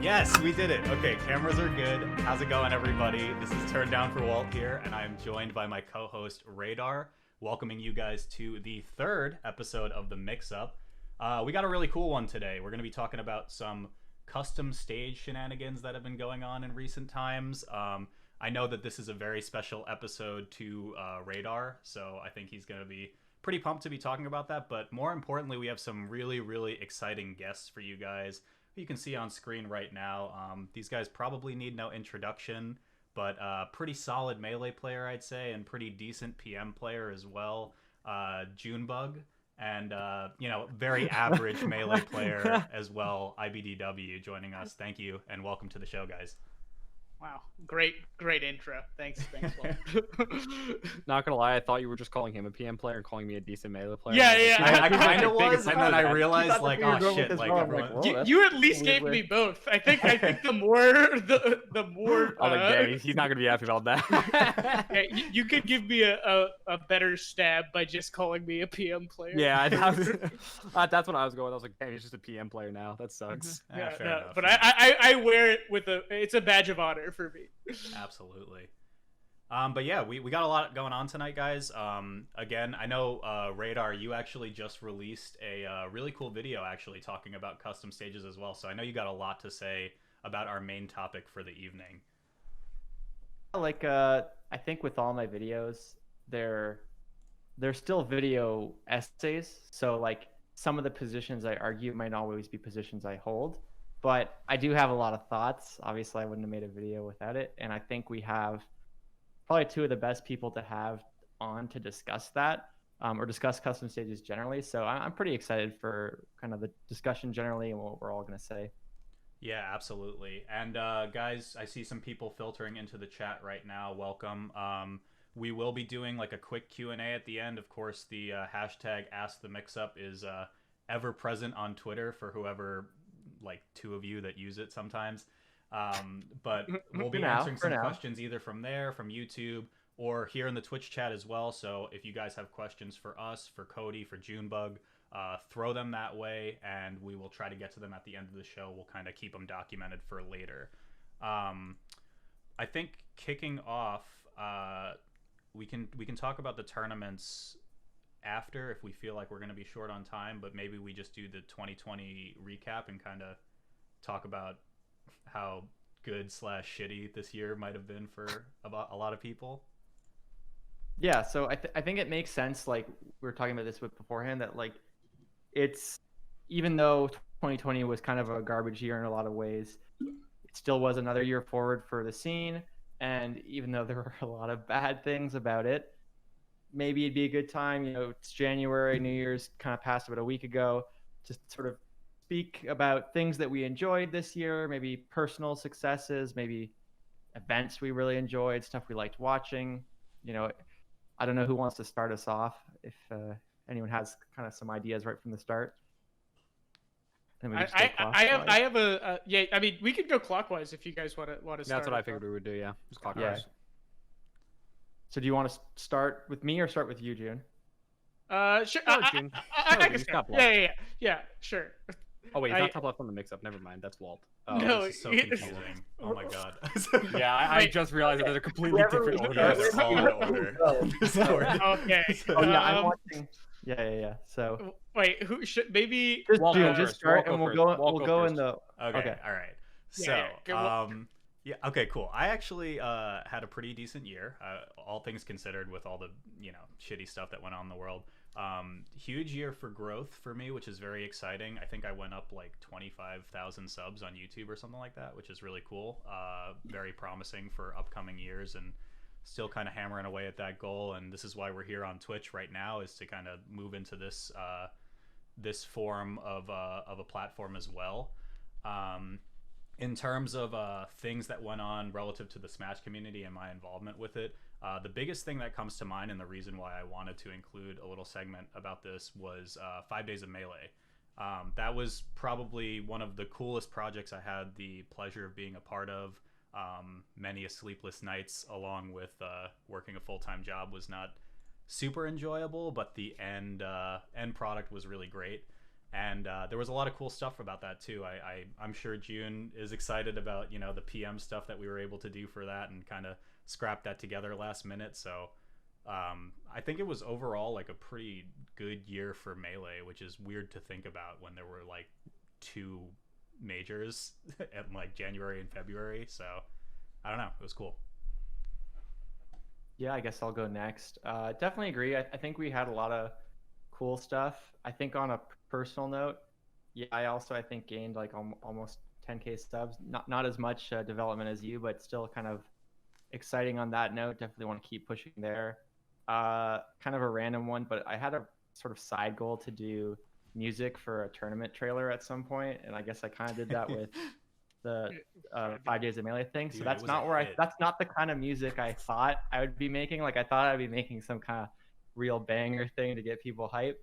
Yes, we did it. Okay, cameras are good. How's it going, everybody? This is turndownforwalt here, and I am joined by my co-host Radar, welcoming you guys to the third episode of the Mix-Up. We got a really cool one today. We're going to be talking about some custom stage shenanigans that have been going on in recent times. I know that this is a very special episode to Radar, so I think he's going to be pretty pumped to be talking about that. But more importantly, we have some really, really exciting guests for you guys. You can see on screen right now. These guys probably need no introduction, but pretty solid melee player, I'd say, and pretty decent PM player as well. Junebug, and very average melee player as well. IBDW joining us. Thank you and welcome to the show, guys. Wow, great intro. Thanks, Walt. Not gonna lie, I thought you were just calling him a PM player and calling me a decent melee player. Yeah. I kind of was, and then I realized, like, oh shit, like everyone. You at least gave me both. I think the more the more. Oh, like, he's not gonna be happy about that. Yeah, you could give me a better stab by just calling me a PM player. Yeah, that's what I was going. I was like, damn, he's just a PM player now. That sucks. Yeah, fair enough. But I wear it with it's a badge of honor for me. Absolutely. But yeah, we got a lot going on tonight, guys. Again, I know Radar, you actually just released a really cool video actually talking about custom stages as well. So I know you got a lot to say about our main topic for the evening. Like I think with all my videos, they're still video essays. So like some of the positions I argue might not always be positions I hold. But I do have a lot of thoughts. Obviously, I wouldn't have made a video without it. And I think we have probably two of the best people to have on to discuss that or discuss custom stages generally. So I'm pretty excited for kind of the discussion generally and what we're all going to say. Yeah, absolutely. And guys, I see some people filtering into the chat right now. Welcome. We will be doing like a quick Q&A at the end. Of course, the hashtag #AskTheMixup is ever present on Twitter for whoever, like two of you that use it sometimes. But we'll be answering some questions either from there, from YouTube, or here in the Twitch chat as well. So if you guys have questions for us, for Cody, for Junebug, throw them that way, and we will try to get to them at the end of the show. We'll kind of keep them documented for later. I think kicking off, we can talk about the tournaments after if we feel like we're going to be short on time, but maybe we just do the 2020 recap and kind of talk about how good / shitty this year might have been for about a lot of people. Yeah, so I think it makes sense, like we were talking about this beforehand, that like it's, even though 2020 was kind of a garbage year in a lot of ways, it still was another year forward for the scene. And even though there were a lot of bad things about it, maybe it'd be a good time, it's January, New Year's kind of passed about a week ago, to sort of speak about things that we enjoyed this year, maybe personal successes, maybe events we really enjoyed, stuff we liked watching. I don't know who wants to start us off, if anyone has kind of some ideas right from the start. I have a yeah. I mean, we could go clockwise if you guys want to start. That's what I figured we would do. Yeah, just clockwise. Yeah. So do you want to start with me or start with you, June? Sure. June. I can start. Yeah, sure. Oh wait, he's not top left on the Mix-Up. Never mind, that's Walt. Oh, no, this is so confusing. Oh my god. Yeah, I just realized that there's a completely different order. They're all in order. Okay. I'm watching. Yeah. So wait, who should maybe just start and we'll go in the. Okay. All right. So yeah. Okay. Cool. I actually had a pretty decent year, all things considered, with all the shitty stuff that went on in the world. Huge year for growth for me, which is very exciting. I think I went up like 25,000 subs on YouTube or something like that, which is really cool. Very promising for upcoming years, and still kind of hammering away at that goal. And this is why we're here on Twitch right now, is to kind of move into this this form of a platform as well. In terms of things that went on relative to the Smash community and my involvement with it, the biggest thing that comes to mind, and the reason why I wanted to include a little segment about this, was 5 Days of Melee. That was probably one of the coolest projects I had the pleasure of being a part of. Many a sleepless nights, along with working a full-time job, was not super enjoyable, but the end product was really great. And there was a lot of cool stuff about that too. I'm sure June is excited about, you know, the PM stuff that we were able to do for that and kind of scrap that together last minute. So I think it was overall like a pretty good year for Melee, which is weird to think about when there were like 2 majors at like January and February. So I don't know, it was cool. Yeah, I guess I'll go next. Definitely agree. I think we had a lot of cool stuff. I think on a personal note, yeah, I think gained like almost 10K subs. Not as much development as you, but still kind of exciting on that note. Definitely want to keep pushing there. Kind of a random one, but I had a sort of side goal to do music for a tournament trailer at some point, and I guess I kind of did that with the 5 Days of Melee thing. So Dude, that's not where that's not the kind of music I thought I would be making. Like I thought I'd be making some kind of real banger thing to get people hyped.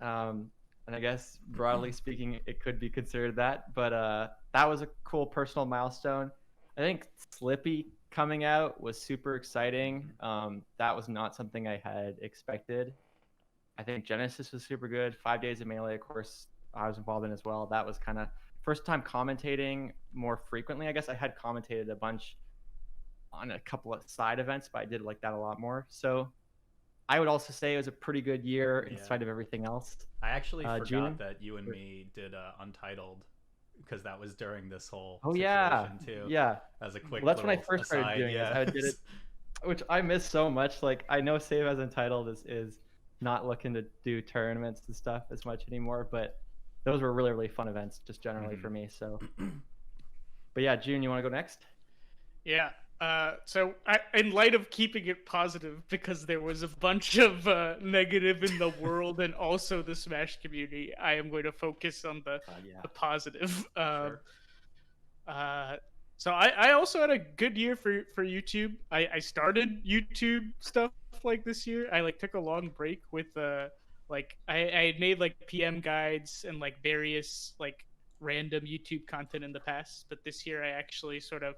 And I guess broadly speaking, it could be considered that. But that was a cool personal milestone. I think Slippy coming out was super exciting. That was not something I had expected. I think Genesis was super good. 5 Days of Melee, of course, I was involved in as well. That was kind of first time commentating more frequently. I guess I had commentated a bunch on a couple of side events, but I did like that a lot more. So I would also say it was a pretty good year in spite of everything else. I actually forgot June? that you and me did Untitled, because that was during this whole situation too. Yeah. As a quick Well, that's when I little first started aside, doing it. I did it, which I miss so much. Like I know Save as Untitled is not looking to do tournaments and stuff as much anymore, but those were really, really fun events just generally for me. So, but yeah, June, you want to go next? Yeah. So in light of keeping it positive, because there was a bunch of negative in the world and also the Smash community, I am going to focus on the positive. Sure. So I also had a good year for YouTube. I started YouTube stuff like this year. I like took a long break with like I had made like PM guides and like various like random YouTube content in the past, but this year I actually sort of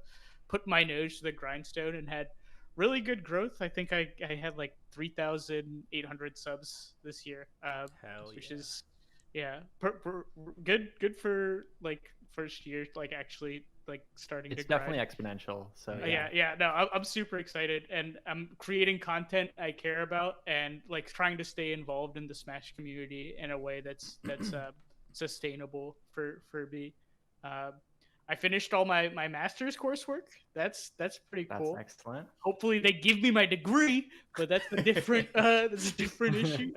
put my nose to the grindstone and had really good growth. I think I had like 3,800 subs this year, which is good for like first year, like actually like starting it's to grind. definitely exponential. So No, I'm super excited, and I'm creating content I care about and like trying to stay involved in the Smash community in a way that's sustainable for me. I finished all my master's coursework. That's pretty cool. That's excellent. Hopefully they give me my degree, but that's a different that's a different issue.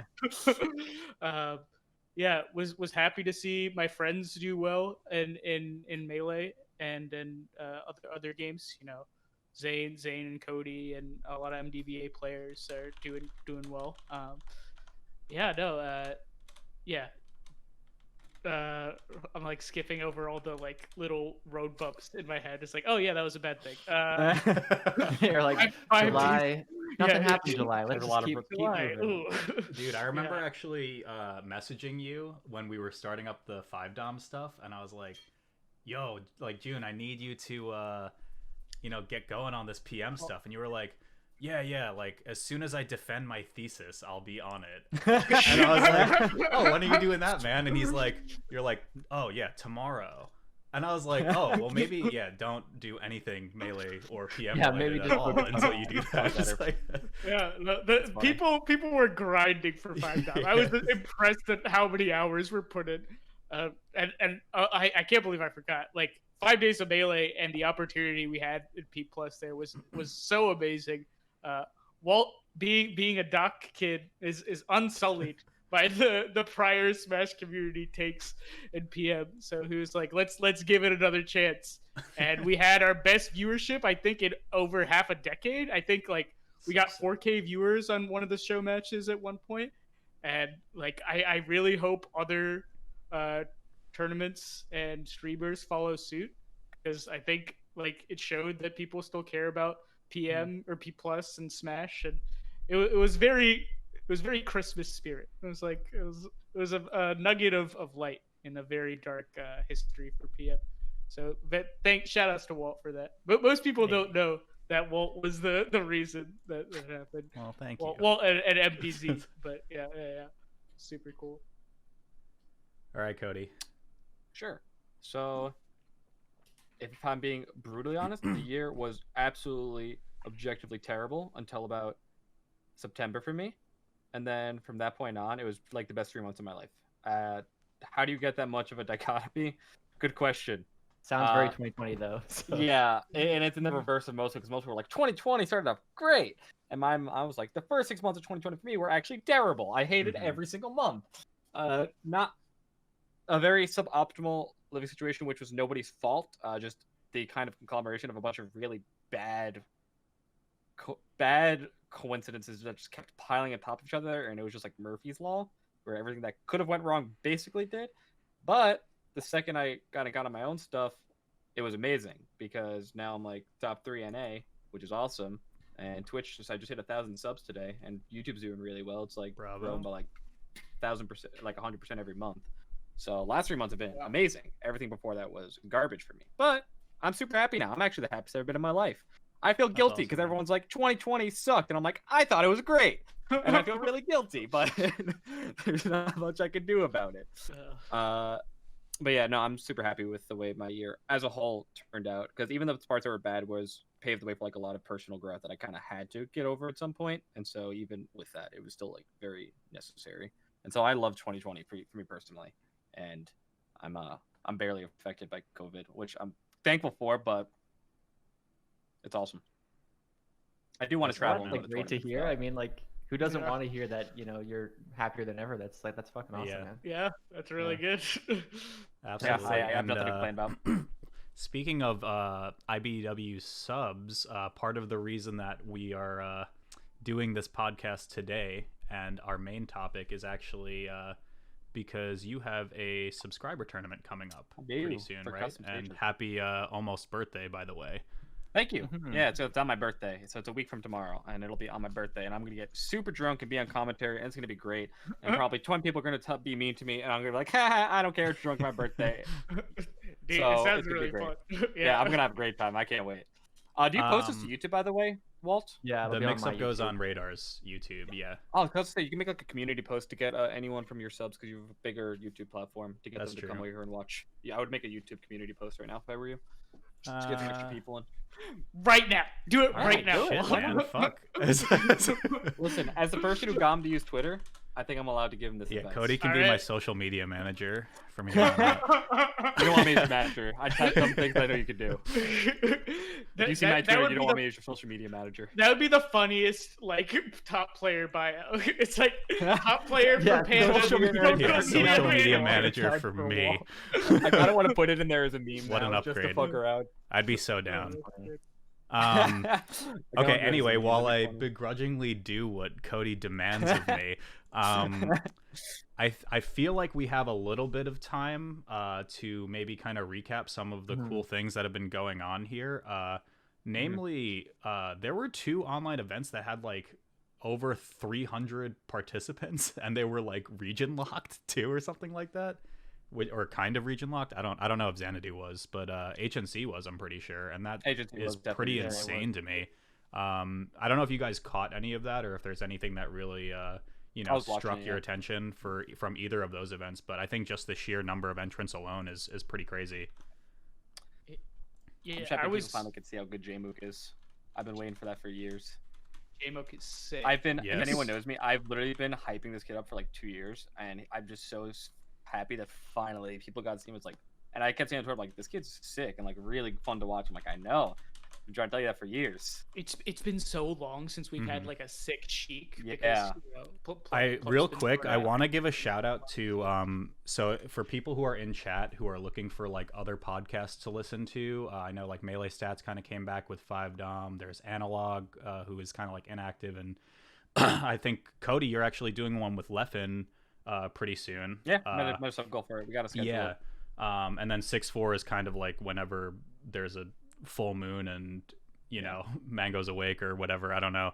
Was happy to see my friends do well in Melee and in other games. You know, Zane and Cody and a lot of MDBA players are doing well. I'm like skipping over all the like little road bumps in my head. It's like, oh yeah, that was a bad thing. You're like July. Nothing happened in July. Let's just keep moving. Dude, I remember actually messaging you when we were starting up the 5-Dom stuff, and I was like, yo, like June, I need you to get going on this PM stuff. And you were like, yeah, like as soon as I defend my thesis, I'll be on it. And I was like, oh, when are you doing that, man? And you're like, oh yeah, tomorrow. And I was like, oh, well maybe don't do anything Melee or PM maybe at all until you do that. People were grinding for 5-Dom. I was impressed at how many hours were put in. I can't believe I forgot. Like 5 days of Melee and the opportunity we had in P Plus there was so amazing. Walt being a doc kid is unsullied by the prior Smash community takes in PM. So he was like, let's give it another chance. And we had our best viewership, I think, in over half a decade. I think like we got 4K viewers on one of the show matches at one point. And like I really hope other tournaments and streamers follow suit, because I think like it showed that people still care about PM or P Plus and Smash, and it was very Christmas spirit. It was like it was a nugget of light in a very dark history for PM. So shout outs to Walt for that. But most people don't know that Walt was the reason that happened. Well, thank you. Walt and MPZ, but yeah, super cool. All right, Cody. Sure. So, if I'm being brutally honest, the year was absolutely objectively terrible until about September for me. And then from that point on, it was like the best 3 months of my life. How do you get that much of a dichotomy? Good question. Sounds very 2020 though. So. Yeah, and it's in the reverse of most, because most people were like, 2020 started off great. And I was like, the first 6 months of 2020 for me were actually terrible. I hated every single month. Not a very suboptimal living situation, which was nobody's fault. Just the kind of conglomeration of a bunch of really bad coincidences that just kept piling on top of each other, and it was just like Murphy's Law, where everything that could have went wrong basically did. But the second I got on my own stuff, it was amazing, because now I'm like top 3 NA, which is awesome. And Twitch I just hit 1,000 subs today, and YouTube's doing really well. It's like grown by like 1,000%, like 100% every month. So last 3 months have been amazing. Everything before that was garbage for me, but I'm super happy now. I'm actually the happiest I've ever been in my life. I feel guilty because everyone's like 2020 sucked, and I'm like, I thought it was great, and I feel really guilty, but there's not much I can do about it. But yeah, no, I'm super happy with the way my year as a whole turned out, because even the parts that were bad was paved the way for like a lot of personal growth that I kind of had to get over at some point, and so even with that, it was still like very necessary. And so I love 2020 for me personally, and I'm barely affected by COVID, which I'm thankful for, but it's awesome. I do want to travel. Like great to hear. I mean, like, who doesn't want to hear that? You know, you're happier than ever. That's fucking awesome, man. Yeah, that's really good. Absolutely. Yeah, I have nothing to complain about. Speaking of IBDW subs, part of the reason that we are doing this podcast today and our main topic is actually because you have a subscriber tournament coming up pretty soon, right? And happy almost birthday, by the way. Thank you. Yeah, so it's on my birthday. So it's a week from tomorrow, and it'll be on my birthday, and I'm going to get super drunk and be on commentary, and it's going to be great. And probably 20 people are going to be mean to me, and I'm going to be like, ha, I don't care, it's drunk on my birthday. Dude, so it sounds really fun. Yeah, I'm going to have a great time. I can't wait. Do you post this to YouTube, by the way, Walt? Yeah, the Mixup goes on Radar's YouTube, yeah. Oh, I was going to say, you can make like a community post to get anyone from your subs, because you have a bigger YouTube platform, to get them to come over here and watch. Yeah, I would make a YouTube community post right now if I were you. Just get some extra people in. Right now. Do it right now. Shit, man. Fuck. Listen, as the person who got him to use Twitter, I think I'm allowed to give him this advice. Cody can be my social media manager from here on out. You don't want me as manager. I type some things I know you can do. If you see my Twitter, you don't want me as your social media manager. That would be the funniest, like, top player bio. It's like, top player for Panda. Social media manager for me. I kind of want to put it in there as a meme what an upgrade. Just to fuck around. I'd be so down. Okay, anyway, while I begrudgingly do what Cody demands of me, I feel like we have a little bit of time to maybe kind of recap some of the cool things that have been going on here. Namely, there were 2 online events that had like over 300 participants, and they were like region locked too, or something like that. Or kind of region locked. I don't know if Xanadu was, but HNC was, I'm pretty sure, and that is pretty insane to me. I don't know if you guys caught any of that, or if there's anything that really struck your attention from either of those events. But I think just the sheer number of entrants alone is pretty crazy. Yeah, I'm sure people finally could see how good J-Mook is. I've been waiting for that for years. J-Mook is sick. If anyone knows me, I've literally been hyping this kid up for like 2 years, and I'm just so happy that finally people got to see him. It's like, and I kept saying on Twitter, like, this kid's sick and like really fun to watch. I'm like, I know. I'm trying to tell you that for years. It's been so long since we've had like a sick Cheek. Yeah. Because, I want to give a shout out to so for people who are in chat who are looking for like other podcasts to listen to. I know like Melee Stats kind of came back with 5Dom. There's Analog who is kind of like inactive, and I think Cody, you're actually doing one with Leffen pretty soon. Yeah, another sub goal for it. We got to schedule it. And then 6-4 is kind of like whenever there's a full moon and Mango's awake or whatever, I don't know.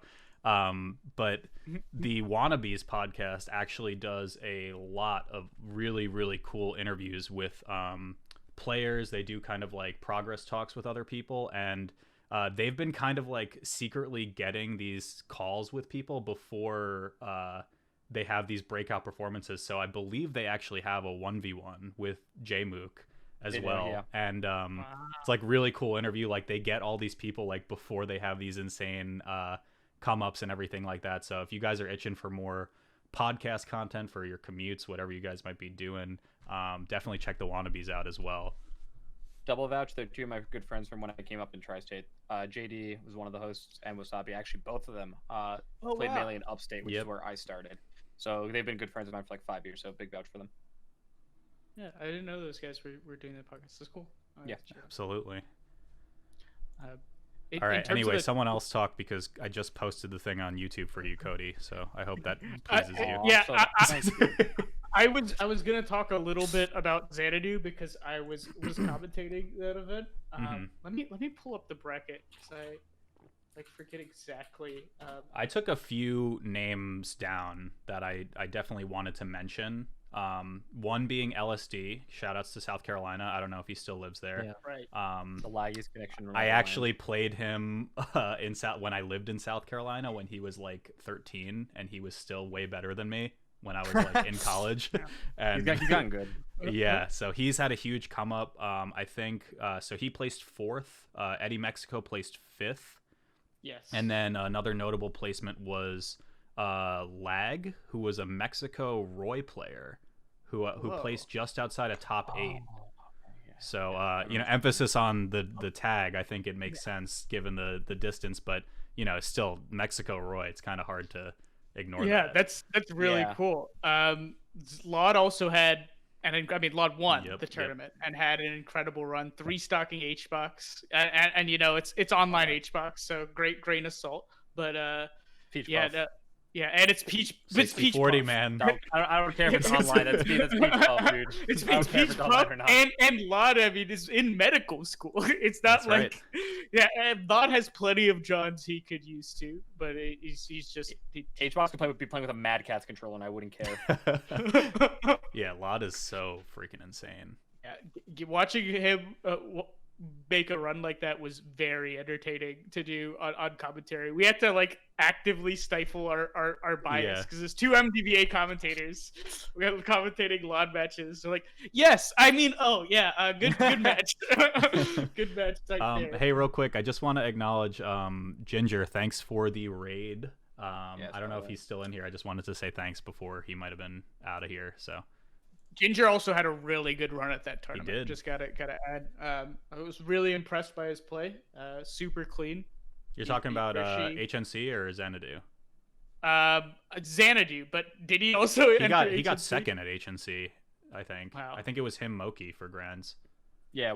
But the Wannabes podcast actually does a lot of really, really cool interviews with players. They do kind of like progress talks with other people, and they've been kind of like secretly getting these calls with people before they have these breakout performances. So I believe they actually have a 1v1 with Jmook as They do, well. yeah. And it's like really cool interview. Like they get all these people like before they have these insane come ups and everything like that. So if you guys are itching for more podcast content for your commutes, whatever you guys might be doing, definitely check the Wannabes out as well. Double vouch, they're two of my good friends from when I came up in Tri-State. JD was one of the hosts, and Wasabi, actually both of them played Melee in Upstate, which is where I started. So they've been good friends of mine for like 5 years, so big vouch for them. Yeah, I didn't know those guys were doing the podcast. That's cool. Yeah, absolutely. In all right, terms anyway, of someone else talk, because I just posted the thing on YouTube for you, Cody, so I hope that pleases you. Yeah, Thanks. I was gonna talk a little bit about Xanadu because I was commentating that event. Let me pull up the bracket because I like forget exactly. I took a few names down that I definitely wanted to mention. One being LSD. Shout outs to South Carolina. I don't know if he still lives there. Yeah. Right. The laggiest connection. I actually played him when I lived in South Carolina when he was like 13, and he was still way better than me when I was like in college. And he's gotten good. Yeah, so he's had a huge come up. I think so he placed 4th. Eddie Mexico placed 5th. Yes. And then another notable placement was Lag, who was a Mexico Roy player who placed just outside of top 8. So emphasis on the tag. I think it makes sense given the distance, but still Mexico Roy. It's kind of hard to ignore. Yeah, that's really cool. Laud also had, Laud won the tournament and had an incredible run, 3 stocking H-box, and it's online H-box, so great grain of salt. But Peach yeah, Puff. and it's peach 60-40, puff. man. I don't care if it's online. That's Peach Puff, dude. It's I don't care if peach it's online puff, or not. and Laud, is in medical school. It's not That's like, right. yeah, and Laud has plenty of Johns he could use too, but he's just H-box could be playing with a Mad Catz controller, and I wouldn't care. Yeah, Laud is so freaking insane. Yeah, watching him make a run like that was very entertaining to do on commentary. We had to like actively stifle our bias because there's 2 MDVA commentators. We got commentating Laud matches. So like, yes, good match, good match. Hey, real quick, I just want to acknowledge Ginger. Thanks for the raid. I don't know if he's still in here. I just wanted to say thanks before he might have been out of here. So. Ginger also had a really good run at that tournament. He did. Just gotta add. I was really impressed by his play. Super clean. You're talking about HNC or Xanadu? Xanadu, but did he also? He got HNC? second at HNC, I think. Wow. I think it was him, Moki, for Grands. Yeah.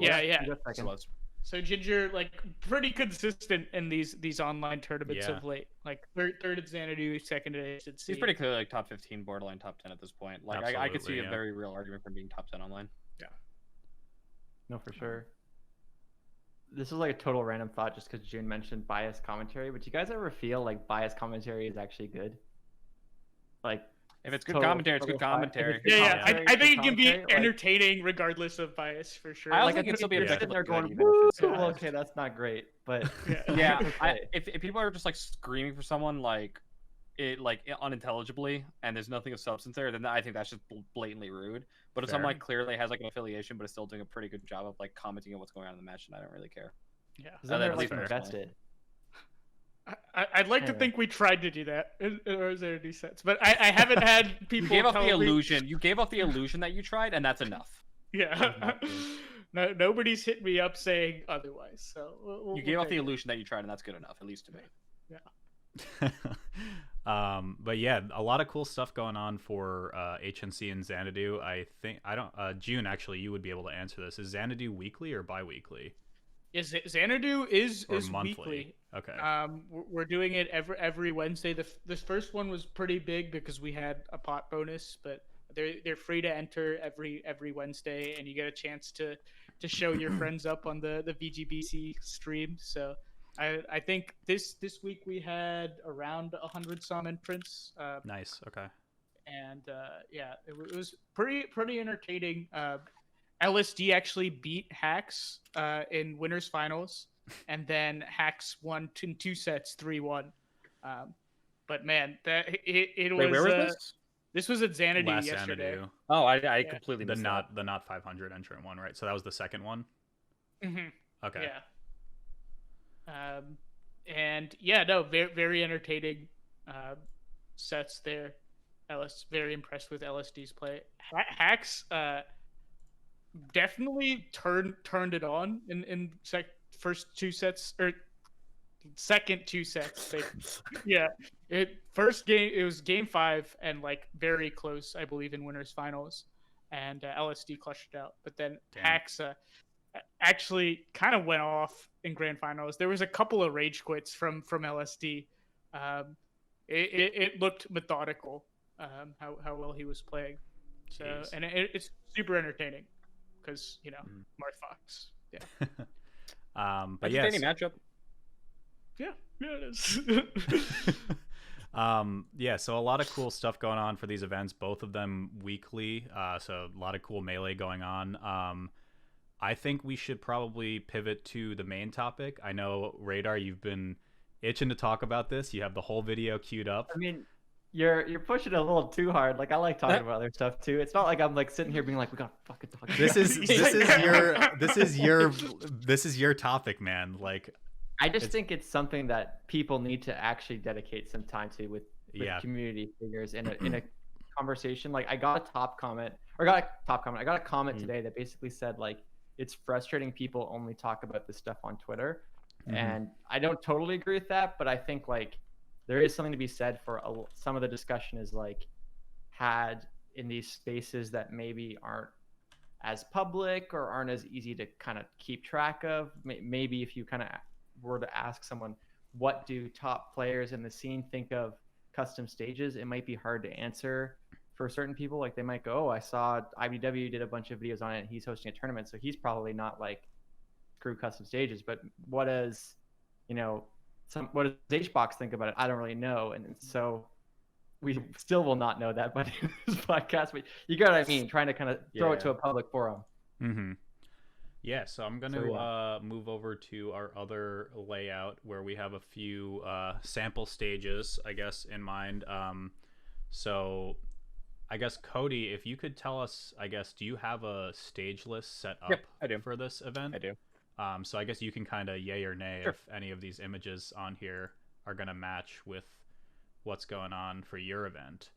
So Ginger, like, pretty consistent in these online tournaments of late. Like third at Xanadu, second at HNC. He's pretty clearly like top 15, borderline top 10 at this point. Like I could see a very real argument for being top 10 online. Yeah. No, for sure. This is like a total random thought just because June mentioned biased commentary, but do you guys ever feel like biased commentary is actually good? Like, if it's good commentary, it's good commentary. Yeah. I think it can be entertaining regardless of bias, for sure. I think it can still be objective. They're going, woo! Okay, that's not great, but yeah. If people are just like screaming for someone like unintelligibly and there's nothing of substance there, then I think that's just blatantly rude. But if someone like clearly has like an affiliation but is still doing a pretty good job of like commenting on what's going on in the match, then I don't really care. Yeah, then they're like invested. I'd like to think we tried to do that in our Xanadu sets, but I haven't had people. You gave off the illusion. You gave off the illusion that you tried, and that's enough. Yeah. No, nobody's hit me up saying otherwise. So you gave off the illusion that you tried, and that's good enough, at least to me. Yeah. But yeah, a lot of cool stuff going on for HNC and Xanadu. June, actually, you would be able to answer this. Is Xanadu weekly or bi-weekly? Yes, Xanadu is monthly. Weekly. Okay. We're doing it every Wednesday. This first one was pretty big because we had a pot bonus, but they're free to enter every Wednesday, and you get a chance to show your friends up on the VGBC stream. So I think this week we had around 100 some entrants. Nice. Okay. And it was pretty entertaining. LSD actually beat Hacks in winners finals, and then Hacks won in 2 sets, 3-1. But man, that it was. Wait, where was this? This was at Xanadu Last yesterday. Xanadu. Oh, I completely The missed not 500 entrant one, right? So that was the second one. Mm-hmm. Okay. Yeah. And yeah, no, very very entertaining sets there. Very impressed with LSD's play. Hacks definitely turned it on in first two sets or second two sets. Yeah, first game it was game 5 and like very close, I believe, in winners finals, and LSD clutched it out. But then Hacks actually kind of went off in grand finals. There was a couple of rage quits from LSD. It looked methodical. How well he was playing. So Jeez. And it's super entertaining because Marth Fox. Yeah. But yeah, matchup. Yeah, it is. Yeah, so a lot of cool stuff going on for these events, both of them weekly. So a lot of cool melee going on. I think we should probably pivot to the main topic. I know, Radar, you've been itching to talk about this. You have the whole video queued up. I mean, you're pushing it a little too hard. Like, I like talking about other stuff too. It's not like I'm like sitting here being like, we gotta fucking talk. This is your topic, man. Like, I just think it's something that people need to actually dedicate some time to with community figures in a conversation. Like, I got a comment today that basically said like it's frustrating people only talk about this stuff on Twitter, and I don't totally agree with that, but I think like there is something to be said for some of the discussion is like had in these spaces that maybe aren't as public or aren't as easy to kind of keep track of. Maybe if you kind of were to ask someone, what do top players in the scene think of custom stages, it might be hard to answer for certain people. Like they might go, oh, I saw IBDW did a bunch of videos on it and he's hosting a tournament, so he's probably not like screw custom stages. But what does what does HBox think about it? I don't really know. And so we still will not know that by this podcast, but you get what I mean, trying to kind of throw it to a public forum. Yeah, so I'm going to move over to our other layout where we have a few sample stages, I guess, in mind. So I guess, Cody, if you could tell us, I guess, do you have a stage list set up for this event? I do. So I guess you can kind of yay or nay if any of these images on here are going to match with what's going on for your event.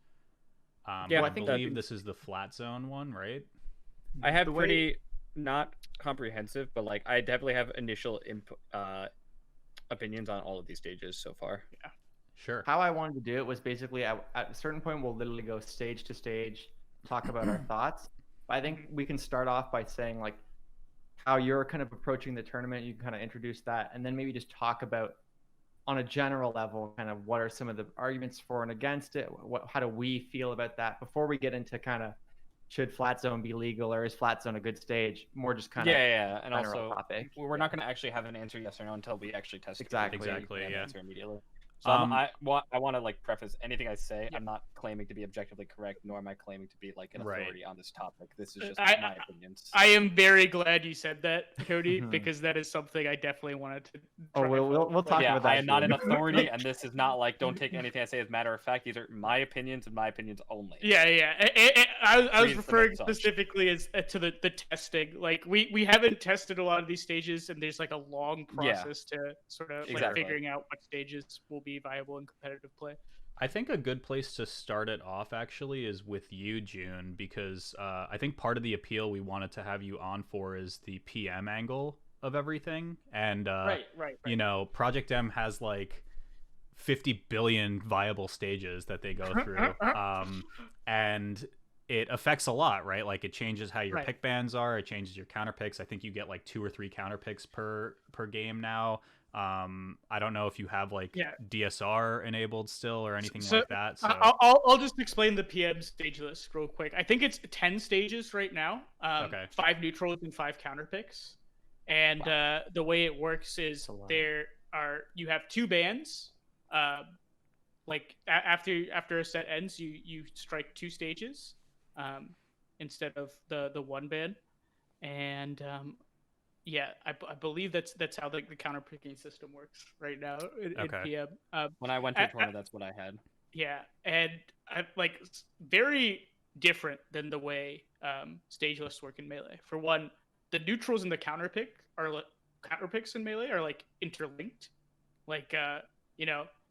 I believe this is the flat zone one, right? I have pretty not comprehensive, but like I definitely have initial opinions on all of these stages so far. Yeah, sure. How I wanted to do it was basically at a certain point we'll literally go stage to stage, talk about our thoughts. But I think we can start off by saying like how you're kind of approaching the tournament. You can kind of introduce that, and then maybe just talk about on a general level kind of what are some of the arguments for and against it. How do we feel about that before we get into kind of should flat zone be legal or is flat zone a good stage? More just kind of and also topic. We're not going to actually have an answer yes or no until we actually test it. Exactly. Yeah. Answer immediately. So I want to like preface anything I say. I'm not claiming to be objectively correct, nor am I claiming to be like an authority on this topic. This is just my opinions. I am very glad you said that, Cody, because that is something I definitely wanted to. We'll talk about that. I am not an authority, and this is not like don't take anything I say as matter of fact. These are my opinions and my opinions only. Yeah. I was referring specifically as to the testing. Like we haven't tested a lot of these stages, and there's like a long process to sort of like figuring out what stages will be viable in competitive play. I think a good place to start it off actually is with you, June, because I think part of the appeal we wanted to have you on for is the PM angle of everything. And right. You know, Project M has like 50 billion viable stages that they go through, and it affects a lot, right? Like it changes how your pick bans are, it changes your counter picks. I think you get like 2 or 3 counter picks per game now. I don't know if you have like DSR enabled still or anything like that. So I'll just explain the PM stage list real quick. I think it's 10 stages right now. 5 neutrals and 5 counter picks. And the way it works is you have 2 bans. Like after a set ends, you strike 2 stages instead of the 1 ban. And I believe that's how the counter picking system works right now in PM. When I went to a tournament, that's what I had. Yeah, and like very different than the way stage lists work in Melee. For one, the neutrals and the counterpicks in Melee are like interlinked. Like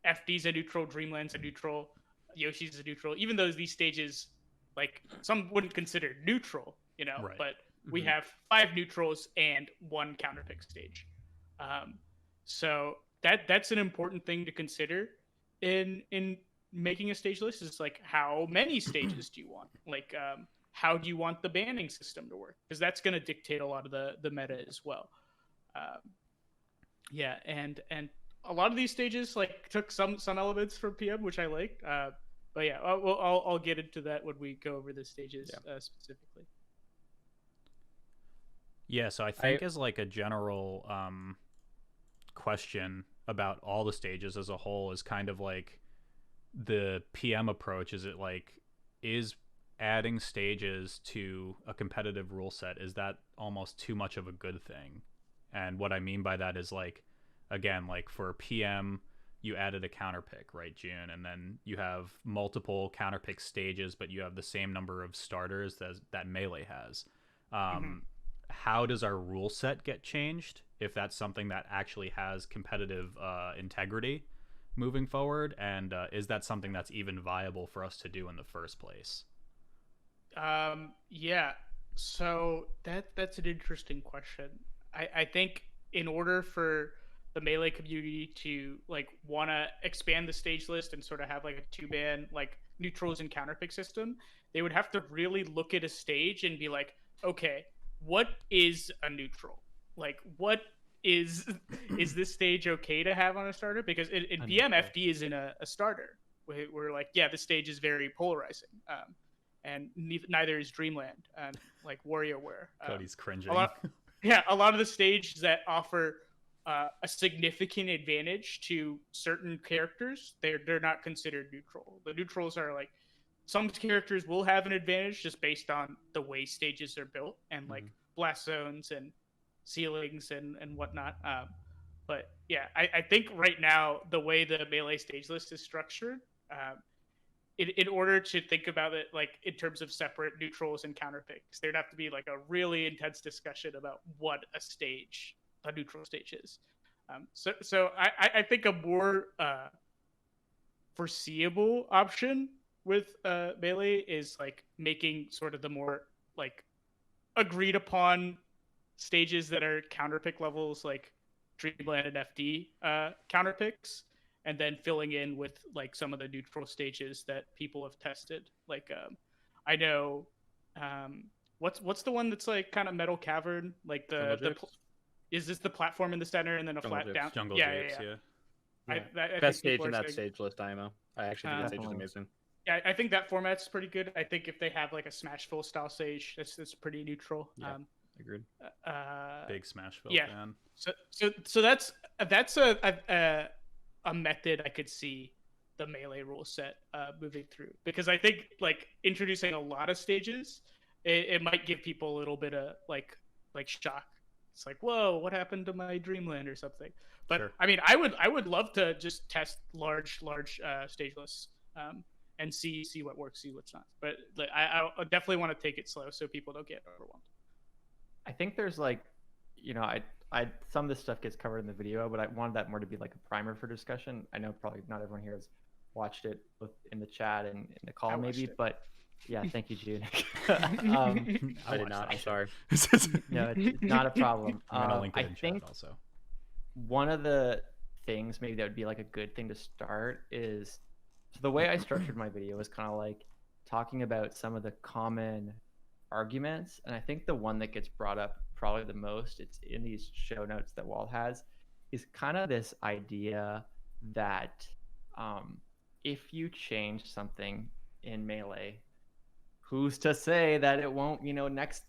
FD's a neutral, Dreamland's a neutral, Yoshi's a neutral. Even though these stages, like some wouldn't consider neutral, Right. but we have 5 neutrals and 1 counterpick stage. So that's an important thing to consider in making a stage list. Is like, how many stages do you want? Like, how do you want the banning system to work? Because that's going to dictate a lot of the meta as well. Yeah, and a lot of these stages like took some elements from PM, which I liked. But yeah, I'll get into that when we go over the stages specifically. Yeah, so I think as like a general question about all the stages as a whole is kind of like the PM approach. Is it like, is adding stages to a competitive rule set, is that almost too much of a good thing? And what I mean by that is, like, again, like for PM, you added a counterpick, right, June? And then you have multiple counterpick stages, but you have the same number of starters that Melee has. How does our rule set get changed if that's something that actually has competitive integrity moving forward? And is that something that's even viable for us to do in the first place? Yeah, so that's an interesting question. I think in order for the Melee community to like want to expand the stage list and sort of have like a 2-man like neutrals and counterpick system, they would have to really look at a stage and be like, okay, what is a neutral? Like, what is this stage okay to have on a starter? Because in PM, FD isn't a starter. We're like, yeah, this stage is very polarizing. And neither is Dreamland and like WarioWare. Cody's cringing. A lot of the stages that offer a significant advantage to certain characters, they're not considered neutral. The neutrals are like, some characters will have an advantage just based on the way stages are built and like blast zones and ceilings and whatnot. But yeah, I think right now the way the Melee stage list is structured, in order to think about it like in terms of separate neutrals and counterpicks, there'd have to be like a really intense discussion about what a neutral stage is. So I think a more foreseeable option with Melee is like making sort of the more like agreed upon stages that are counterpick levels, like Dreamland and FD counterpicks, and then filling in with like some of the neutral stages that people have tested. Like I know what's the one that's like kind of Metal Cavern, like is this the platform in the center and then a flat down? Jungle Japes, yeah. I Best stage in that stage list, IMO. I actually think that stage is amazing. Yeah, I think that format's pretty good. I think if they have like a Smashville style stage, it's pretty neutral. Yeah, agreed. Big Smashville fan. So that's a method I could see the Melee rule set moving through, because I think like introducing a lot of stages, it might give people a little bit of like shock. It's like, whoa, what happened to my Dreamland or something? But sure. I mean, I would love to just test large stage lists and see what works, see what's not. But like, I definitely want to take it slow so people don't get overwhelmed. I think there's like, I some of this stuff gets covered in the video, but I wanted that more to be like a primer for discussion. I know probably not everyone here has watched it both in the chat and in the call maybe, but yeah, thank you, June. I did not. I'm sorry. No, it's not a problem. I think also one of the things maybe that would be like a good thing to start is, so the way I structured my video was kind of like talking about some of the common arguments, and I think the one that gets brought up probably the most, it's in these show notes that Walt has, is kind of this idea that if you change something in Melee, who's to say that it won't,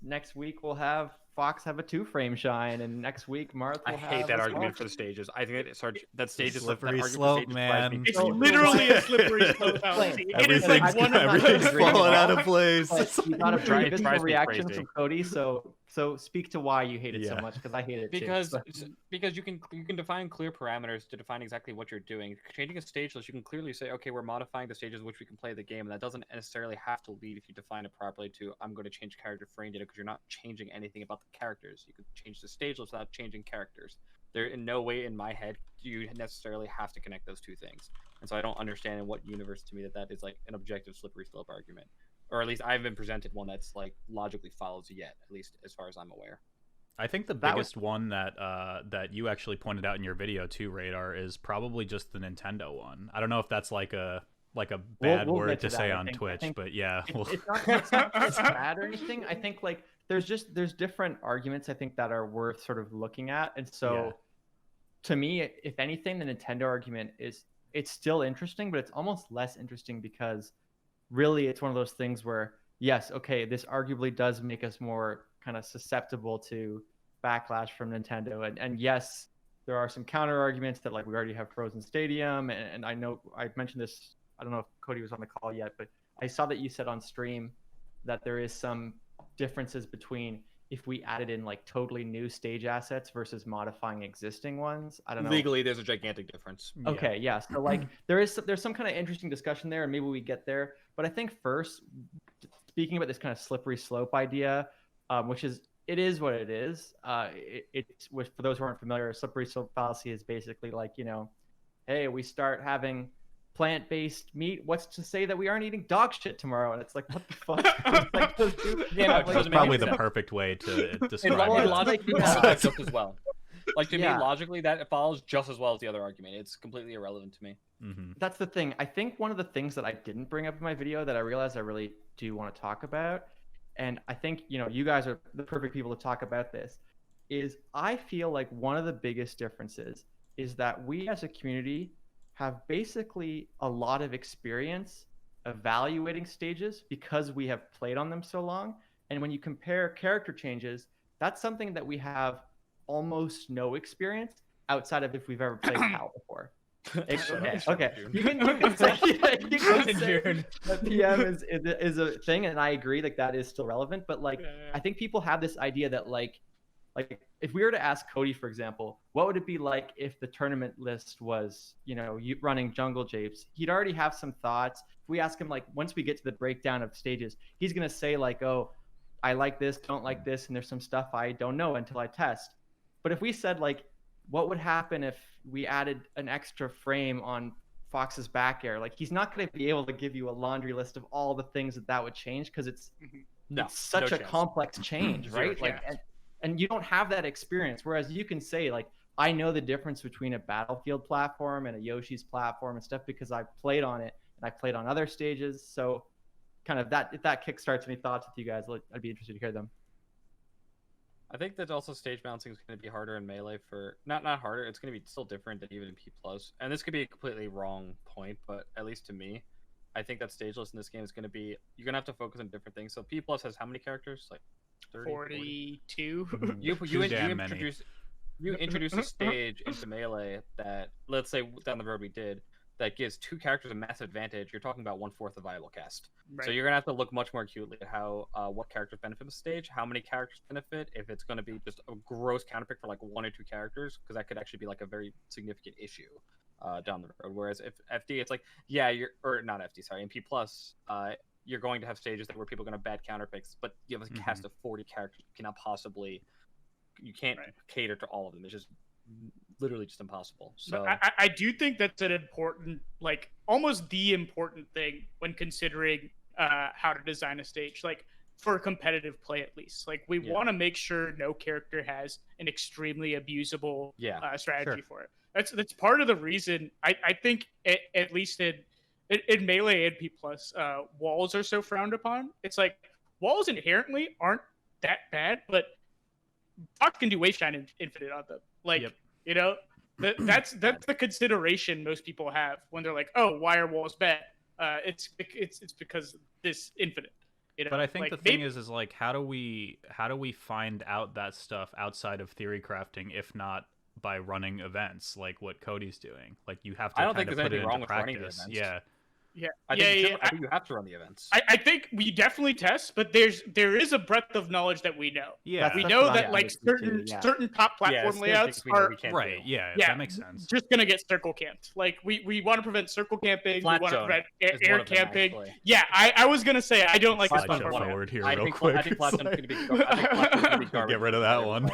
next week we'll have Fox have a 2-frame shine, and next week Marth will I have hate that a argument small- for the stages. I think that stages Slippery that slope, argument for stages drives me man. It's crazy. literally a slippery slope fallacy. It is like Everything's, one of everything's disagree with falling you. out of place. But we got a It pretty drives visceral me reaction crazy. from Cody, so speak to why you hate it so Yeah. much, because I hate it Because too. because you can define clear parameters to define exactly what you're doing. Changing a stage list, you can clearly say, okay, we're modifying the stages in which we can play the game, and that doesn't necessarily have to lead, if you define it properly, to I'm going to change character frame data, because you're not changing anything about the characters. You can change the stage list without changing characters. There, in no way in my head do you necessarily have to connect those two things, and so I don't understand in what universe to me that is like an objective slippery slope argument, or at least I haven't been presented one that's like logically follows yet, at least as far as I'm aware. I think the That biggest one that that you actually pointed out in your video too, Radar, is probably just the Nintendo one. I don't know if that's like a bad We'll word get to to say that, I on think. I Twitch, think but yeah. It's not just bad or anything. I think like there's different arguments I think that are worth sort of looking at, and so Yeah. to me, if anything, the Nintendo argument it's still interesting, but it's almost less interesting because really it's one of those things where yes, okay, this arguably does make us more kind of susceptible to backlash from Nintendo, and yes, there are some counter arguments that like we already have Frozen Stadium, and I know I mentioned this. I don't know if Cody was on the call yet, but I saw that you said on stream that there is some differences between if we added in like totally new stage assets versus modifying existing ones. I don't know. Legally, there's a gigantic difference. Okay, yeah. So like there's some kind of interesting discussion there, and maybe we get there. But I think first, speaking about this kind of slippery slope idea, which is it is what it is. It's for those who aren't familiar, a slippery slope fallacy is basically like, you know, hey, we start having plant-based meat. What's to say that we aren't eating dog shit tomorrow? And it's like, what the fuck? Like, those two, Yeah, no, have, it That's doesn't probably make the sense. perfect way to And describe well, it. logically, Yeah. that follows just as well. Like to Yeah. me, logically, that follows just as well as the other argument. It's completely irrelevant to me. Mm-hmm. That's the thing. I think one of the things that I didn't bring up in my video that I realized I really do want to talk about, and I think, you know, you guys are the perfect people to talk about this, is I feel like one of the biggest differences is that we as a community have basically a lot of experience evaluating stages because we have played on them so long. And when you compare character changes, that's something that we have almost no experience outside of if we've ever played PAL before. Okay. You can say, you can say that PM is a thing, and I agree, like that is still relevant. But like, I think people have this idea that like if we were to ask Cody, for example, what would it be like if the tournament list was, you know, you running jungle japes? He'd already have some thoughts. If we ask him, like, once we get to the breakdown of stages, he's gonna say like, oh, I like this, don't like this, and there's some stuff I don't know until I test. But if we said like, what would happen if we added an extra frame on Fox's back air? Like, he's not going to be able to give you a laundry list of all the things that would change because it's such a complex change, right? Like, and you don't have that experience. Whereas you can say like, I know the difference between a Battlefield platform and a Yoshi's platform and stuff because I've played on it and I've played on other stages. So kind of that, if that kickstarts any thoughts with you guys, I'd be interested to hear them. I think that also stage balancing is going to be harder in Melee for not harder. It's going to be still different than even in P+. And this could be a completely wrong point, but at least to me, I think that stage list in this game is going to be you're going to have to focus on different things. So P+ has how many characters? Like 30, 42. You introduce a stage into Melee that, let's say down the road we did, that gives two characters a massive advantage. You're talking about 1/4 of viable cast. Right. So you're gonna have to look much more acutely at how what characters benefit from the stage, how many characters benefit, if it's gonna be just a gross counterpick for like 1 or 2 characters, because that could actually be like a very significant issue down the road. Whereas if FD, it's like or not FD, sorry, in P+, you're going to have stages where people are gonna bad counterpicks, but you have a cast of 40 characters, you can't cater to all of them. It's just literally just impossible. So I do think that's an important, like almost the important thing when considering how to design a stage, like for competitive play at least. Like we want to make sure no character has an extremely abusable strategy for it. That's part of the reason I think at least in Melee and P+, walls are so frowned upon. It's like walls inherently aren't that bad, but Fox can do Waveshine Infinite on them. Like, you know, that's the consideration most people have when they're like, oh, why are walls bad? It's because this Infinite. But I think the thing is like how do we find out that stuff outside of theory crafting if not by running events like what Cody's doing? Like you have to I don't think kind there's of put it anything wrong into with running the practice. events. Yeah. I think you have to run the events. I think we definitely test, but there is a breadth of knowledge that we know. Yeah. We know that I'm like thinking too, certain top platform layouts are Right. Yeah. Yeah, That makes sense. just gonna get circle camped. Like we want to prevent circle camping. Flat we want to zone prevent is one air of them, camping. actually. Yeah, I was gonna say I don't like this Slide one show format. forward here I real think quick. I think It's Flatstone's like- gonna be. I think Flatstone's gonna be garbage. Get rid of that for one.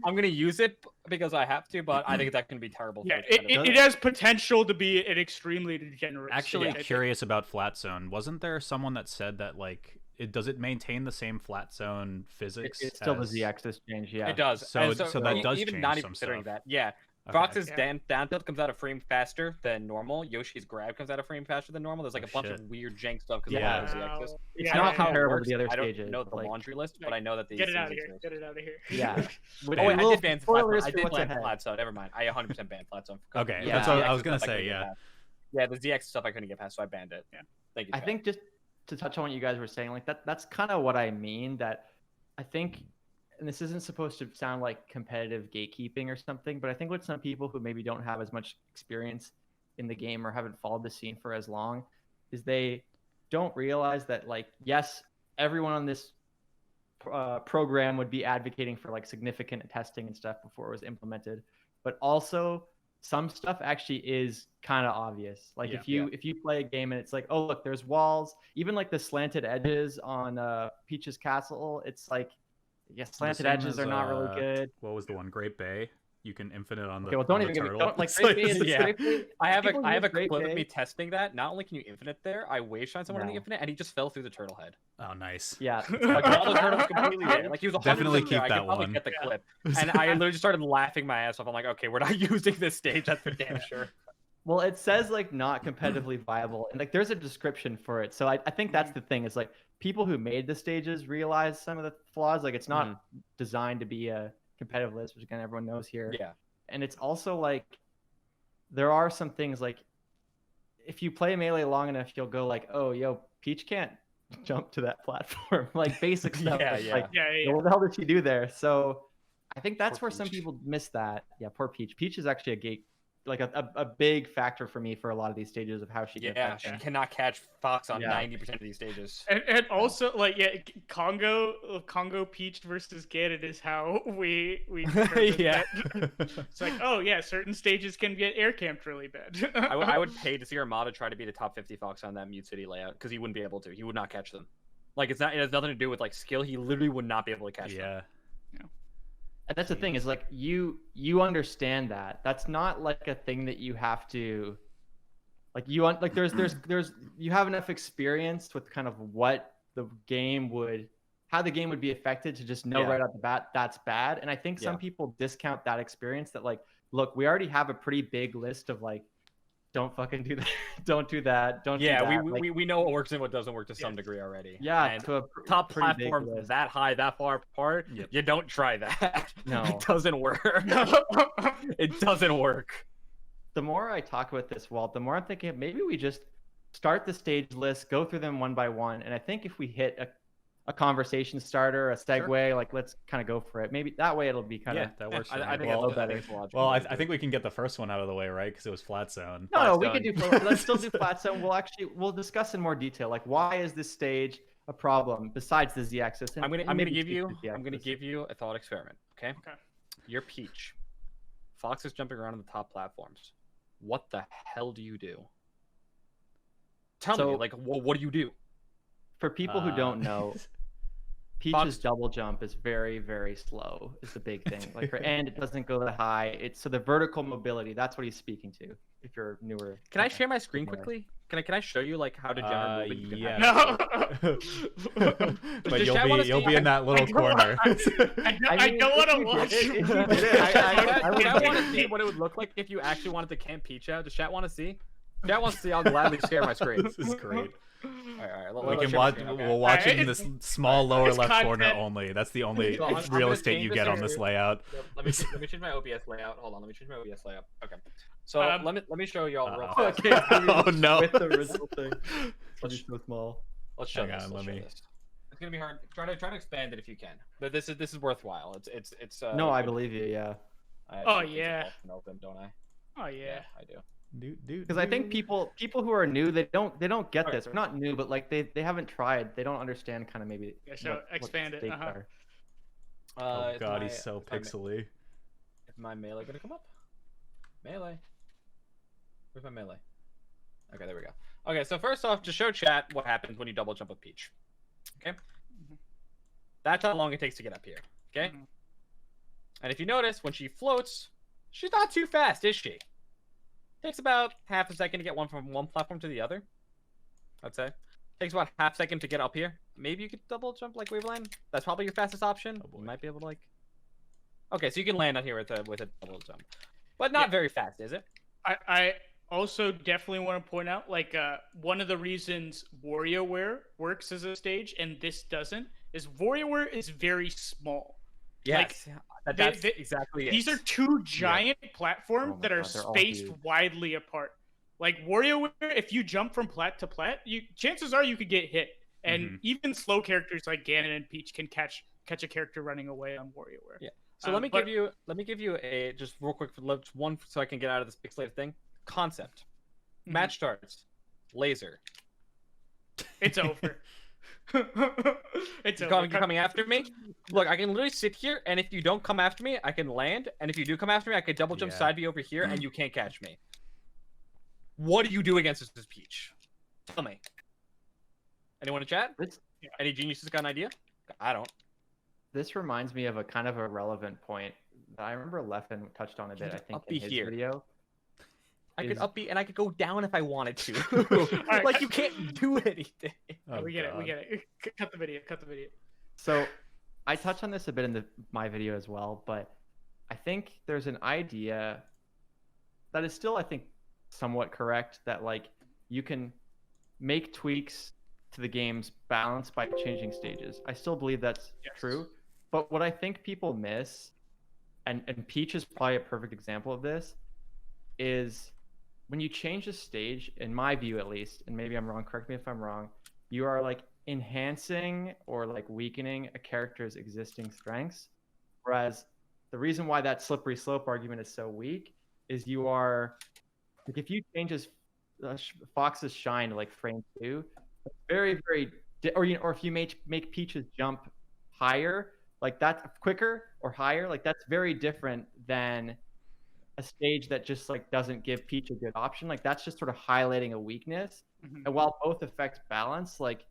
I'm gonna use it because I have to, but I think that can be terrible. Yeah, for kind of- it has potential to be an extremely degenerate. Actually, state, I think. curious about flat zone. Wasn't there someone that said that like does it maintain the same flat zone physics? It's still as... the Z-axis change, yeah. It does. So- And so that does even change not some even considering stuff. that. Yeah. Okay. Fox's Yeah. down tilt comes out a frame faster than normal. Yoshi's grab comes out a frame faster than normal. There's like a bunch shit. of weird jank stuff because Yeah. of the Z-axis. It's I don't know not how it comparable to works. the other I don't stages, know the like- laundry list, but I know that the Get it out of Z here. Get it out of here. Yeah. Ban- Oh wait, I Little did ban spoilers I for did what's ban ahead. flat zone. Never mind. I 100% banned flat zone. Okay, Yeah. that's what I was Z-axis gonna stuff I say. couldn't get Yeah. past. Yeah, the Z-axis stuff I couldn't get past, so I banned it. Yeah. Thank you. I chat. think just to touch on what you guys were saying, like that's kind of what I mean. That I think, and this isn't supposed to sound like competitive gatekeeping or something, but I think with some people who maybe don't have as much experience in the game or haven't followed the scene for as long, is they don't realize that like yes, everyone on this program would be advocating for like significant testing and stuff before it was implemented, but also some stuff actually is kind of obvious. Like Yeah. if you play a game and it's like, oh look, there's walls, even like the slanted edges on Peach's Castle, it's like, yeah, slanted same edges as, are not really good. What was the one? Great Bay. You can infinite on the. Okay, well, don't on even the get me. turtle. Don't like It's Great Bay is yeah. Great Bay- I have people a use clip Great of Bay. me testing that. Not only can you infinite there, I wave shine someone in the No. infinite, and he just fell through the turtle head. Oh, nice. Yeah, Like all the turtles completely there. Like he was 100% Definitely there. keep I that could probably one. get the clip, and I literally just started laughing my ass off. I'm like, okay, we're not using this stage. That's for damn sure. well, it says like not competitively viable, and like there's a description for it. So I think that's the thing is like people who made the stages realize some of the flaws. Like it's not designed to be a competitive list, which again everyone knows here. Yeah. And it's also like there are some things like if you play Melee long enough, you'll go like, oh, yo, Peach can't jump to that platform. Like basic stuff. Yeah, that's yeah. Like, Yeah. what the hell did she do there? So I think that's Poor where some Peach. people miss that. Yeah, poor Peach. Peach is actually a gate, like a big factor for me for a lot of these stages of how she gets Yeah, that she thing. cannot catch Fox on Yeah. 90% of these stages. And also like Congo Peach versus Ganon is how we determined Yeah. that. It's like, oh yeah, certain stages can get air camped really bad. I would pay to see Armada try to be the top 50 Fox on that Mute City layout because he wouldn't be able to. He would not catch them. Like it has nothing to do with like skill. He literally would not be able to catch them. Yeah. And that's the thing is like you understand that. That's not like a thing that you have to like there's you have enough experience with kind of what the game would how the game would be affected to just know Yeah. right off the bat that's bad. And I think some Yeah. people discount that experience that like, look, we already have a pretty big list of like, don't fucking do that, don't do that, don't do Yeah, that. we know what works and what doesn't work to some degree already. Yeah, and to a top pretty big platform list. that high, that far apart, Yep. you don't try that. No. It doesn't work. It doesn't work. The more I talk about this, Walt, the more I'm thinking maybe we just start the stage list, go through them one by one, and I think if we hit a conversation starter, a segue, like let's kind of go for it. Maybe that way it'll be kind Yeah, of that works. for I me. think well, it's better. logical. Well, I think we can get the first one out of the way, right? Because it was flat zone. No, we Flat can zone. do. Let's still do flat zone. We'll discuss in more detail. Like, why is this stage a problem besides the z-axis? And- I'm gonna and maybe give speak you to the z-axis. a thought experiment. Okay. Okay. You're Peach. Fox is jumping around on the top platforms. What the hell do you do? Tell So- me, like, what do you do? For people who don't know, Peach's Fox- double jump is very, very slow. Is the big thing. Like, and it doesn't go that high. It's so the vertical mobility. That's what he's speaking to. If you're newer. Can I share my screen Yeah. quickly? Can I show you like how to generate movement? You can Yeah. have? No. But Does you'll chat wanna be see- in that little I don't corner. I mean, don't if want to you watch. did it, if you it. did it, I would I do want to it. see what it would look like if you actually wanted to camp Peach out. Does chat want to see? Chat wants to see. I'll gladly share my screen. This is great. All right. We let's can share my watch. screen, okay. We'll watch it in It's- this small lower it's left corner content. only. That's the only So I'm real gonna estate change you this get on area. this layout. Let me change my OBS layout. Hold on, let me change my OBS layout. Okay. So let me show y'all real Uh-oh. fast. Okay, Oh no! with the original thing. It's so small. Let's show Hang this. on, Let's let show me- this. It's gonna be hard. Try to expand it if you can. But this is worthwhile. It's. No, I believe you. Yeah. I Oh, actually yeah. open, don't I? Oh yeah. I do. Because I think people who are new, they don't get Okay. this. They're not new, but like they haven't tried. They don't understand kind of maybe. Yeah, so what expand the it, stakes uh-huh. are. Oh Is god, my- he's so is my- pixely. Is my melee gonna come up? Melee. Where's my melee? Okay, there we go. Okay, so first off, to show chat what happens when you double jump with Peach. Okay. That's how long it takes to get up here. Okay. Mhm. And if you notice, when she floats, she's not too fast, is she? Takes about half a second to get one from one platform to the other. I'd say. Takes about half a second to get up here. Maybe you could double jump like Waveland. That's probably your fastest option. Oh, boy. You might be able to like. Okay, so you can land on here with a double jump, but not very fast, is it? I also definitely want to point out, like, one of the reasons WarioWare works as a stage and this doesn't is WarioWare is very small. Yes, that's they- exactly it. These are two giant platforms Oh my that are God, they're all spaced huge. widely apart. Like WarioWare, if you jump from plat to plat, chances are you could get hit. And Mhm. even slow characters like Ganon and Peach can catch a character running away on WarioWare. Yeah. So let me but- give you a just real quick one so I can get out of this pixelated thing. Concept. Mhm. Match starts. Laser. It's over. It's You're over. coming after me? Look, I can literally sit here, and if you don't come after me, I can land. And if you do come after me, I can double jump Yeah. side B over here, and you can't catch me. What do you do against this Peach? Tell me. Anyone in chat? This Any geniuses got an idea? I don't. this reminds me of a kind of a relevant point that I remember Leffen touched on a bit. I think Up be in his here. video. I could Is- up B and I could go down if I wanted to. Alright. Like you can't do anything. Oh, we get it. We God. get it. Cut the video. Cut the video. So I touched on this a bit in my video as well, but I think there's an idea that is still, I think, somewhat correct that like you can make tweaks to the game's balance by changing stages. I still believe that's Yes. true, but what I think people miss, and Peach is probably a perfect example of this, is when you change a stage, in my view at least, and maybe I'm wrong, correct me if I'm wrong, you are like enhancing or like weakening a character's existing strengths. Whereas the reason why that slippery slope argument is so weak is you are like if you change Fox's shine to like frame 2, very or if you make Peach's jump higher, like that's quicker or higher, like that's very different than a stage that just like doesn't give Peach a good option. Like that's just sort of highlighting a weakness. Mhm. And while both affect balance, like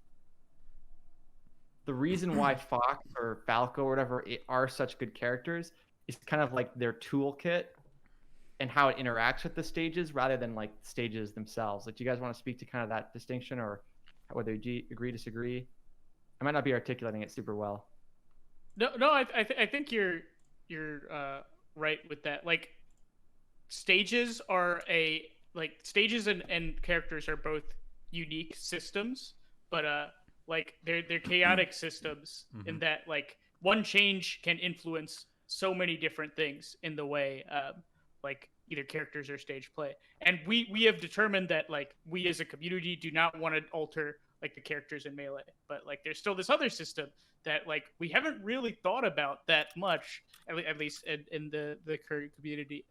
the reason why Fox or Falco or whatever are such good characters is kind of like their toolkit and how it interacts with the stages rather than like stages themselves. Like, do you guys want to speak to kind of that distinction or whether you agree, disagree? I might not be articulating it super well. No, I think you're right with that. Like stages and characters are both unique systems, but like they're chaotic systems in that like one change can influence so many different things in the way like either characters or stage play. And we have determined that like we as a community do not want to alter like the characters in Melee, but like there's still this other system that like we haven't really thought about that much, at least in the current community,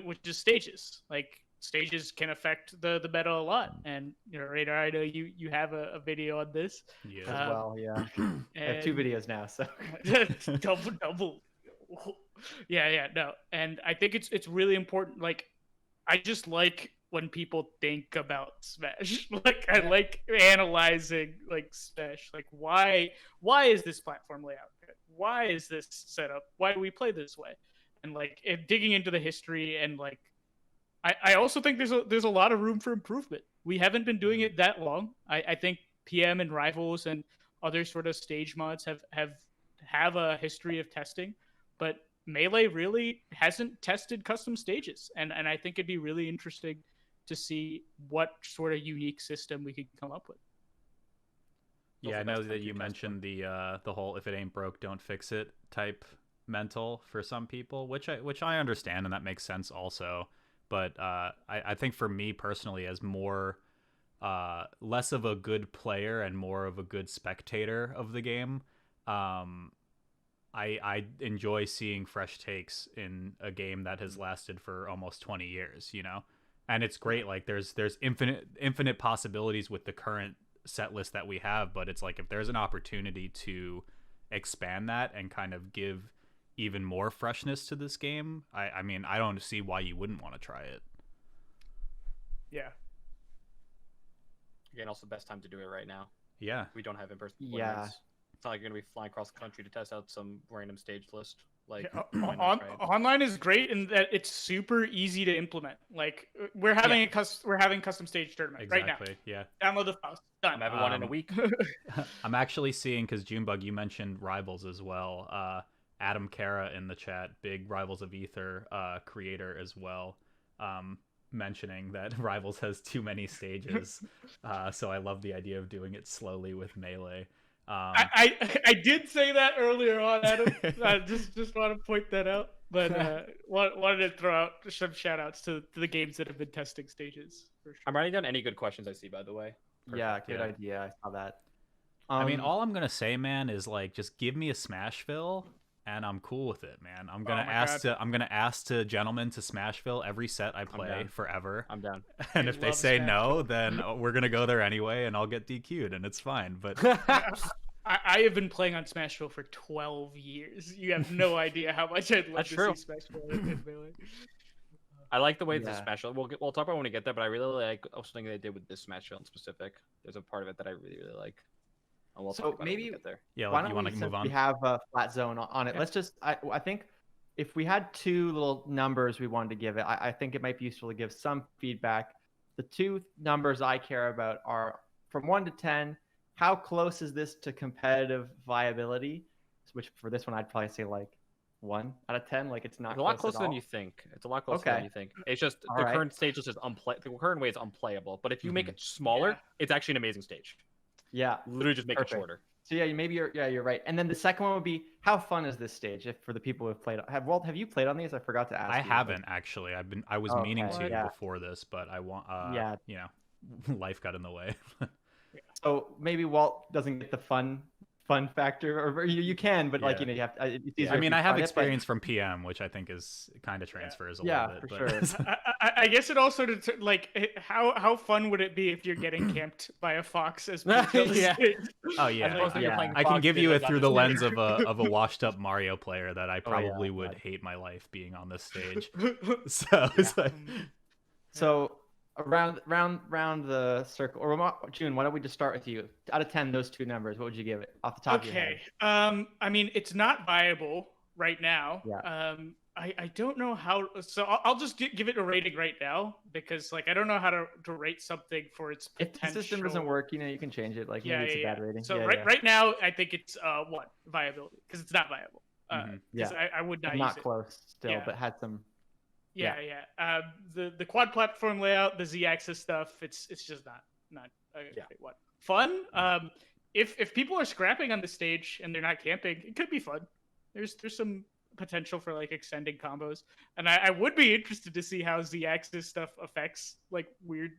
which is stages. Like stages can affect the meta a lot, and you know, Radar, I know you have a video on this. Yeah. As well, yeah. I have 2 and- videos now, so double. Yeah, no, and I think it's really important. Like, I just like when people think about Smash. Like, I like analyzing like Smash. Like, why is this platform layout good? Why is this set up? Why do we play this way? And like, digging into the history and like, I also think there's a lot of room for improvement. We haven't been doing it that long. I think PM and Rivals and other sort of stage mods have a history of testing, but Melee really hasn't tested custom stages, and I think it'd be really interesting to see what sort of unique system we could come up with. Yeah, I know that you mentioned the whole "if it ain't broke, don't fix it" type mental for some people, which I understand, and that makes sense also. But I think for me personally, as more less of a good player and more of a good spectator of the game. I enjoy seeing fresh takes in a game that has lasted for almost 20 years, you know? And it's great. Like there's infinite possibilities with the current set list that we have, but it's like if there's an opportunity to expand that and kind of give even more freshness to this game, I mean, I don't see why you wouldn't want to try it. Yeah. Again, also the best time to do it right now. Yeah. We don't have in-person Yeah. tournaments. It's not like you're going to be flying across the country to test out some random stage list. Like, Yeah, why not try it? online is great in that it's super easy to implement. Like we're having we're having custom stage tournament right now. Exactly. Yeah. Download the files. Done. I'm having one in a week. I'm actually seeing, because Junebug, you mentioned Rivals as well. Adam Kara in the chat, big Rivals of Ether creator as well, mentioning that Rivals has too many stages. So I love the idea of doing it slowly with Melee. I did say that earlier on, Adam. I just want to point that out. But wanted to throw out some shout outs to the games that have been testing stages. For sure. I'm writing down any good questions I see, by the way. Yeah, good yeah. idea. I saw that. I mean, all I'm gonna say, man, is like just give me a Smashville, and I'm cool with it, man. I'm gonna ask to gentlemen to Smashville every set I play down. forever. I'm down. And I if they love say no, Smashville. then we're gonna go there anyway, and I'll get DQ'd, and it's fine. But I have been playing on Smashville for 12 years. You have no idea how much I'd love That's to true. see Smashville in Melee. I like the way the Yeah. Smashville. We'll talk about it when we get there, but I really like something they did with this Smashville in specific. There's a part of it that I really, really like. And we'll So talk about it when maybe- we get there. yeah, Why like, you don't want we, to since move on? we have a flat zone on it, Yeah. let's just, I think if we had two little numbers we wanted to give it, I think it might be useful to give some feedback. The two numbers I care about are from 1 to 10, how close is this to competitive viability? Which for this one, I'd probably say like 1 out of 10. Like it's not It's a lot close closer at than all. you think. It's a lot closer Okay. than you think. It's just All the right. current stage list is the current way is unplayable. But if you make it smaller, Yeah. it's actually an amazing stage. Yeah. Literally just make Perfect. it shorter. So yeah, maybe you're right. And then the second one would be, how fun is this stage? If for the people who have played, have you played on these? I forgot to ask. I you, but- haven't actually. I was meaning Okay, to yeah. before this, but I want. Yeah. You know, life got in the way. So maybe Walt doesn't get the fun factor, or you can, but like Yeah. you have. It's easier I if mean, you I have try it, but- experience from PM, which I think is kind of transfers a Yeah, little bit. for but... sure. I guess it also how fun would it be if you're getting camped by a fox as Yeah. Oh yeah, opposed to you're playing I can Fox give you it Kids on through this the lens stage. of a washed up Mario player that I probably would God. hate my life being on this stage. So it's like, So around the circle, or June, why don't we just start with you? Out of 10, those two numbers, what would you give it off the top of your head? Okay. I mean, it's not viable right now. Yeah. I don't know how. So I'll just give it a rating right now because like I don't know how to rate something for its If potential. the system doesn't work, you can change it. Like Yeah, maybe it's yeah, a bad rating. So yeah, right now, I think it's 1 viability because it's not viable. Mhm. Yeah. I would not not use it. close still, Yeah. but had some. Yeah. The quad platform layout, the Z-axis stuff, it's just not a great one. Fun. If people are scrapping on the stage and they're not camping, it could be fun. There's some potential for like extending combos, and I would be interested to see how Z-axis stuff affects like weird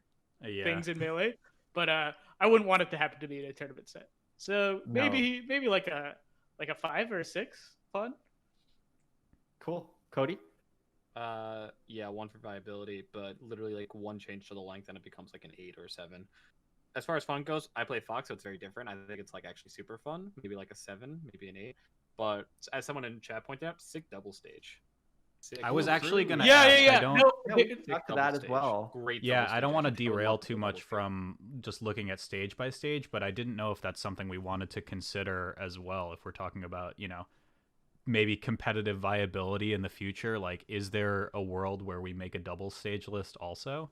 yeah. things in Melee, but I wouldn't want it to happen to me in a tournament set. So maybe like a 5 or a 6. Fun. Cool. Cody? Yeah, 1 for viability, but literally like 1 change to the length and it becomes like an 8 or a 7. As far as fun goes, I play Fox, so it's very different. I think it's like actually super fun. Maybe like a 7, maybe an 8. But as someone in chat pointed out, sick double stage. Sick I was double actually stage. gonna Yeah, ask, yeah. I don't, No, Yeah, we it- can talk to Double that as stage. well. Great. yeah, double I don't stage. want to Actually, really derail love too the much double stage. from just looking at stage by stage, but I didn't know if that's something we wanted to consider as well if we're talking about, maybe competitive viability in the future. Like, is there a world where we make a double stage list also?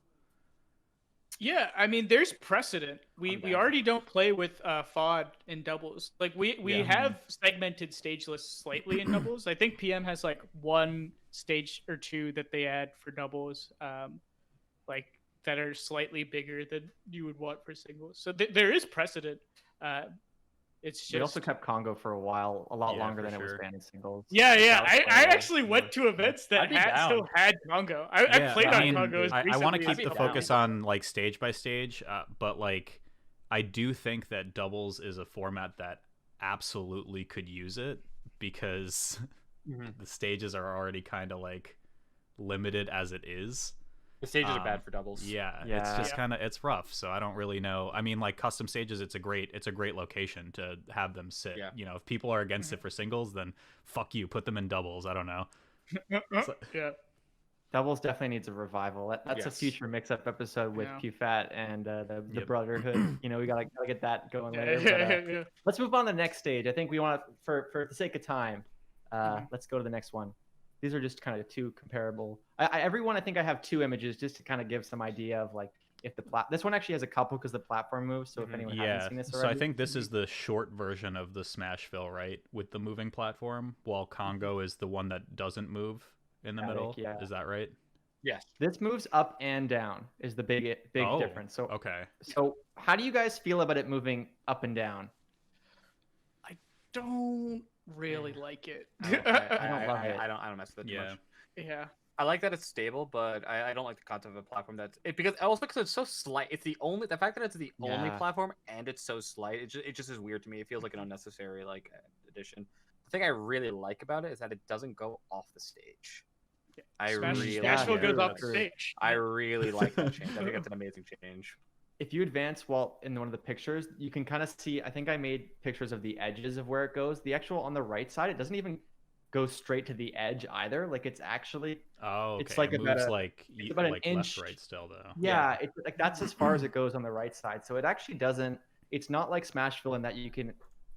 Yeah, I mean, there's precedent. We down. already don't play with FOD in doubles. Like we Yeah. have segmented stage lists slightly in doubles. I think PM has like 1 stage or 2 that they add for doubles, like that are slightly bigger than you would want for singles. So there is precedent. It's just We also kept Congo for a while, a lot Yeah, longer for than it was sure. banned in singles. yeah. That was I fun. actually went to events that I'd be down. still had Congo. I Yeah, played I on mean, Congo as I want to recently keep as be the down. focus on like stage by stage, but like I do think that doubles is a format that absolutely could use it because the stages are already kind of like limited as it is. The stages are bad for doubles. Yeah, it's Yeah. just kind of it's rough. So I don't really know. I mean, like custom stages, it's a great location to have them sit. Yeah. You know, if people are against it for singles, then fuck you, put them in doubles. I don't know. yeah. Doubles definitely needs a revival. That's a Yes. future mix-up episode with Yeah. QFAT and the Yep. Brotherhood. You know, we gotta get that going later. But, Yeah. let's move on to the next stage. I think we want to, for the sake of time, Mhm. let's go to the next one. These are just kind of two comparable. Everyone, I think I have two images just to kind of give some idea of like if this one actually has a couple because the platform moves. So if anyone hasn't Yeah, seen this so already, I think this is the short version of the Smashville, right? With the moving platform, while Congo is the one that doesn't move in the Static, middle. yeah. Is that right? Yes. this moves up and down is the big Oh, difference. So okay. so how do you guys feel about it moving up and down? Don't really like it. I don't love it. I don't mess with it too Yeah. much. yeah. I like that it's stable, but I don't like the concept of a platform that's because it's so slight. It's the fact that it's the only Yeah. platform and it's so slight. It just is weird to me. It feels like an unnecessary like addition. The thing I really like about it is that it doesn't go off the stage. Smashville goes off the stage. I really like that change. I think that's an amazing change. If you advance in one of the pictures, you can kind of see, I think I made pictures of the edges of where it goes. The actual on the right side, it doesn't even go straight to the edge either. Like it's actually, Oh, okay. It's like it about moves a- like it's about an like inch. left, right still though. yeah, it's like that's as far as it goes on the right side. So it actually doesn't, it's not like Smashville in that you can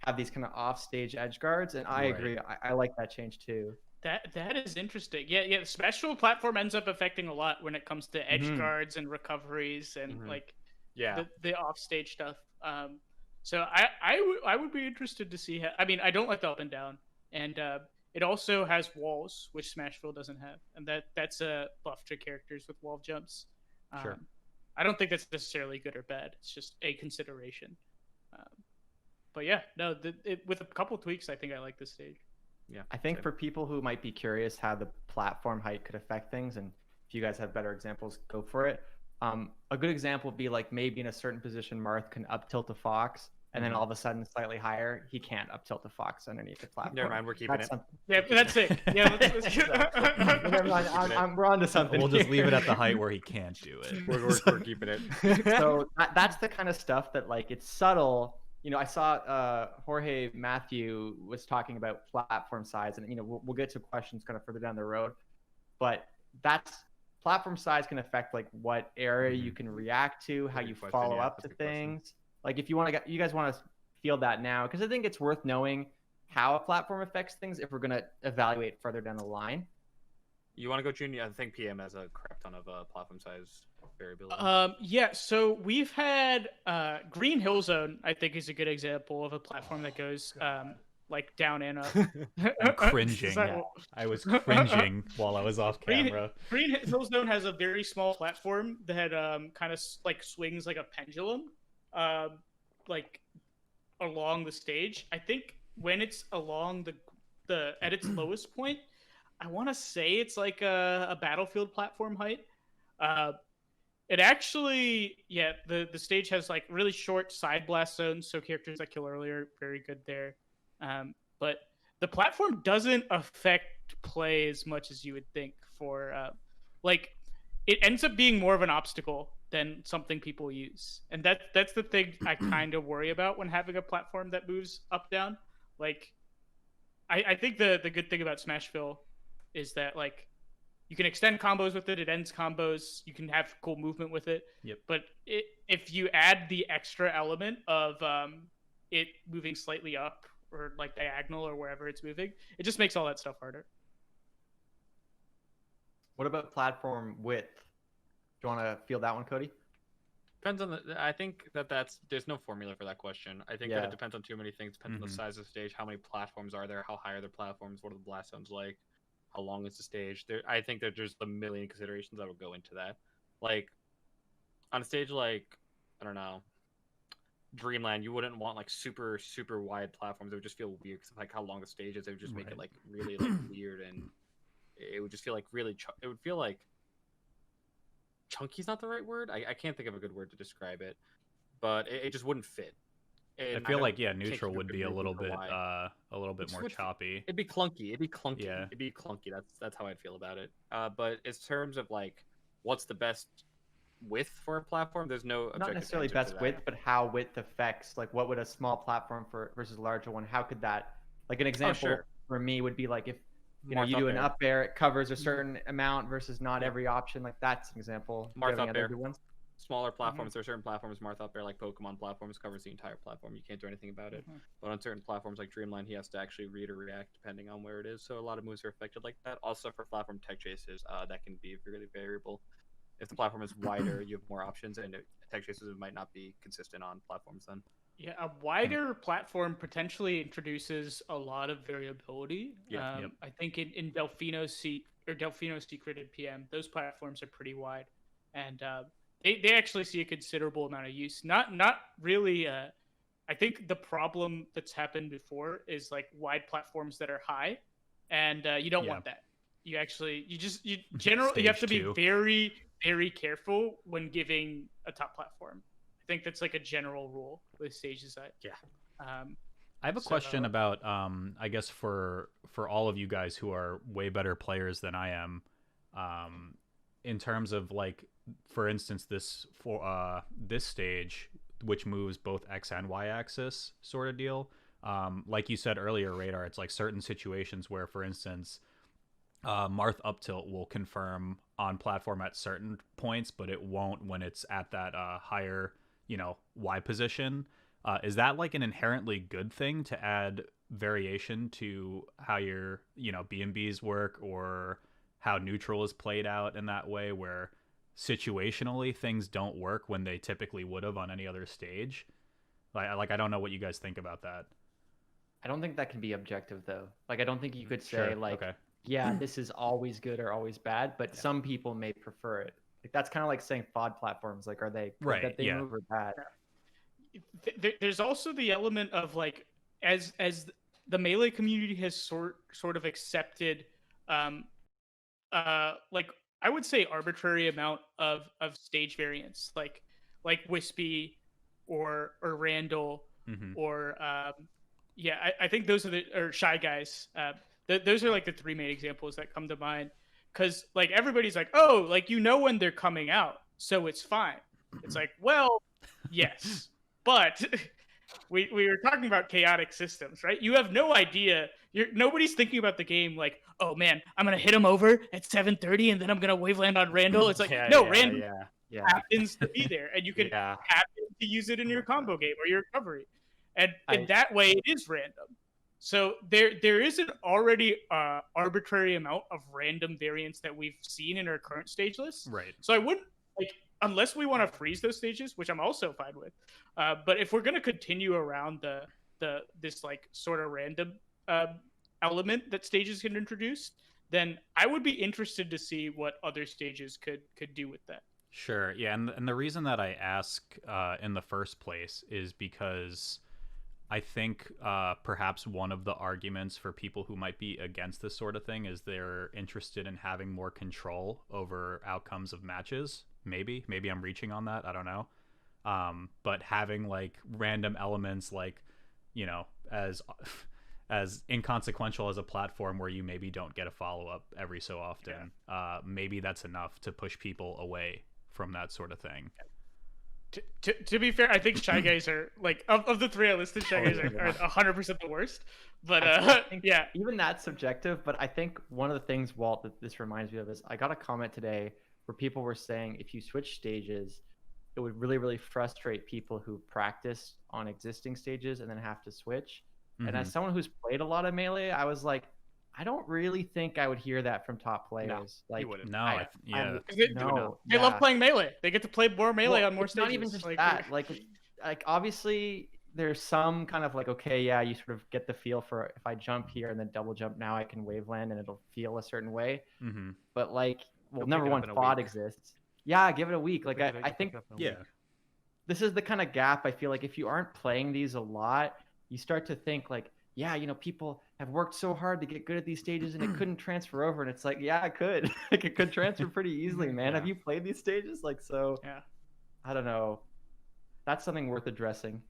have these kind of off stage edge guards. And I Right. agree. I like that change too. That is interesting. Yeah. The Smashville platform ends up affecting a lot when it comes to edge Mhm. guards and recoveries and like Yeah. the offstage stuff. So I would be interested to see how. I mean, I don't like the up and down, and it also has walls, which Smashville doesn't have, and that's a buff to characters with wall jumps. Sure. I don't think that's necessarily good or bad. It's just a consideration. But yeah, no, with a couple tweaks, I think I like this stage. Yeah. I think same. for people who might be curious how the platform height could affect things, and if you guys have better examples, go for it. A good example would be like maybe in a certain position, Marth can up tilt a fox, and then all of a sudden, slightly higher, he can't up tilt a fox underneath the platform. Never mind, we're keeping That's it. something- Yeah, that's it. Yeah, Never mind, we're on to something. We'll just leave it at the here. height where he can't do it. We're keeping it. So that's the kind of stuff that like it's subtle. You know, I saw Jorge Matthew was talking about platform size, and you know we'll get to questions kind of further down the road, but that's platform size can affect like what area you can react to, how Good you question, follow yeah, up that's a to good question. things. Like if you want to, you guys want to feel that now because I think it's worth knowing how a platform affects things if we're gonna evaluate further down the line. You want to go junior? I think PM has a crap ton of platform size variability. Yeah, so we've had Green Hill Zone, I think is a good example of a platform that goes like down and up. I'm cringing. So, I was cringing while I was off camera. Green Hill Zone has a very small platform that kind of like swings like a pendulum, like along the stage. I think when it's along the at its lowest point, I want to say it's like a battlefield platform height. It actually, yeah, the stage has like really short side blast zones, so characters that kill earlier, very good there. But the platform doesn't affect play as much as you would think for, like, it ends up being more of an obstacle than something people use. And that's the thing I kind of worry about when having a platform that moves up, down. Like, I think the good thing about Smashville is that, like, you can extend combos with it. It ends combos. You can have cool movement with it. Yep. But if you add the extra element of it moving slightly up or like diagonal or wherever it's moving, it just makes all that stuff harder. What about platform width? Do you want to field that one, Cody? Depends on I think there's no formula for that question. I think that Yeah. it depends on too many things. Depends on the size of the stage, how many platforms are there, how high are the platforms, what are the blast zones like, how long is the stage. I think that there's a million considerations that will go into that. Like on a stage like, I don't know, Dreamland, you wouldn't want like super wide platforms. It would just feel weird because of like how long the stage is. It would just make it like really like weird, and it would just feel like really. It would feel like chunky's not the right word. I can't think of a good word to describe it, but it just wouldn't fit. And I feel like neutral would be a little bit more choppy. It'd be clunky. Yeah. It'd be clunky. That's how I'd feel about it. But in terms of like what's the best width for a platform, there's no not necessarily best width, but how width affects. Like, what would a small platform versus a larger one? How could that? Like an example for me would be like if you do an up air, it covers a certain amount versus not every option. Like that's an example. Marth up air. Smaller platforms, there are certain platforms, Marth up air, like Pokemon platforms, covers the entire platform. You can't do anything about it. But on certain platforms like Dreamland, he has to actually read or react depending on where it is. So a lot of moves are affected like that. Also for platform tech chases, that can be really variable. If the platform is wider, you have more options, and tech chases might not be consistent on platforms then. Yeah, a wider platform potentially introduces a lot of variability. Yeah. I think in Delfino's Secreted PM, those platforms are pretty wide, and they actually see a considerable amount of use. Not really. I think the problem that's happened before is like wide platforms that are high, and you don't want that. You have to be very, very careful when giving a top platform. I think that's like a general rule with stage design. Yeah. I have a question about, I guess for all of you guys who are way better players than I am, in terms of like, for instance, this stage, which moves both X and Y axis sort of deal. Like you said earlier, Radar, it's like certain situations where, for instance, Marth up tilt will confirm on platform at certain points, but it won't when it's at that higher, Y position. Is that like an inherently good thing to add variation to how your, B&Bs work, or how neutral is played out in that way, where situationally things don't work when they typically would have on any other stage? Like I don't know what you guys think about that. I don't think that can be objective though. Like I don't think you could say yeah, this is always good or always bad, but some people may prefer it. Like that's kind of like saying FOD platforms. Like, are they good that they move or bad? There's also the element of like, as the Melee community has sort of accepted, like I would say arbitrary amount of stage variants, like Wispy or Randall or I think those are Shy Guys. Those are like the three main examples that come to mind, because like everybody's like, oh, like when they're coming out, so it's fine. It's like, well, yes, but we were talking about chaotic systems, right? You have no idea. Nobody's thinking about the game like, oh man, I'm gonna hit him over at 7:30 and then I'm gonna waveland on Randall. It's like Randall happens to be there, and you can happen to use it in your combo game or your recovery, and in that way it is random. So there is an already arbitrary amount of random variants that we've seen in our current stage list. Right. So I wouldn't unless we want to freeze those stages, which I'm also fine with. But if we're going to continue around this like sort of random element that stages can introduce, then I would be interested to see what other stages could do with that. Sure. Yeah. And the reason that I ask in the first place is because I think perhaps one of the arguments for people who might be against this sort of thing is they're interested in having more control over outcomes of matches. Maybe I'm reaching on that. I don't know. But having like random elements, like, as inconsequential as a platform where you maybe don't get a follow-up every so often, maybe that's enough to push people away from that sort of thing. To be fair, I think Shy Guys are like of the three I listed, Shy Guys are 100% the worst. But even that's subjective. But I think one of the things, Walt, that this reminds me of is I got a comment today where people were saying if you switch stages, it would really, really frustrate people who practice on existing stages and then have to switch. And as someone who's played a lot of Melee, I was like, I don't really think I would hear that from top players. No, you wouldn't. No, they love playing Melee. They get to play more Melee on more stages. Not even just that. Like obviously there's some kind of like, okay, yeah, you sort of get the feel for if I jump here and then double jump, now I can waveland and it'll feel a certain way. But like, well, number one, FOD exists. Yeah, give it a week. Like I think this is the kind of gap I feel like if you aren't playing these a lot, you start to think like, yeah, people have worked so hard to get good at these stages and it couldn't transfer over. And it's like, yeah, it could. Like, it could transfer pretty easily, man. Have you played these stages? Like, so, I don't know. That's something worth addressing.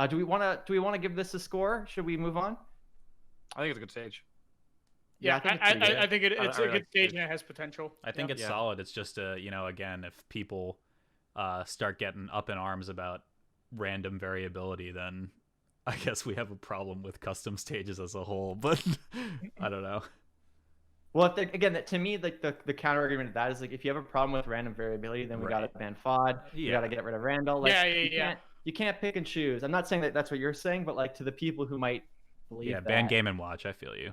Do we want to give this a score? Should we move on? I think it's a good stage. Yeah, I think it's a good stage and it has potential. I think it's solid. It's just again, if people start getting up in arms about random variability, then I guess we have a problem with custom stages as a whole. But I don't know. Well, again, to me, like the counter argument to that is like if you have a problem with random variability, then we got to ban FOD. You got to get rid of Randall. Like, you can't pick and choose. I'm not saying that that's what you're saying, but like to the people who might believe that. Ban Game and Watch. I feel you.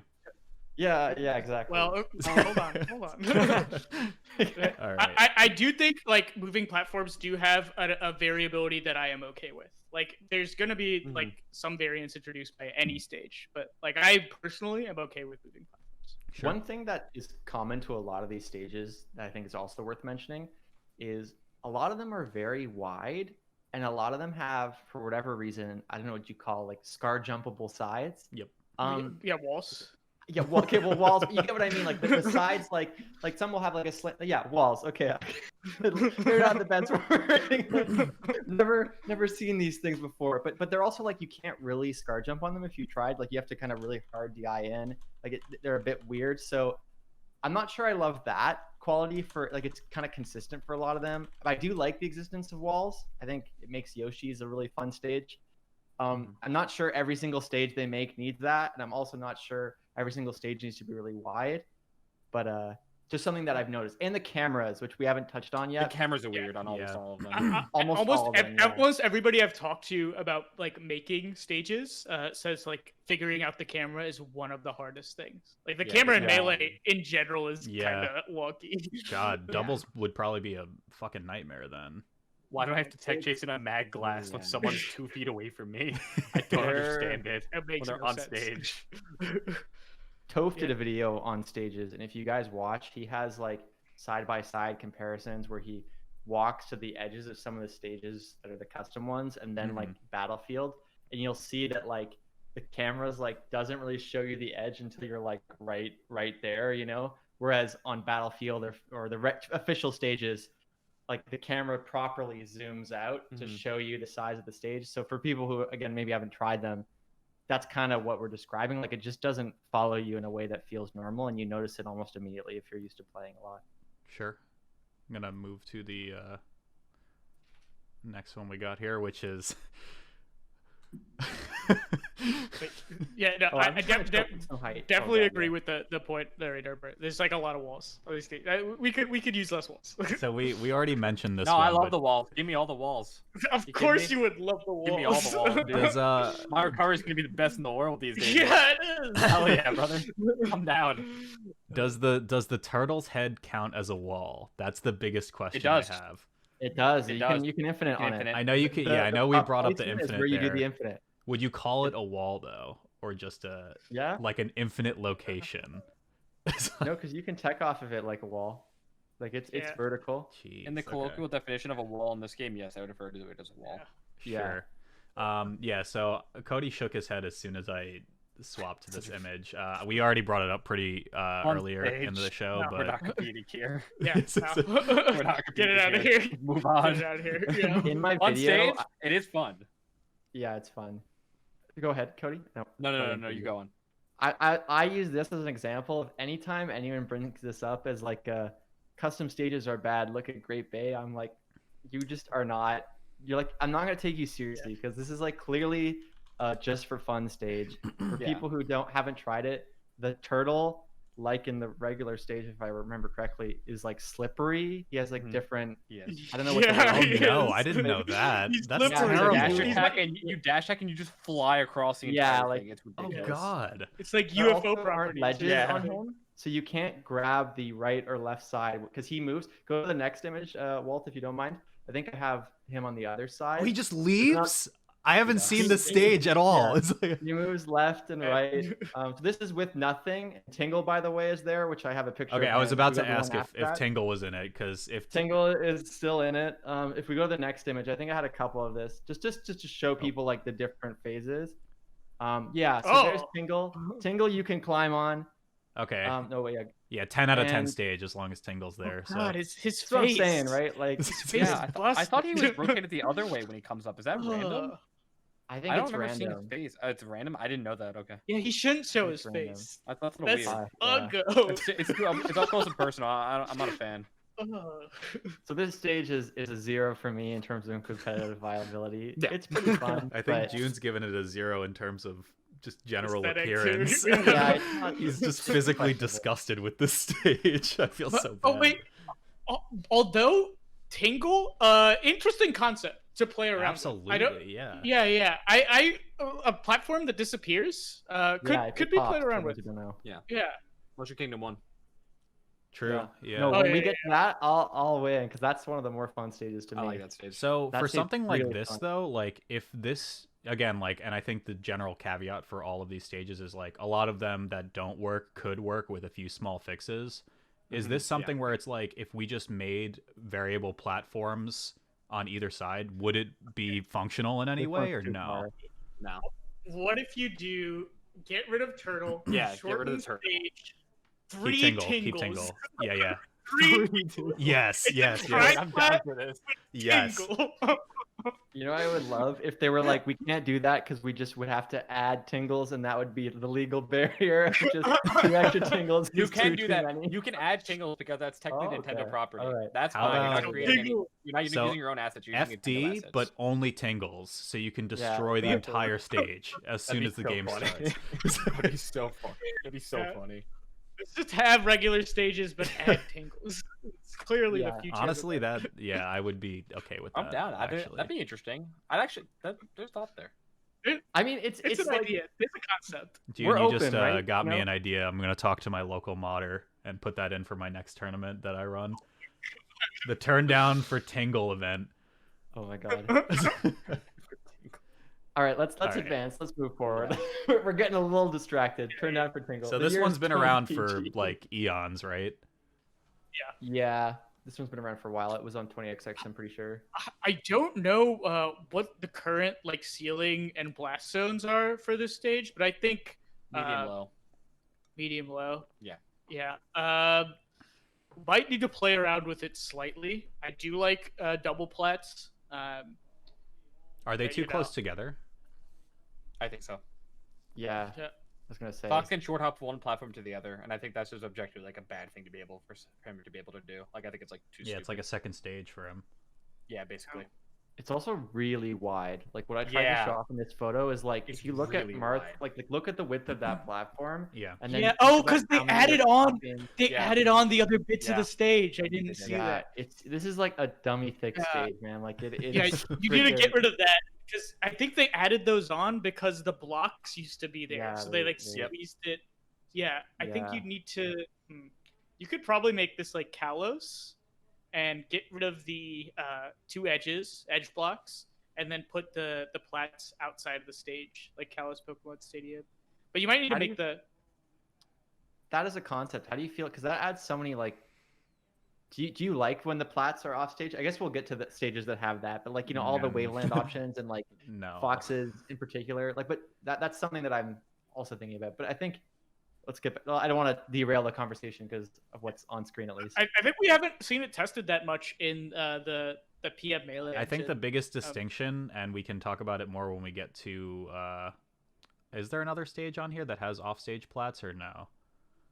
Yeah, exactly. Well, hold on. All right. I do think like moving platforms do have a variability that I am okay with. Like, there's gonna be like some variance introduced by any stage, but like I personally am okay with moving platforms. Sure. One thing that is common to a lot of these stages that I think is also worth mentioning is a lot of them are very wide, and a lot of them have, for whatever reason, I don't know what you call like scar jumpable sides. Yep. Walls. Yeah, well, okay, walls. But you get what I mean. Like the sides, like some will have like a slant. Yeah, walls. Okay, they're not the best wording. Never seen these things before. But they're also like you can't really scar jump on them if you tried. Like you have to kind of really hard DI in. Like they're a bit weird. So I'm not sure I love that quality for like it's kind of consistent for a lot of them. But I do like the existence of walls. I think it makes Yoshi's a really fun stage. I'm not sure every single stage they make needs that, and I'm also not sure every single stage needs to be really wide. But just something that I've noticed. And the cameras, which we haven't touched on yet. The cameras are weird on almost all of them. Almost everybody I've talked to about like making stages says like figuring out the camera is one of the hardest things. Like the camera in Melee in general is kind of wonky. God, doubles would probably be a fucking nightmare then. Why do I have to tech chase in a mag glass when someone's 2 feet away from me? I don't understand it. When they're on stage. Toph did a video on stages, and if you guys watch, he has like side-by-side comparisons where he walks to the edges of some of the stages that are the custom ones, and then like Battlefield, and you'll see that like the camera's like doesn't really show you the edge until you're like right there, Whereas on Battlefield or the official stages, like the camera properly zooms out to show you the size of the stage. So for people who, again, maybe haven't tried them, that's kind of what we're describing. Like it just doesn't follow you in a way that feels normal, and you notice it almost immediately if you're used to playing a lot. Sure. I'm going to move to the next one we got here, which is... I definitely agree with the point there, Bert. There's like a lot of walls. We could use less walls. So we already mentioned this. No, I love the walls. Give me all the walls. Of course, you would love the walls. Give me all the walls. Dude. My recovery is gonna be the best in the world these days. Yeah, it is. Hell yeah, brother. I'm down. Does the turtle's head count as a wall? That's the biggest question I have. It does. You can infinite on it. I know you can. I know we brought up the infinite. Where you do the infinite. Would you call it a wall though, or just like an infinite location? No, because you can tech off of it like a wall. Like it's vertical. Jeez, in the colloquial definition of a wall in this game, yes, I would refer to it as a wall. Sure. So Cody shook his head as soon as I swapped to this image. We already brought it up pretty earlier in the show, but we're not competing here. Yeah, we're not competing. Get it out of here. Move on. Get it out of here. Yeah. In my on video, stage, it is fun. Yeah, it's fun. Go ahead, Cody. No, you go on. I use this as an example of anytime anyone brings this up as like custom stages are bad. Look at Great Bay. I'm like, you just are not. You're like, I'm not gonna take you seriously because this is like clearly just for fun stage. For people who haven't tried it, the turtle, like in the regular stage, if I remember correctly, is like slippery. He has like different. Yes. I don't know what. No, I didn't know that. That's slippery. terrible. You dash attack and you just fly across the entire thing. It's ridiculous. Oh god. It's like There UFO also aren't properties. ledges on him, so you can't grab the right or left side because he moves. Go to the next image, Walt, if you don't mind. I think I have him on the other side. Oh, he just leaves? I haven't seen the stage at all. Yeah. It's like... He moves left and right. So this is with nothing. Tingle, by the way, is there, which I have a picture. Okay, of I was him. about We go to the one ask after if that. Tingle was in it, because if Tingle is still in it. If we go to the next image, I think I had a couple of this, just to show people like the different phases. Yeah. So there's Tingle. Tingle, you can climb on. Okay. No way. Yeah, 10 out of 10 stage as long as Tingle's there. God, So his face. That's what I'm saying, right? Like, His face Yeah, is I thought he was rotated the other way when he comes up. Is that random? I think I don't it's remember seeing random. his face. It's random. I didn't know that. Okay. Yeah, he shouldn't show It's his random. face. I thought that's That's weird. uggo. It's up close and personal. I'm not a fan. So this stage is a 0 for me in terms of competitive viability. Yeah. It's pretty fun. I think but... June's given it a 0 in terms of just general Aesthetic, too. appearance. Yeah, it's not- He's it's just pretty physically questionable. disgusted with this stage. I feel so bad. Oh wait, although Tingle, interesting concept to play around. Absolutely, I don't. yeah. Yeah. A platform that disappears Yeah, if could it be pops, played around for with. those who don't know. Yeah. Mushroom Kingdom 1. True. Yeah. No, Oh, when yeah, we yeah, get to that, I'll win because that's one of the more fun stages to me. I like that stage. So That for seems something like really this fun. though, like if this again, like, and I think the general caveat for all of these stages is like a lot of them that don't work could work with a few small fixes. Is this something where it's like if we just made variable platforms on either side, would it be functional in any This way one's or too no? far. No. What if you do get rid of turtle? Yeah, get rid of the shorten turtle. Stage, 3 Keep tingle, tingles. keep tingle. Yeah, yeah. 3 Yes, yes, Try- yes, I'm down for this. yes. tingle. You know, I would love if they were like, we can't do that because we just would have to add tingles, and that would be the legal barrier. Just 2 extra tingles. You is can too do that. many. You can add tingles because that's technically Oh, Nintendo okay. property. All right. That's How fine. You're about- not creating any. Tingle. You're not So, using your own assets. You're using Nintendo FD, assets. but only tingles, so you can Yeah, destroy the that's entire stage as soon That'd as be the so game funny. starts. That'd be so funny. That'd be so Yeah. funny. Let's just have regular stages, but add tingles. It's clearly Yeah. the future. Honestly, that I would be okay with that. I'm down. Actually, That'd be interesting. I'd actually. There's thought there. I mean, it's it's an like, idea. It's a concept. June, we're you just open, right? got You me know? an idea. I'm gonna talk to my local modder and put that in for my next tournament that I run. The turn down for Tingle event. Oh my god. All right, let's All right. advance. Let's move forward. We're getting a little distracted. Turn down for tingle. So The this year one's is been around for 20 like eons, right? Yeah, this one's been around for a while. It was on 20XX, I'm pretty sure. I don't know what the current like ceiling and blast zones are for this stage, but I think Medium low. medium low. Yeah. Yeah. Might need to play around with it slightly. I do like double plats. Are they Yeah, too you close know. together? I think so. Yeah, Yeah. I was gonna say. Fox can short hop from one platform to the other, and I think that's just objectively like a bad thing to be able for him to be able to do. Like I think it's like too. Yeah, it's like a second stage for him. Yeah, basically. It's also really wide. Like what I tried Yeah. to show off in this photo is like It's if you look at really Marth, wide. like look at the width of that platform, Yeah. and then Yeah, you think oh, about 'cause they how many added are on- popping. They Yeah. added on the other bits of Yeah. the stage. I didn't see Yeah, that. this is like a dummy thick Yeah. stage, man. Like it. Yeah, It's you need to get freaking- rid of that because I think they added those on because the blocks used to be there, Yeah, so they like they- squeezed it. Yeah, I think Yeah. you need to. You could probably make this like Kalos, and get rid of the 2 edge blocks, and then put the plats outside of the stage, like Kalos Pokemon Stadium. But you might need to How do make the. That is a concept. How do you feel? Because that adds so many like. Do you like when the plats are off stage? I guess we'll get to the stages that have that, but like all the No. waveland options and like No. foxes in particular, like, but that's something that I'm also thinking about. But I think let's get. Well, I don't want to derail the conversation because of what's on screen at least. I think we haven't seen it tested that much in the PM Melee. I think the engine. biggest distinction, and we can talk about it more when we get to. Is there another stage on here that has offstage plats or no?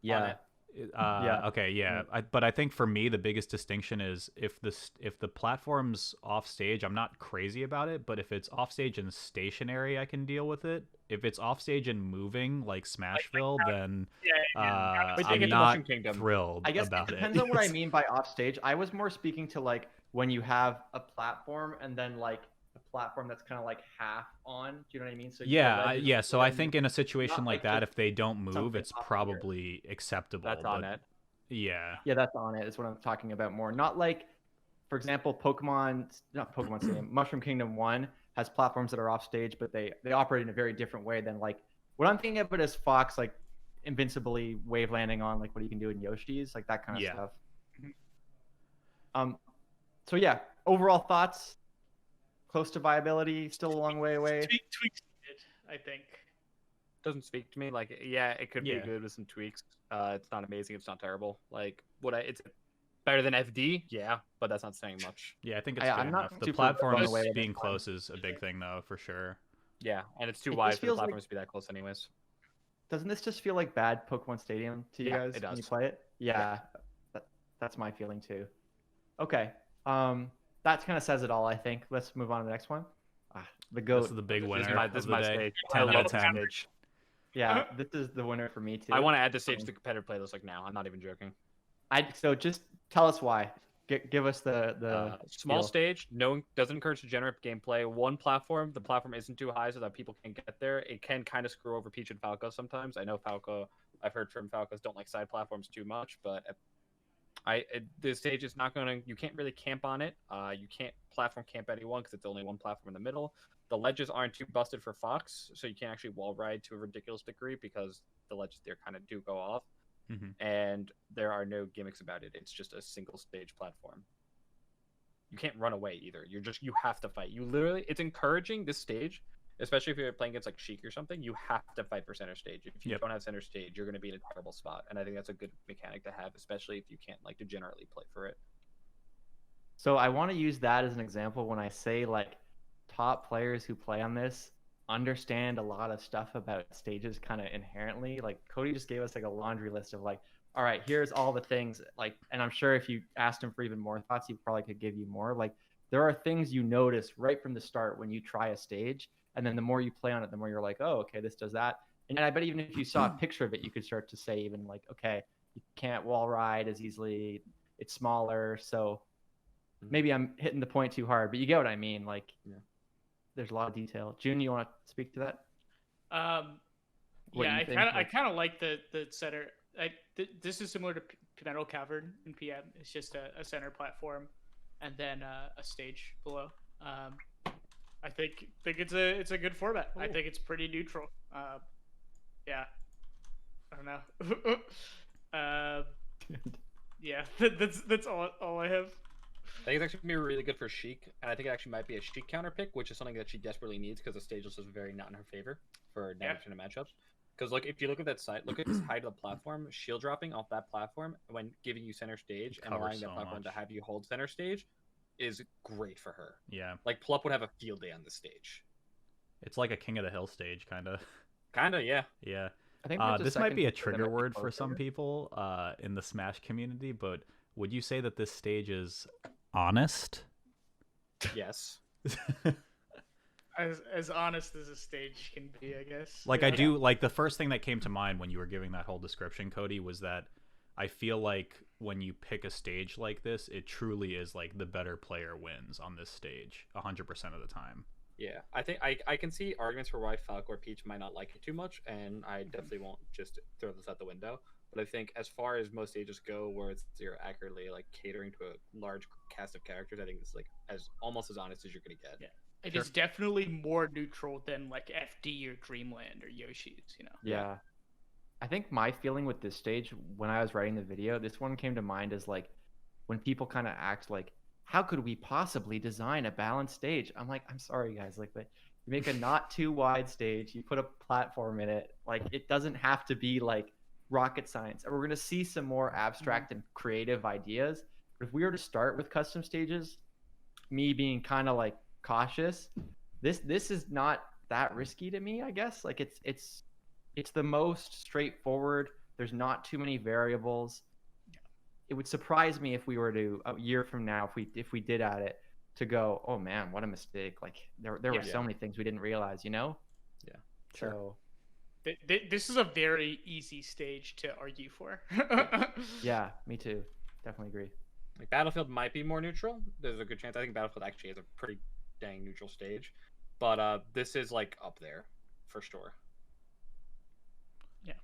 Yeah. Yeah. Okay. Yeah. But I think for me the biggest distinction is if the platform's off stage, I'm not crazy about it. But if it's off stage and stationary, I can deal with it. If it's off stage and moving like Smashville, then Wait, they I'm get to not Mushroom Kingdom. thrilled I guess about it depends on what I mean by off stage. I was more speaking to like when you have a platform and then like a platform that's kind of like half on. Do you know what I mean? So Yeah. So I then think in a situation not like like that, just if they don't move, something it's up here. probably acceptable. That's on but- it. Yeah. Yeah, that's on it. Is what I'm talking about more. Not like, for example, not Pokemon Stadium, Mushroom Kingdom 1 has platforms that are off stage, but they operate in a very different way than like what I'm thinking of it as Fox, like invincibly wave landing on like what you can do in Yoshi's, like that kind of stuff. So yeah, overall thoughts, close to viability, still a long way away. Tweaks needed, I think. Doesn't speak to me. Like, yeah, it could be good with some tweaks. It's not amazing. It's not terrible. Like, it's better than FD, yeah, but that's not saying much. Yeah, I think it's good enough. The platforms being close is a big thing, though, for sure. Yeah, and it's too wide for the platforms to be that close anyways. Doesn't this just feel like bad Pokemon Stadium to you guys it does. when you play it? Yeah. That's my feeling too. Okay. That kind of says it all, I think. Let's move on to the next one. The GOAT. This is the big winner. This is my stage. 10 out of 10. Yeah, this is the winner for me too. I want to add this stage to the competitive playlist like now. I'm not even joking. So just tell us why. Give us the small stage. No, doesn't encourage degenerate gameplay. One platform. The platform isn't too high so that people can't get there. It can kind of screw over Peach and Falco sometimes. I know Falco. I've heard from Falcos don't like side platforms too much, but this stage is not going to. You can't really camp on it. You can't platform camp anyone because it's only one platform in the middle. The ledges aren't too busted for Fox, so you can't actually wall ride to a ridiculous degree because the ledges there kind of do go off. And there are no gimmicks about it. It's just a single stage platform. You can't run away either. You have to fight. You literally, it's encouraging this stage, especially if you're playing against like Sheik or something. You have to fight for center stage. If you don't have center stage, you're going to be in a terrible spot. And I think that's a good mechanic to have, especially if you can't like degenerately play for it. So I want to use that as an example when I say like top players who play on this understand a lot of stuff about stages kind of inherently. Like Cody just gave us like a laundry list of like, all right, here's all the things like, and I'm sure if you asked him for even more thoughts, he probably could give you more. Like there are things you notice right from the start when you try a stage, and then the more you play on it, the more you're like, oh, okay, this does that. And I bet even if you saw a picture of it, you could start to say even like, okay, you can't wall ride as easily, it's smaller. So maybe I'm hitting the point too hard, but you get what I mean. Like, there's a lot of detail. June, you want to speak to that? I kind of like the center. This is similar to Metal Cavern in PM. It's just a center platform, and then a stage below. I think it's a good format. Ooh. I think it's pretty neutral. Yeah, I don't know. Yeah, that's all I have. I think it's actually going to be really good for Sheik, and I think it actually might be a Sheik counter pick, which is something that she desperately needs because the stage list is very not in her favor for 90% of matchups. Because if you look at that side, look at this height of the platform, shield dropping off that platform when giving you center stage and allowing that platform to have you hold center stage is great for her. Yeah. Like Plup would have a field day on this stage. It's like a King of the Hill stage, kind of. Kind of, yeah. Yeah. I think this might be a trigger word for some people in the Smash community, but would you say that this stage is honest? Yes. As honest as a stage can be, I guess. Like I do, like the first thing that came to mind when you were giving that whole description, Cody, was that I feel like when you pick a stage like this, it truly is like the better player wins on this stage 100% of the time. Yeah, I think I can see arguments for why Falco or Peach might not like it too much, and I definitely won't just throw this out the window. But I think as far as most stages go, where you're accurately like catering to a large cast of characters, I think it's like almost as honest as you're gonna get. Yeah, it is definitely more neutral than like FD or Dreamland or Yoshi's. You know. Yeah, I think my feeling with this stage when I was writing the video, this one came to mind as like when people kind of act like, how could we possibly design a balanced stage? I'm like, I'm sorry guys, like, but you make a not too wide stage, you put a platform in it, like it doesn't have to be like rocket science. And we're going to see some more abstract and creative ideas. But if we were to start with custom stages, me being kind of like cautious, this is not that risky to me, I guess. Like it's the most straightforward. There's not too many variables. It would surprise me if we were to a year from now, if we did add it, to go, oh man, what a mistake. Like there were so many things we didn't realize, you know? Yeah. Sure. So this is a very easy stage to argue for. Yeah, me too. Definitely agree. Like Battlefield might be more neutral. There's a good chance. I think Battlefield actually has a pretty dang neutral stage. But this is like up there for sure. Yeah.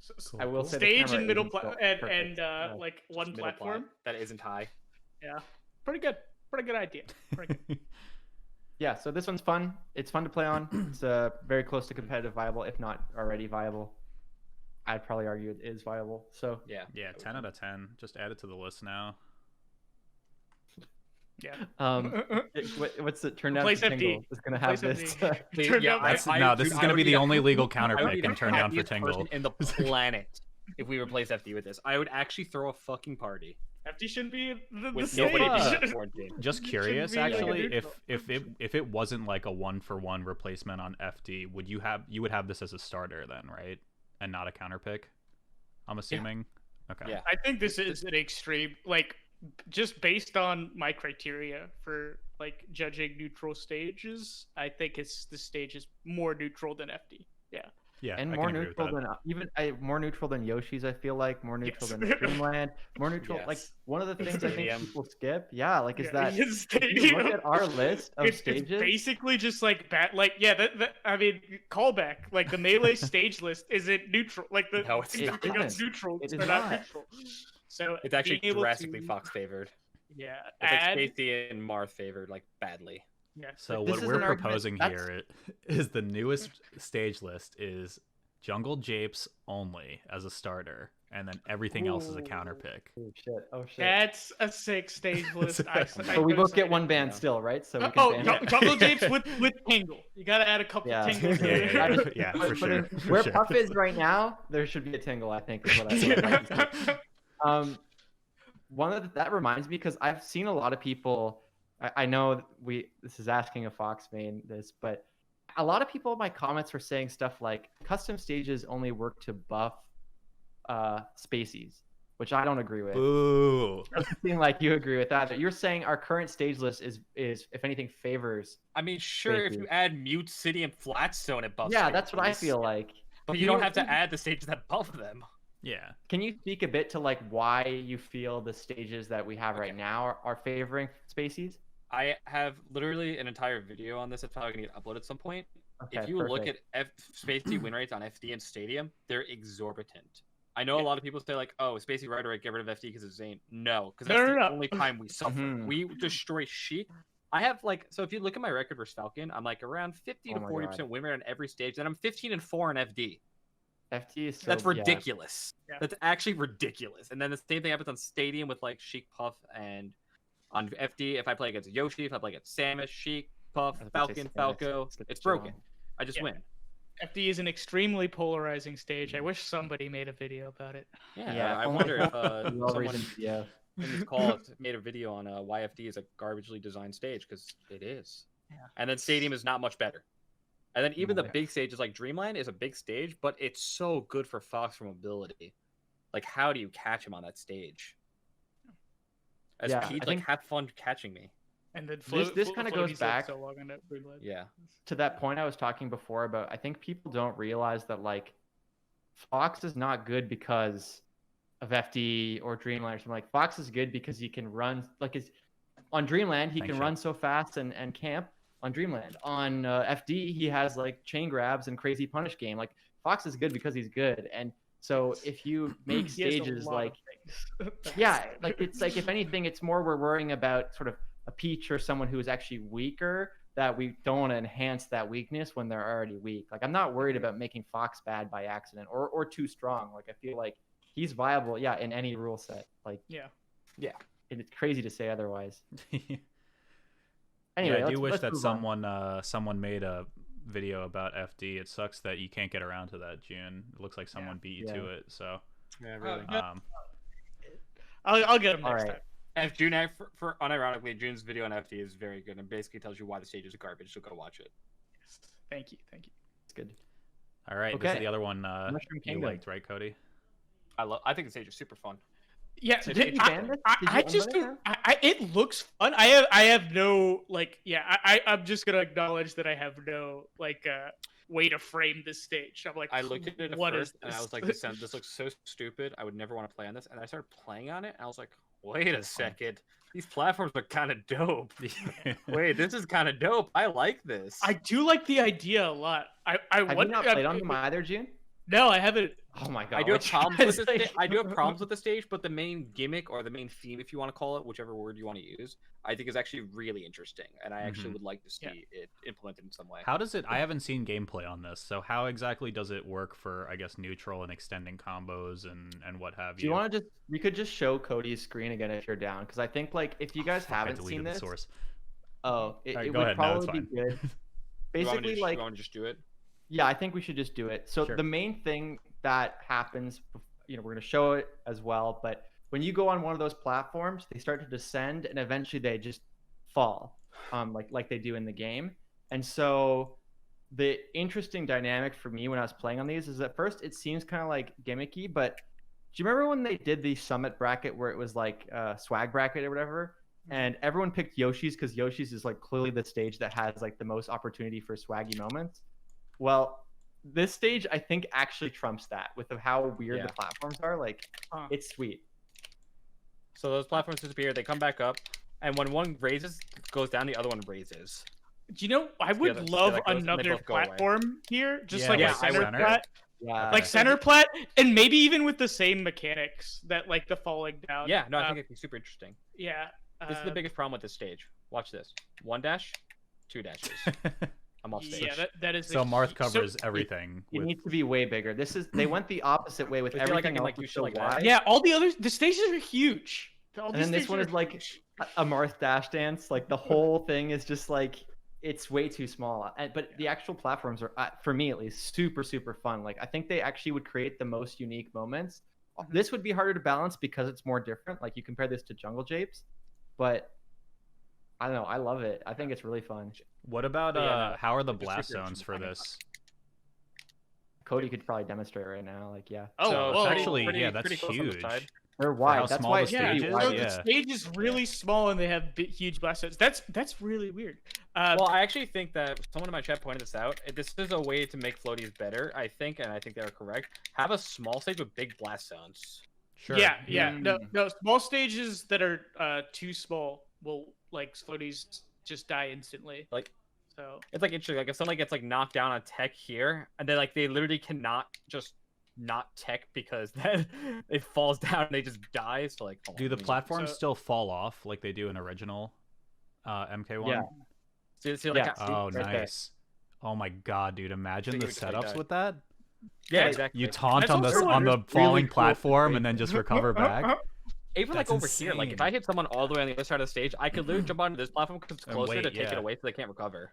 So I will say stage and middle and like one platform that isn't high. Yeah. Pretty good. Pretty good idea. Pretty good. yeah, so this one's fun. It's fun to play on. It's very close to competitive viable, if not already viable. I'd probably argue it is viable. So Yeah. Yeah, 10 out of 10. Just add it to the list now. Yeah. What's the turn down Replace for FD. Tingle? Is gonna have Replace this. FD. Turn down- This is going to be the only legal counter I would pick be in the turn down for happiest Tingle. person in the planet if we replace FD with this. I would actually throw a fucking party FD shouldn't be the with stage. nobody being quarantined. Just It curious, shouldn't be like a actually, neutral. if it wasn't like a 1-for-1 replacement on FD, you would have this as a starter then, right? And not a counter pick, I'm assuming. Okay. Yeah. I think this is an extreme, like, just based on my criteria for like judging neutral stages. I think the stage is more neutral than FD. Yeah. Yeah. And I more can agree with neutral that. than more neutral than Yoshi's. I feel like more neutral Yes. than Dreamland. More neutral. Like Yes. one of the things I think Stadium. people skip. Yeah, like is Yeah, that his if you stadium. look at our list of It's stages. basically just like like I mean, callback, like the melee stage list isn't neutral, like the No, it's everything not. else neutral, It is they're not not. neutral. So It's actually being able drastically to, Fox favored. yeah, It's like add, Spacey and Marth favored like badly. yeah. So This what is we're an argument- proposing that's- here is the newest stage list is Jungle Japes only as a starter, and then everything else is a counter Ooh. pick. Oh shit! Oh shit! That's a 6 stage list. But we both get one ban Yeah. still, right? So we can Oh, ban it. Jungle Japes with Tingle. You gotta add a couple Yeah. Tingles. Yeah, But- for but sure. in- for Where sure. Puff is right now, there should be a Tingle. I think is what I like to see. That reminds me because I've seen a lot of people. I know this is asking a Fox main this, but a lot of people in my comments were saying stuff like custom stages only work to buff spacies, which I don't agree with. Boo. It doesn't seem like you agree with that. You're saying our current stage list is if anything favors. I mean, sure, if you add Mute City and Flatstone, it buffs. Yeah, that's what I stages. feel like. But you don't have to add the stages that buff them. Yeah. Can you speak a bit to like why you feel the stages that we have right now are favoring spacies? I have literally an entire video on this. It's probably gonna get uploaded at some point. Okay, If you look perfect. at Spacey win rates on FD and Stadium, they're exorbitant. I know a lot of people say like, "Oh, Spacey right away, get rid of FD because it's Zane." No, because that's No, the no, no. only time we suffer. Mhm. We destroy Sheik. I have like, so if you look at my record versus Falcon, I'm like around 50 Oh to my 40% win rate on every stage, and I'm 15-4 on FD. FT is so, That's yeah. ridiculous. Yeah. That's actually ridiculous. And then the same thing happens on Stadium with like Sheik, Puff, and on FD. If I play against Yoshi, if I play against Samus, Sheik, Puff, I was about to say Falcon, Samus. Falco, Let's get it's Joe broken. on. I just Yeah. win. FD is an extremely polarizing stage. I wish somebody made a video about it. Yeah, I only wonder if for no someone reason, yeah. in this call made a video on why FD is a garbagely designed stage, because it is. Yeah. And then Stadium is not much better. And then even the Yeah. big stages like Dreamland is a big stage, but it's so good for Fox for mobility. Like, how do you catch him on that stage? As Yeah, Pete, I like, think- have fun catching me. And then This kinda goes back- so long on that Dreamland. Yeah. To that point I was talking before about, I think people don't realize that like Fox is not good because of FD or Dreamland or something. Like Fox is good because he can run like on Dreamland he Thanks, can Shep. run so fast and camp on Dreamland. On FD he has like chain grabs and crazy punish game. Like Fox is good because he's good. And so if you make He has a stages lot like of things. yeah, like it's like if anything, it's more we're worrying about sort of a Peach or someone who is actually weaker, that we don't want to enhance that weakness when they're already weak. Like I'm not worried about making Fox bad by accident or too strong. Like I feel like he's viable, yeah, in any rule set. Like Yeah. and it's crazy to say otherwise. Yeah, Anyway, I do wish let's that move on. someone made a video about FD. It sucks that you can't get around to that, June. It looks like someone beat you to it. So, Yeah, really. um, I'll get him All next right. time. And June, for unironically, June's video on FD is very good and basically tells you why the stage is garbage, so go watch it. Yes. Thank you. It's good. all right, this is Okay. the other one Mushroom you Kingdom. liked, right, Cody? I think the stage is super fun. Yeah, Did did- you I, ban this? I, Did you I just open it don't. It looks fun. I have no like. Yeah, I'm just gonna acknowledge that I have no like way to frame this stage. I'm like, I looked at it at what is first and I this? was like, this looks so stupid. I would never want to play on this. And I started playing on it and I was like, wait a second. These platforms are kind of dope. Wait, this is kind of dope. I like this. I do like the idea a lot. I Have you wonder. not played on them either, June? No, I haven't. Oh my god! I do have what you problems guys with the think? stage. I do have problems with the stage, but the main gimmick or the main theme, if you want to call it, whichever word you want to use, I think is actually really interesting, and I actually would like to see it implemented in some way. How does it? I haven't seen gameplay on this, so how exactly does it work for, I guess, neutral and extending combos and what have you? Do you want to just? We could just show Cody's screen again if you're down, because I think like if you guys I haven't deleted seen the this, source. it Go would ahead, no, it's probably be fine. good. Basically, you like want to just do it? yeah, I think we should just do it. So Sure. the main thing that happens, we're going to show it as well, but when you go on one of those platforms, they start to descend and eventually they just fall, like they do in the game. And so the interesting dynamic for me when I was playing on these is at first it seems kind of like gimmicky, but do you remember when they did the summit bracket where it was like swag bracket or whatever? And everyone picked Yoshi's because Yoshi's is like clearly the stage that has like the most opportunity for swaggy moments. Well, this stage I think actually trumps that with how weird the platforms are. Like, it's sweet. So those platforms disappear, they come back up, and when one raises, goes down, the other one raises. Do you know? I would that- love that goes- and they another both go away. platform here, just Yeah, like yeah, a center center. plat, Yeah. like center plat, and maybe even with the same mechanics that like the falling down. Yeah, no, I think it'd be super interesting. Yeah. This is the biggest problem with this stage. Watch this. 1 dash, 2 dashes. I'm off stage. Yeah, that is. So Marth covers so, everything. It with... needs to be way bigger. They went the opposite way with I feel like I everything can, else like, is do shit so like that. wide. Yeah, all the others, the stages are huge. All And these then this stages one are is like huge. a Marth dash dance. Like the whole thing is just like it's way too small. But the actual platforms are, for me at least, super super fun. Like I think they actually would create the most unique moments. This would be harder to balance because it's more different. Like you compare this to Jungle Japes, but I don't know. I love it. I think it's really fun. What about no, how are the it's blast super zones for interesting. this? Cody could probably demonstrate right now. Like yeah, Oh, So it's whoa. actually, pretty- yeah, that's pretty close on the huge. side. they're how wide. That's small why the it's Yeah, pretty stage is? so wide. the Yeah. stage is really small and they have huge blast zones. That's really weird. Well, I actually think that someone in my chat pointed this out. This is a way to make floaties better, I think, and I think they're correct. Have a small stage with big blast zones. Sure. Yeah. No, Mm. no, small stages that are too small will like floaties just die instantly. Like, So it's like interesting. Like if someone gets like knocked down on tech here, and then like they literally cannot just not tech because then it falls down and they just die. So like, hold Do on, the let me- platforms So- still fall off like they do in original MK1? Yeah. See, like, Yeah. Oh, right there. nice. Oh my god, dude! Imagine So the you would just like setups that. with that. yeah, exactly. You taunt That's on the also on the really falling cool platform to and then just recover back. Even like That's over here, like if insane. I hit someone all the way on the other side of the stage, I could literally jump onto this platform because it's And closer wait, to take yeah. it away, so they can't recover.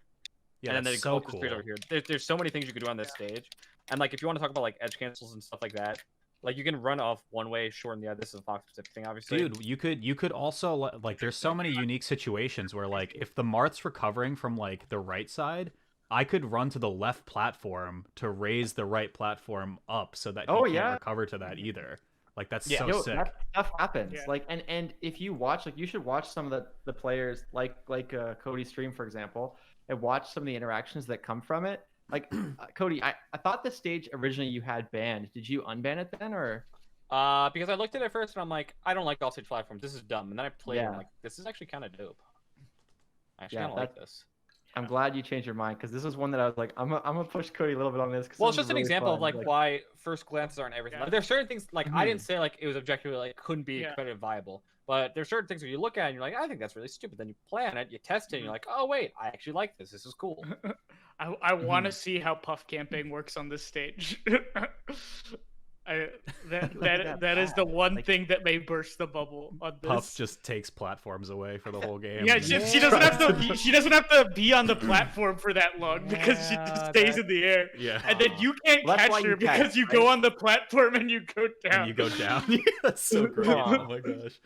Yeah, and then they that's go so up the cool. street over here. There's so many things you could do on this stage, and like if you want to talk about like edge cancels and stuff like that, like you can run off one way, shorten the other. This is a Fox specific thing, obviously. Dude, you could also like there's so many unique situations where like if the Marth's recovering from like the right side, I could run to the left platform to raise the right platform up so that he Oh, can't yeah. recover to that either. Like that's Yeah. so Yo, sick. that stuff happens. Yeah. Like and if you watch, like you should watch some of the players like Cody's stream, for example, and watch some of the interactions that come from it. Like Cody, I thought the stage originally you had banned. Did you unban it then, or? Because I looked at it first and I'm like, I don't like offstage platforms. This is dumb. And then I played it and I'm Yeah. like, this is actually kind of dope. I actually Yeah, kind of like this. I'm glad you changed your mind because this is one that I was like, I'm gonna push Cody a little bit on this. 'Cause Well, this it's just is an really example of fun. like why first glances aren't everything. Yeah. Like, there's certain things like I Mhm. didn't say like it was objectively like couldn't be Yeah. competitive viable, but there's certain things where you look at it and you're like, I think that's really stupid. Then you plan it, you test it, and you're like, oh wait, I actually like this. This is cool. I want to see how puff camping works on this stage. That is the one Like- thing that may burst the bubble on this. Puff just takes platforms away for the whole game. Yeah, and she, then- she doesn't have to. She doesn't have to be on the platform for that long because she Yeah, just stays that- in the air, Yeah. and then you can't Well, that's catch why her you catch, because you right? go on the platform and you go down. And you go down. Yeah, that's so great. Aw. Oh my gosh.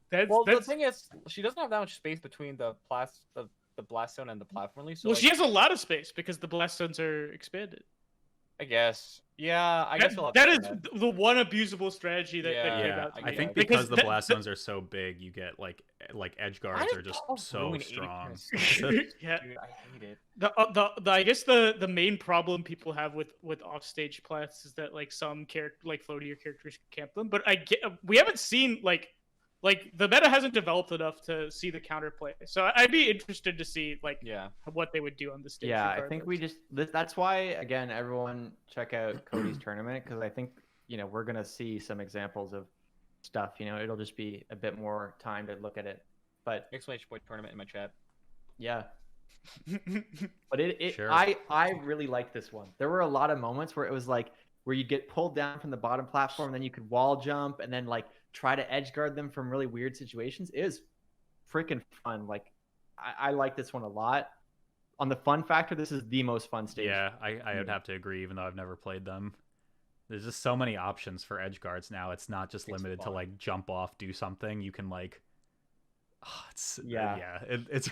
That's Well, that's. the thing is, she doesn't have that much space between the blast zone and the platform release. So Well, like, she has a lot of space because the blast zones are expanded. I guess. Yeah, I guess we'll have That to is do that. the one abusable strategy that Yeah. came Yeah, out. to I me. think Because because the that- blast zones are so big, you get like edge guards are just so ruin strong. 80%. yeah. Dude, I hate it. The I guess the main problem people have with offstage plats is that like some character like floatier characters camp them, but we haven't seen like like the meta hasn't developed enough to see the counterplay. So I'd be interested to see like what they would do on the stage. Yeah, I think that's why again everyone check out Cody's tournament, because I think we're gonna see some examples of stuff. It'll just be a bit more time to look at it. But Exclamation point tournament in my chat. Yeah. But Sure. I really liked this one. There were a lot of moments where it was like where you get pulled down from the bottom platform, and then you could wall jump and then like try to edge guard them from really weird situations. It was freaking fun. Like I like this one a lot. On the fun factor, this is the most fun stage. Yeah, I would have to agree, even though I've never played them. There's just so many options for edge guards now. It's not just limited to like jump off, do something. You can like, it's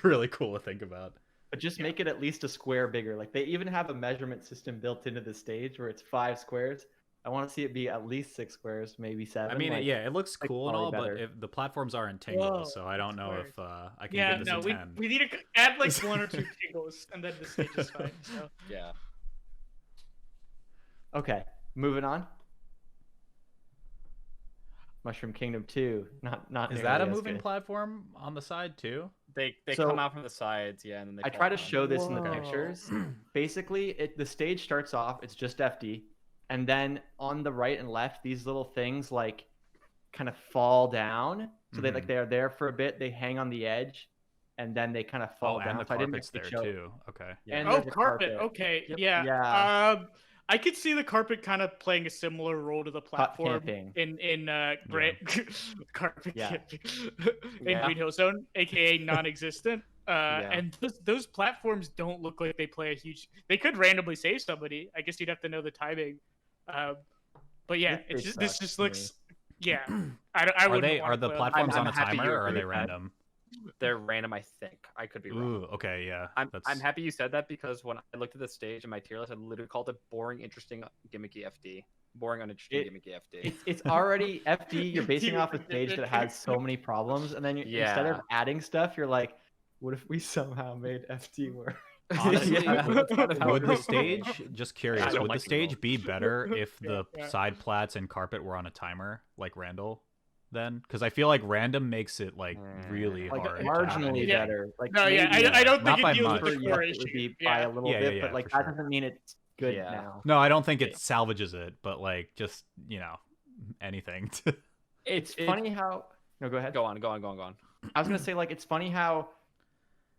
really cool to think about. But just make it at least a square bigger. Like they even have a measurement system built into the stage where it's 5 squares. I want to see it be at least 6 squares, maybe 7. I mean, it looks cool and all, but if the platforms aren't tingle, so I don't know if I can get this in 10. We need to add like 1 or 2 tingles, and then the stage is fine. So. Yeah. Okay, moving on. Mushroom Kingdom 2, not. Is that a moving platform on the side too? They come out from the sides, and then they. I try to show this in the pictures. Basically, the stage starts off. It's just FD, and then on the right and left, these little things like kind of fall down. So they are there for a bit. They hang on the edge, and then they kind of fall down. And the carpet's there too. Okay. Yeah. Oh, carpet. Okay. Yep. Yeah. I could see the carpet kind of playing a similar role to the platform in carpet camping in Green Hill Zone, aka non-existent. And those platforms don't look like they play a huge. They could randomly save somebody. I guess you'd have to know the timing. But yeah, this just looks. Yeah, I wouldn't. Are the platforms on a timer or are they random? They're random, I think. I could be wrong. Ooh, okay, yeah. I'm happy you said that, because when I looked at the stage in my tier list, I literally called it boring, interesting, gimmicky FD. Boring, uninteresting, gimmicky FD. It's already FD. You're basing off a stage that has so many problems, and then instead of adding stuff, you're like, what if we somehow made FD work? Honestly, would the stage, just curious, would the stage be better if the side plats and carpet were on a timer, like Randall? Then, because I feel like random makes it like really hard, marginally better. Like I don't think it deals with the core issue. It would be by a little bit, but like that doesn't mean it's good now. No, I don't think it salvages it, but like just anything. It's funny how. No, go ahead. Go on. I was gonna say like it's funny how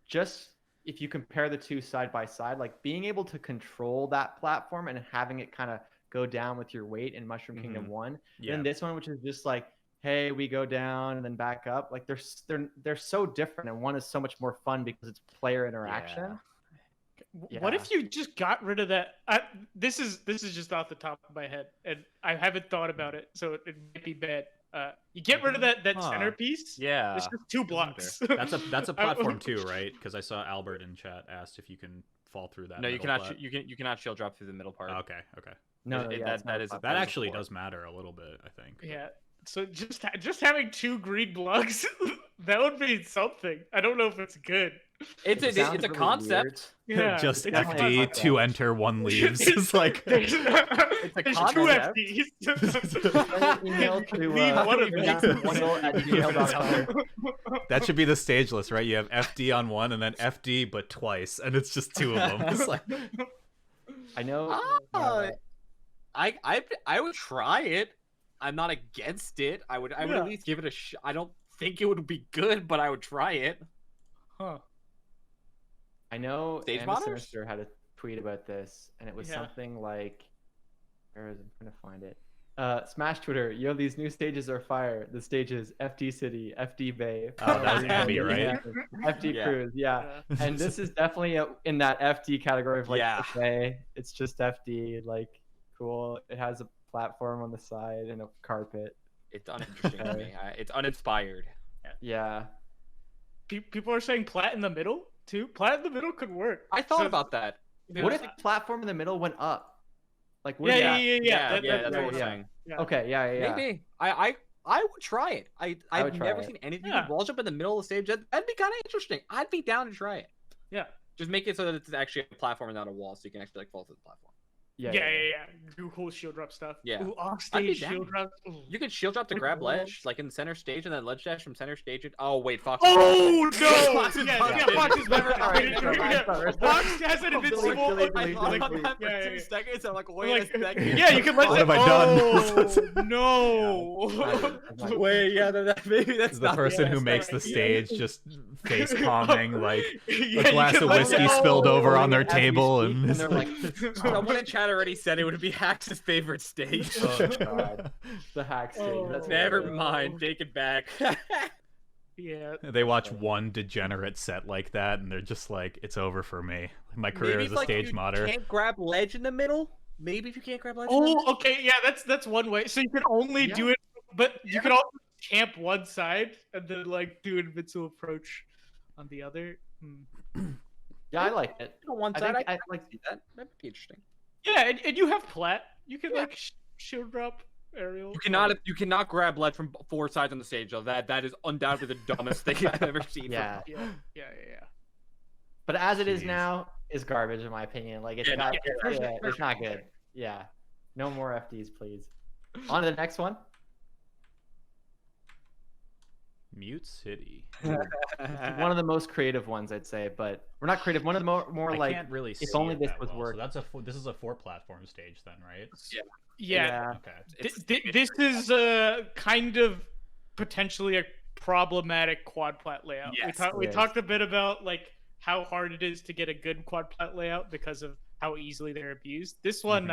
just if you compare the two side by side, like being able to control that platform and having it kind of go down with your weight in Mushroom Kingdom 1, then this one, which is just like, hey, we go down and then back up. Like they're so different, and one is so much more fun because it's player interaction. What if you just got rid of that? This is just off the top of my head, and I haven't thought about it, so it might be bad. You get rid of that centerpiece. Yeah, it's just 2 blocks. That's a platform too, right? Because I saw Albert in chat asked if you can fall through that. No, you cannot. You cannot shield drop through the middle part. Okay. No, that actually does matter a little bit, I think. Yeah. So just having 2 green blocks, that would be something. I don't know if it's good. It's a concept. Yeah, just FD 2 enter 1 leaves. It's like it's a concept. 2 FDs. Email to that should be the stage list, right? You have FD on 1 and then FD but twice, and it's just 2 of them. It's like I know. I would try it. I'm not against it. I would at least give it a shot. I don't think it would be good, but I would try it. Huh. I know Stage Anna modders? Sinister had a tweet about this, and it was something like, where is it? I'm trying to find it. Smash Twitter, yo, these new stages are fire. The stages FD City, FD Bay. Oh, that's heavy, right? FD Cruise, And this is definitely in that FD category of like, okay, it's just FD, like, cool. It has a platform on the side and a carpet. It's uninteresting to me. It's uninspired. Yeah. People are saying plat in the middle too. Plat in the middle could work. I thought about that. What if the platform in the middle went up? Like what that's what we're saying. Okay, yeah. Maybe. I would try it. I've never seen anything wall jump in the middle of the stage. That'd be kind of interesting. I'd be down to try it. Yeah. Just make it so that it's actually a platform and not a wall, so you can actually like fall through the platform. Do cool shield drop stuff. Yeah. Ooh, off I'd be stage down. shield drops. Ooh. You could shield drop to grab ledge, like in center stage, and then ledge dash from center stage. Oh wait, Fox. Oh no! Fox is bugging. Fox is never. Alright, Fox has an invincible. delete, I delete, thought delete, about that delete. for 2 seconds. I'm like, wait Like, a second. yeah, you can let. What have I done? Oh no! Wait, yeah, maybe that's The not person who best. makes the stage just face palming, like Yeah, a you glass can of let- whiskey Oh! spilled over on their As we table, speak, and and they're like, Someone in chat already said it would be Hax's favorite stage. oh god, the hack stage. Oh. That's Never hilarious. mind, take it back. Yeah. they watch one degenerate set like that, and they're just like, "It's over for me. My career Maybe as if, a like, stage you modder." can't grab ledge in the middle. Maybe if you can't grab ledge. in the Oh, middle? okay, yeah, that's one way. So you can only Yeah. do it, but you can also camp one side and then like do invincible approach on the other. Yeah, I like it. On one I side, think I I could like. see that. That'd be interesting. Yeah, and you have plat. You can Yeah. like shield drop aerial. You cannot grab ledge from 4 sides on the stage though. That is undoubtedly the dumbest thing I've ever seen. Yeah, Yeah. but as it is Jeez. now, is garbage in my opinion. Like it's Yeah, not. no, Yeah, yeah, it's not good. Yeah, no more FDs, please. On to the next one. Mute City. One of the most creative ones, I'd say, but we're not creative. One of the more I like. can't really see if only it this that was well. working. So this is a 4-platform stage then, right? Yeah. Okay. This is kind of potentially a problematic quad plat layout. Yes, we it talked a bit about like how hard it is to get a good quad plat layout because of how easily they're abused. This one,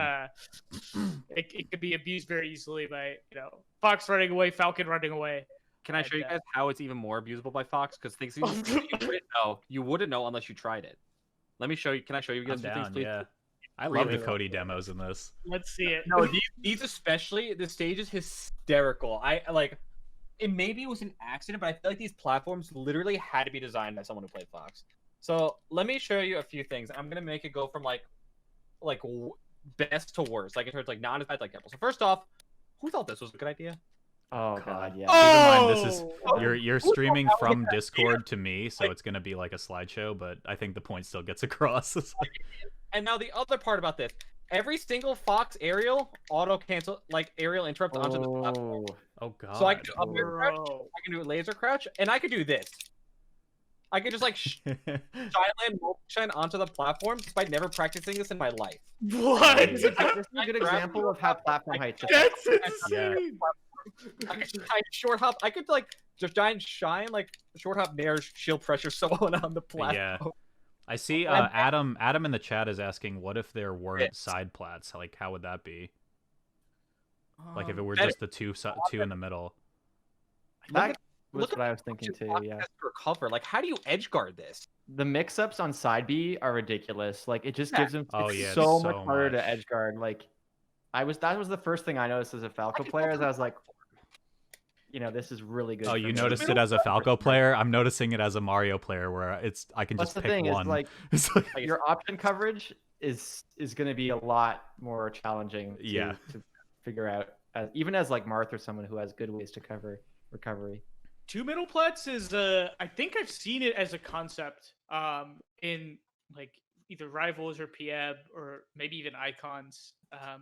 it could be abused very easily by Fox running away, Falcon running away. Can I show you guys how it's even more abusable by Fox? Because things you wouldn't know. You wouldn't know unless you tried it. Let me show you. Can I show you guys I'm some things, down, please? yeah. I love Really the Cody demos in this. Let's see it. No, these especially, the stage is hysterical. Maybe it was an accident, but I feel like these platforms literally had to be designed by someone who played Fox. So let me show you a few things. I'm gonna make it go from like best to worst, like in terms of like not as bad like example. So first off, who thought this was a good idea? Oh god, yeah. Keep in mind, this is you're streaming from Discord to me, so it's gonna be like a slideshow, but I think the point still gets across. And now the other part about this, every single Fox aerial auto cancel, like aerial interrupt onto the platform. Oh god. So I can do up air crouch, Bro. I can do laser crouch, and I could do this. I could just like Shyland multi-shine onto the platform despite never practicing this in my life. What? This is a good example of how platform heights. That's Yeah. insane. I could giant short hop. I could like just giant shine, like short hop nair shield pressure someone on the platform. Yeah. I see Adam in the chat is asking, what if there weren't side plats? Like, how would that be? Like if it were just the two in the middle. That was Look what I was thinking too. Yeah. For cover, like how do you edge guard this? The mix-ups on side B are ridiculous. Like it just gives them Oh, it's yeah, so so much harder much. to edge guard. Like that was the first thing I noticed as a Falco player. Is I was like, this is really good. Oh, for you me. noticed it as a Falco player? I'm noticing it as a Mario player where I can That's just the pick thing one. is like It's like- your option coverage is going to be a lot more challenging to figure out. Even as like Marth or someone who has good ways to cover recovery. 2 middle plats is I think I've seen it as a concept in like either Rivals or PM or maybe even Icons. I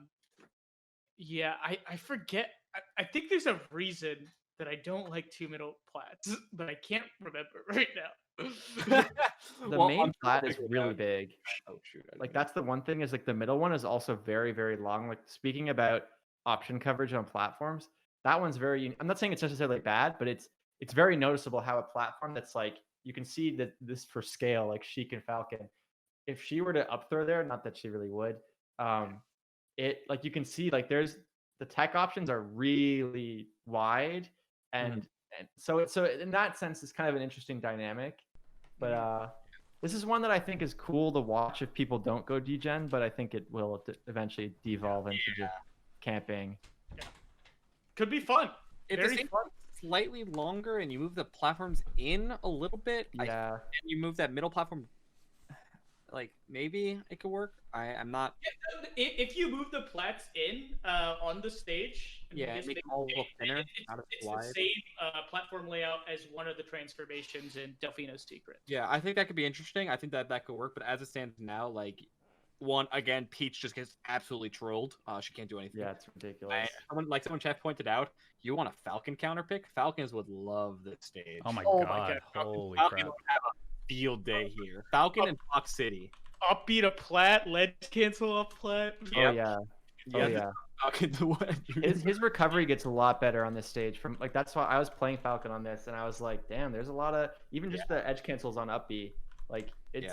forget. I think there's a reason that I don't like 2 middle plats, but I can't remember right now. The main plat is really big. Oh shoot! Like that's the one thing is like the middle one is also very, very long. Like speaking about option coverage on platforms, that one's very. I'm not saying it's necessarily bad, but it's very noticeable how a platform that's like you can see that this for scale, like Sheik and Falcon, if she were to up throw there, not that she really would, it like you can see like there's the tech options are really wide, and so in that sense, it's kind of an interesting dynamic. But this is one that I think is cool to watch if people don't go degen, but I think it will eventually devolve into just camping. Could be fun. If Very the same fun. slightly longer and you move the platforms in a little bit, Yeah. and you move that middle platform, like maybe it could work. I'm not. If you move the plats in on the stage, Yeah, this make thing- it all look thinner, not as it's wide. the same platform layout as one of the transformations in Delfino's Secret. Yeah, I think that could be interesting. I think that could work. But as it stands now, like one again, Peach just gets absolutely trolled. She can't do anything. Yeah, it's ridiculous. Someone chat pointed out, you want a Falcon counter pick? Falcons would love this stage. Oh my Oh my god! God. Holy Falcon crap! would have a field day here. Falcon and Fox City. Upbeat a plat, ledge cancel off plat. Oh Yep. yeah. Yeah, Oh yeah. Falcon the wedge. His recovery gets a lot better on this stage. From like that's why I was playing Falcon on this, and I was like, damn, there's a lot of even just the edge cancels on up B. Like it's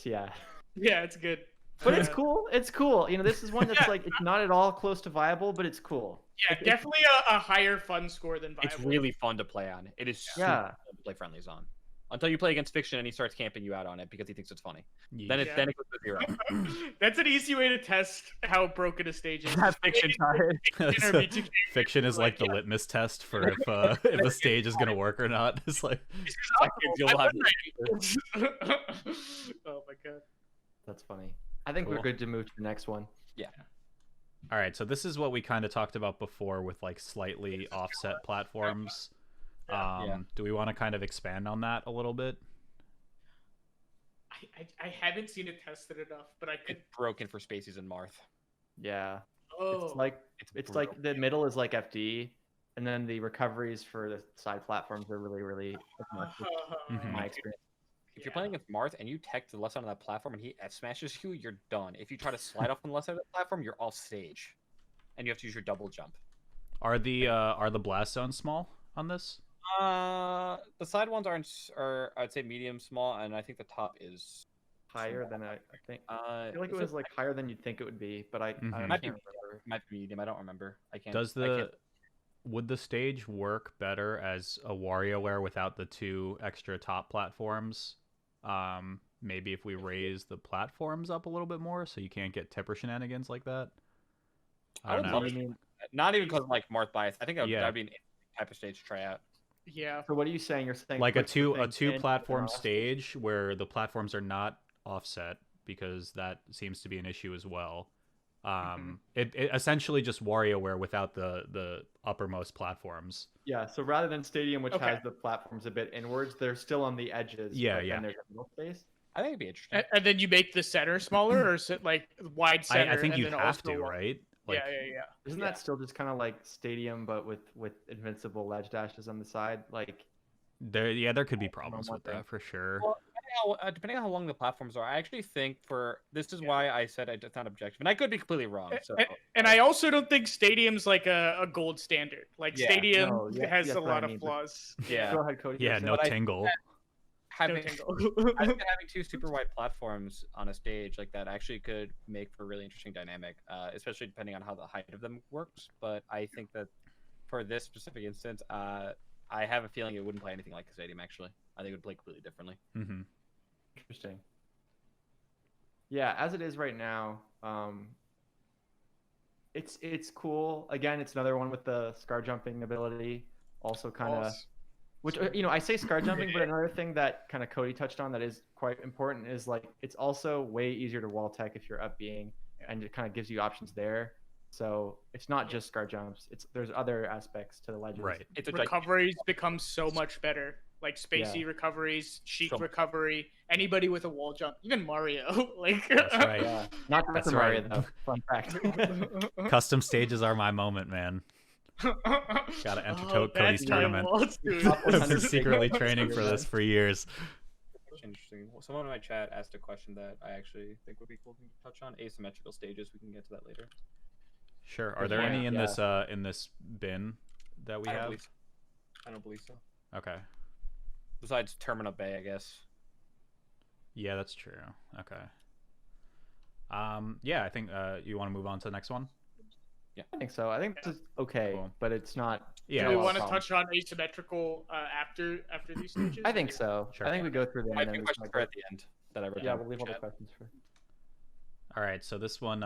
yeah. Yeah, it's good. But it's cool. It's cool. You know, this is one that's like it's not at all close to viable, but it's cool. Yeah, definitely a higher fun score than Viable. It's really fun to play on. It is super Yeah. fun to play friendlies on. Until you play against Fiction and he starts camping you out on it because he thinks it's funny. Then it Yeah. goes to 0. That's an easy way to test how broken a stage is. Have Fiction try it. Fiction is like the litmus test for if a stage is gonna work or not. It's like You'll have Oh my god. That's funny. I think we're Cool. good to move to the next one. all right. So this is what we kind of talked about before with like slightly offset platforms. Yeah. Do we want to kind of expand on that a little bit? I haven't seen it tested enough, but I could. It's broken for Spacies and Marth. Yeah. Oh, It's like it's like the middle is like FD, and then the recoveries for the side platforms are really obnoxious, in my experience. If you're playing against Marth and you tech to the left side of that platform and he smashes you, you're done. If you try to slide off on the left side of the platform, you're off stage, and you have to use your double jump. Are the blast zones small on this? The side ones are I'd say medium small, and I think the top is Higher than I think. I feel like it is was like higher than you'd think it would be, but I Mhm. can't Might be- remember. might be medium. I don't remember. I can't. Does I can't- would the stage work better as a WarioWare without the 2 extra top platforms? Maybe if we raise the platforms up a little bit more, so you can't get tipper shenanigans like that. I don't would know. love I mean, Not even because of like Marth bias. I think Yeah. that'd be an type of stage to try out. yeah. so what are you saying? You're saying Like a put the two thing in platform and off? stage where the platforms are not offset, because that seems to be an issue as well. It essentially just WarioWare without the uppermost platforms. Yeah. So rather than Stadium, which Okay. has the platforms a bit inwards, they're still on the edges. Yeah, but yeah. then there's a middle space. I think it'd be interesting. And then you make the center smaller, or is it like wide center? I think and you then have also to, wide? right? Like, Yeah. Isn't that still just kind of like Stadium, but with invincible ledge dashes on the side? Like, there could be problems one with that thing. for sure. Well, depending on how long the platforms are, I actually think this is why I said it's not objective, and I could be completely wrong. So And I also don't think Stadium's like a gold standard. Like Yeah, Stadium no, yeah, has that's a what I lot of mean, but- flaws. yeah, go ahead, Cody. Yeah, no but I- tingle. having Don't tingle. I think having 2 super wide platforms on a stage like that actually could make for a really interesting dynamic, especially depending on how the height of them works. But I think that for this specific instance, I have a feeling it wouldn't play anything like a Stadium. Actually, I think it would play completely differently. Hmm. Interesting. Yeah, as it is right now, it's cool. Again, it's another one with the scar jumping ability. Also, kind of, which I say scar jumping, but another thing that kind of Cody touched on that is quite important is like it's also way easier to wall tech if you're up being, and it kind of gives you options there. So it's not just scar jumps. There's other aspects to the ledges. Right. It's a Recoveries become so much better. Like spacey recoveries, Sheik So- recovery, anybody with a wall jump, even Mario. Like That's right. Yeah, not That's That's Mario right. though. Fun fact. Custom stages are my moment, man. Gotta enter Cody's that's my tournament. walls, dude. Top I've been 100 secretly training for this for years. Interesting. Well, someone in my chat asked a question that I actually think would be cool to touch on. Asymmetrical stages. We can get to that later. Sure. Are there Yeah. any in this bin that we I don't have? believe so. I don't believe so. Okay. Besides Terminal Bay, I guess. Yeah, that's true. Okay. Yeah, I think you want to move on to the next one. I think so. I think this is okay, Cool. but it's not. Yeah. Do we a lot want of to problems. touch on asymmetrical after these stages? I think so. Sure. I think we go through them I and have then we questions can, for at the end that I wrote yeah, down we'll leave in all the chat. questions for. All right. So this one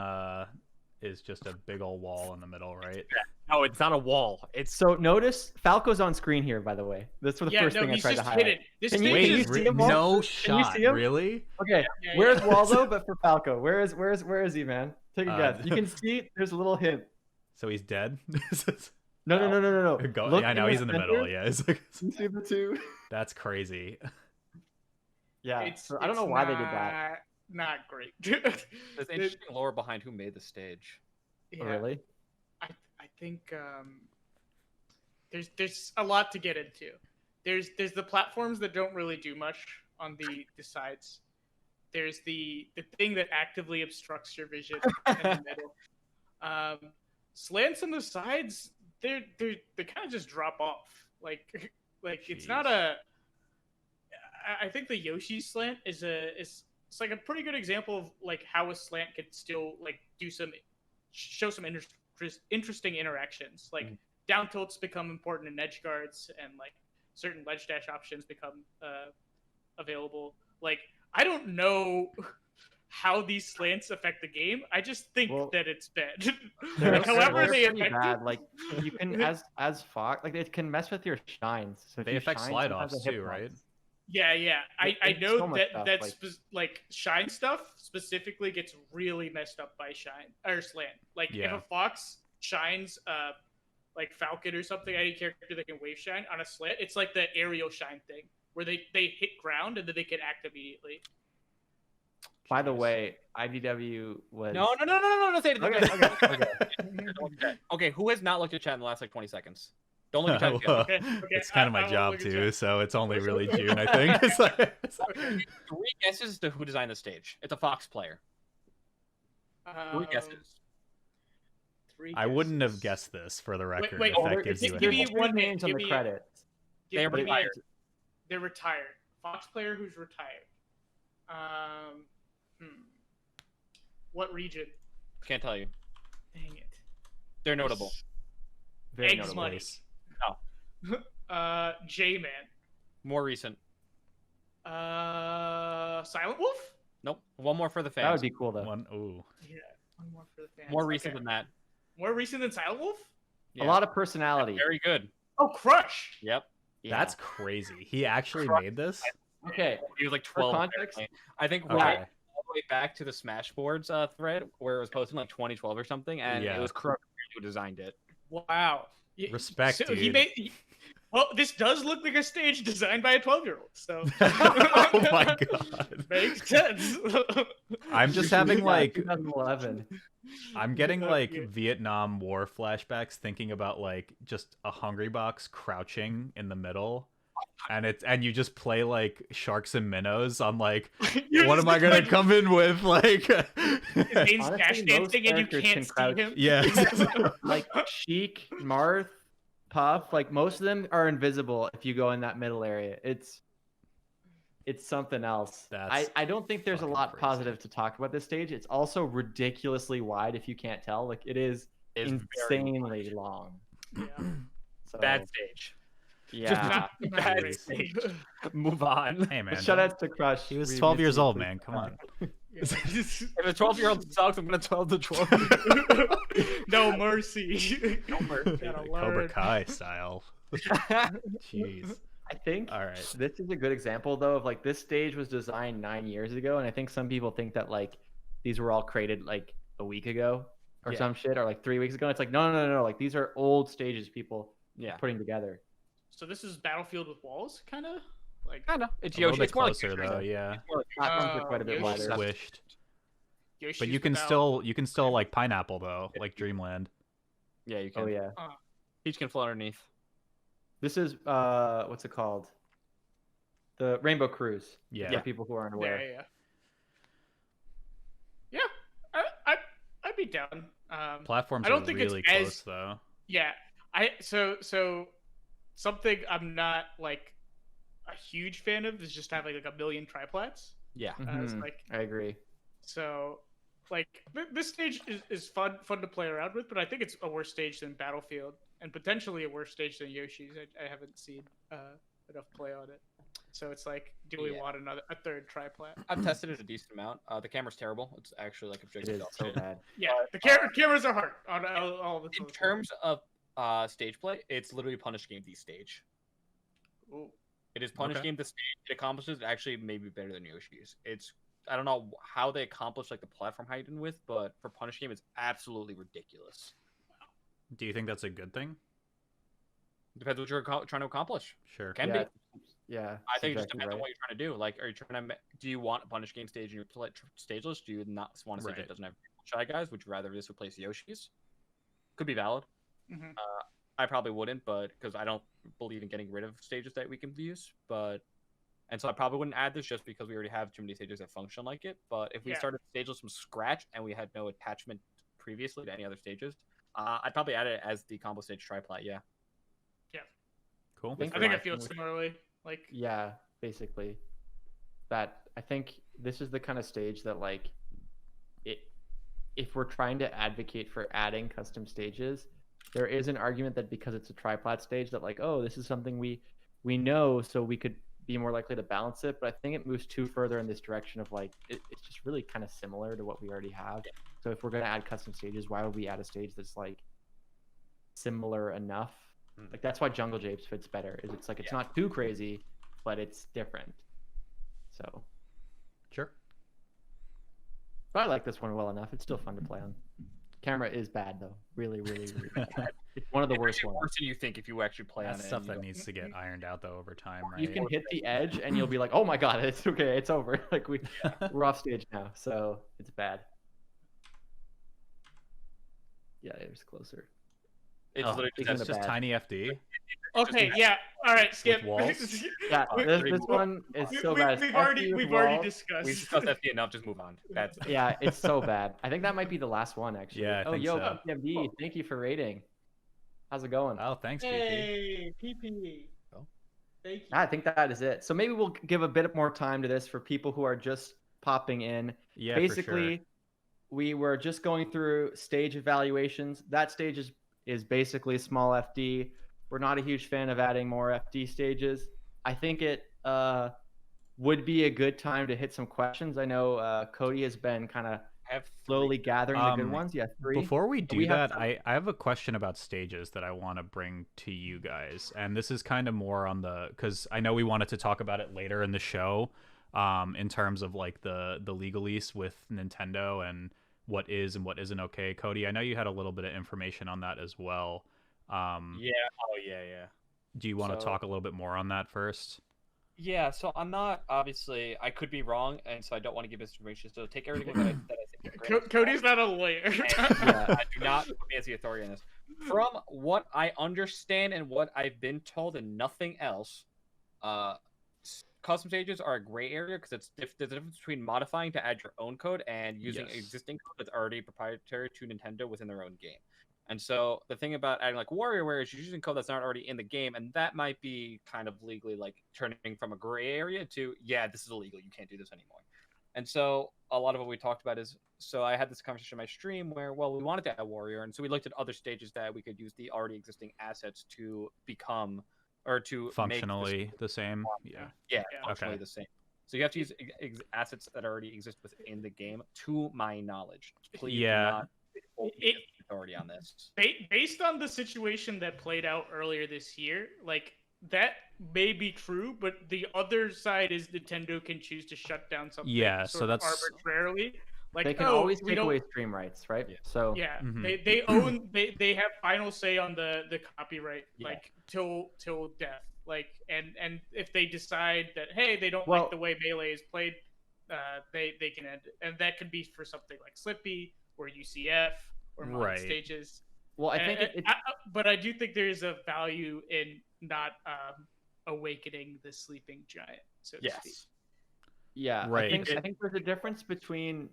is just a big old wall in the middle, right? No, it's not a wall. It's So notice Falco's on screen here, by the way. That's the Yeah, first no, thing I he's tried to just highlight. hidden. This Can you- stage can you is see him all? No Can you shot. see him? Really? Okay, Yeah, where's yeah. Waldo? But for Falco, where is he, man? Take a Uh, guess. You can see. There's a little hint. So he's dead? No. Go, Look yeah, I know he's in the center. middle. Yeah, it's like, You see the two? that's crazy. Yeah. It's, so I don't know it's why they did that. not great. There's interesting lore behind who made the stage. Yeah, Oh, really? I think there's a lot to get into. There's the platforms that don't really do much on the sides. There's the thing that actively obstructs your vision in the middle. Slants on the sides, they kind of just drop off. Like it's not a. I think the Yoshi slant is it's like a pretty good example of like how a slant could still like show some interesting interactions. Like down tilts become important in edge guards, and like certain ledge dash options become available. Like I don't know how these slants affect the game. I just think that it's bad. Like, however they affect bad. it. Like you can as Fox, like it can mess with your shines. So if They you affect shine, slide sometimes offs they hit too, once. right? Yeah. I It's know so much that stuff, that's like shine stuff specifically gets really messed up by shine or slant. Like if Yeah. a fox shines like Falcon or something, any character that can wave shine on a slant, it's like the aerial shine thing where they hit ground and then they can act immediately. By the way, IBDW was No, say anything. Okay. Okay, who has not looked at chat in the last like 20 seconds? Don't look at chat again. Well, Okay, it's kind of my I will job look at too, chat. so it's only really June, I think. It's like, Okay. 3 guesses to who designed the stage. It's a Fox player. 3 guesses. I wouldn't have guessed this for the record. wait, if that gives you a give me hint. There's one names on give the me- credits. They're Give me retired. They're retired. Fox player who's retired. What region? Can't tell you. Dang it. They're notable. Very Eggs notable. money. Oh. J-Man. More recent. Silent Wolf? Nope. One more for the fans. That would be cool though. Ooh. Yeah, one more for the fans. More recent Okay. than that. More recent than Silent Wolf? Yeah. A lot of personality. Very good. Oh, Crush. Yep. Yeah. That's crazy. He actually made this? Okay. He was like For 12. context, apparently. I think Okay. right all the way back to the Smashboards thread where it was posted in like 2012 or something, and Yeah. it was Crook who designed it. Wow. Respect, so He dude. made. Well, this does look like a stage designed by a 12-year-old, so. Oh my god. Makes sense. I'm just having like 2011. I'm getting like Yeah. Vietnam War flashbacks thinking about like just a hungry box crouching in the middle. And you just play like sharks and minnows on like You're what just am I gonna like, come in with like His name's Honestly, Cash most Dancing and you characters can't can see crouch. him. Yeah. Like Sheik, Marth, Puff, like most of them are invisible if you go in that middle area. It's something else. That's I don't think there's a fucking lot crazy. positive to talk about this stage. It's also ridiculously wide if you can't tell. Like it is It's very insanely long. Yeah. So, Bad stage. yeah. Not Bad great. stage. Move on. Hey man. Shout outs to Crush. He was We 12 miss years you, old, please. man. Come on. If a 12-year-old sucks, I'm gonna 12 to 12. No mercy. No mercy. Gotta Cobra learn. Kai style. Jeez. I think All right. this is a good example though of like this stage was designed 9 years ago, and I think some people think that like these were all created like a week ago or Yeah. some shit, or like 3 weeks ago. It's like no. Like these are old stages people Yeah. putting together. So this is Battlefield with walls, kind of? Like I know. It's A little Yoshi. bit It's more closer like though, yeah. It's more like Platforms are quite a bit Yoshi's wider. Squished. Yoshi's But you can still like pineapple though, like Dreamland. Yeah, you can. Oh yeah. Peach can float underneath. This is what's it called? The Rainbow Cruise. Yeah. For people who aren't aware. Yeah. I'd be down. Platforms I don't are think it's really as- close though. Yeah. So something I'm not like a huge fan of is just having like a million triplats. Yeah. It's Mhm. like I agree. so like this stage is fun to play around with, but I think it's a worse stage than Battlefield and potentially a worse stage than Yoshi's. I haven't seen enough play on it. So it's like, do we Yeah. want a third triplat? I've tested it a decent amount. The camera's terrible. It's actually like It objectively is so bad. Yeah, the cameras are hard on all the In terms of stage play, it's literally Punish Game the stage. Ooh. It is Punish Okay. Game the stage. It accomplishes actually maybe better than Yoshi's. It's I don't know how they accomplish like the platform height and width, but for Punish Game, it's absolutely ridiculous. Do you think that's a good thing? Depends what you're trying to accomplish. Sure. Can Yeah, be. Yeah. I think it just exactly depends on right. what you're trying to do. Like, are you trying to do you want a punish game stage and you play stageless? Do you not want a stage Right. that doesn't have Shy Guys? Would you rather this replace Yoshi's? Could be valid. Mhm. I probably wouldn't, but because I don't believe in getting rid of stages that we can use, and so I probably wouldn't add this just because we already have too many stages that function like it. But if we Yeah. started stageless from scratch and we had no attachment previously to any other stages, I'd probably add it as the combo stage triplat. Yeah. Cool. I think I feel similarly. Like, Yeah, basically. That I think this is the kind of stage that like it if we're trying to advocate for adding custom stages, there is an argument that because it's a triplat stage that like, oh, this is something we know, so we could be more likely to balance it. But I think it moves too further in this direction of like it's just really kind of similar to what we already have. So if we're gonna add custom stages, why would we add a stage that's like similar enough? Like that's why Jungle Japes fits better. Is it's like it's not too crazy, but it's different. So Sure. but I like this one well enough. It's still fun to play on. Camera is bad though. Really, really, really bad. It's one of the worst ones. Worse than you think if you actually play That's on it. stuff and that you needs to get ironed out though over time, right? You can hit the edge and you'll be like, oh my god, it's okay, it's over. Like we're off stage now, so it's bad. Yeah, it was closer. It's Oh, literally it's That's in the just bad. tiny FD. okay, yeah, all right, skip. walls? Yeah, We- this one is so bad. We've already Wall. discussed. We've discussed FD enough. Just move on. That's Yeah, it's so bad. I think that might be the last one actually. Yeah, I oh, think yo, so. PMD, thank you for rating. How's it going? Oh, thanks, BP. Hey, PP. Oh. Thank you. I think that is it. So maybe we'll give a bit more time to this for people who are just popping in. Yeah, Basically, for sure. we were just going through stage evaluations. That stage is basically small FD. We're not a huge fan of adding more FD stages. I think it would be a good time to hit some questions. I know Cody has been kind of slowly gathering the good ones. Yeah, 3. Before we do We have that, I have a question about stages that I want to bring to you guys. And this is kind of more on the, because I know we wanted to talk about it later in the show in terms of like the legalese with Nintendo and what is and what isn't okay. Cody, I know you had a little bit of information on that as well. yeah. Oh yeah. Do you want to So- talk a little bit more on that first? Yeah, so I'm not obviously I could be wrong, and so I don't want to give information. So take everything that I think. is great. Cody's not a lawyer. I do not put me as the authority on this. From what I understand and what I've been told, and nothing else, custom stages are a gray area because there's a difference between modifying to add your own code and using Yes. existing code that's already proprietary to Nintendo within their own game. And so the thing about adding like WarioWare is you're using code that's not already in the game, and that might be kind of legally like turning from a gray area to, yeah, this is illegal, you can't do this anymore. And so a lot of what we talked about is, so I had this conversation on my stream where, well, we wanted to add Warrior, and so we looked at other stages that we could use the already existing assets to become, or to Functionally the same? Yeah. yeah, Yeah. functionally Okay. the same. So you have to use assets that already exist within the game, to my knowledge. Please Yeah. do not hold me It- as the authority on this. Based on the situation that played out earlier this year, like that may be true, but the other side is Nintendo can choose to shut down something. Yeah, sort so of that's- arbitrarily. Like They can oh, always we take don't- away stream rights, right? Yeah. So Yeah, Mhm. they own they have final say on the copyright, Yeah. like till death. Like and if they decide that hey they don't Well- like the way Melee is played, they can end it, and that could be for something like Slippy or UCF or modern Right. stages. well, I think But I do think there is a value in not awakening the sleeping giant, so to speak. Yes. yeah, Right. I think there's a difference between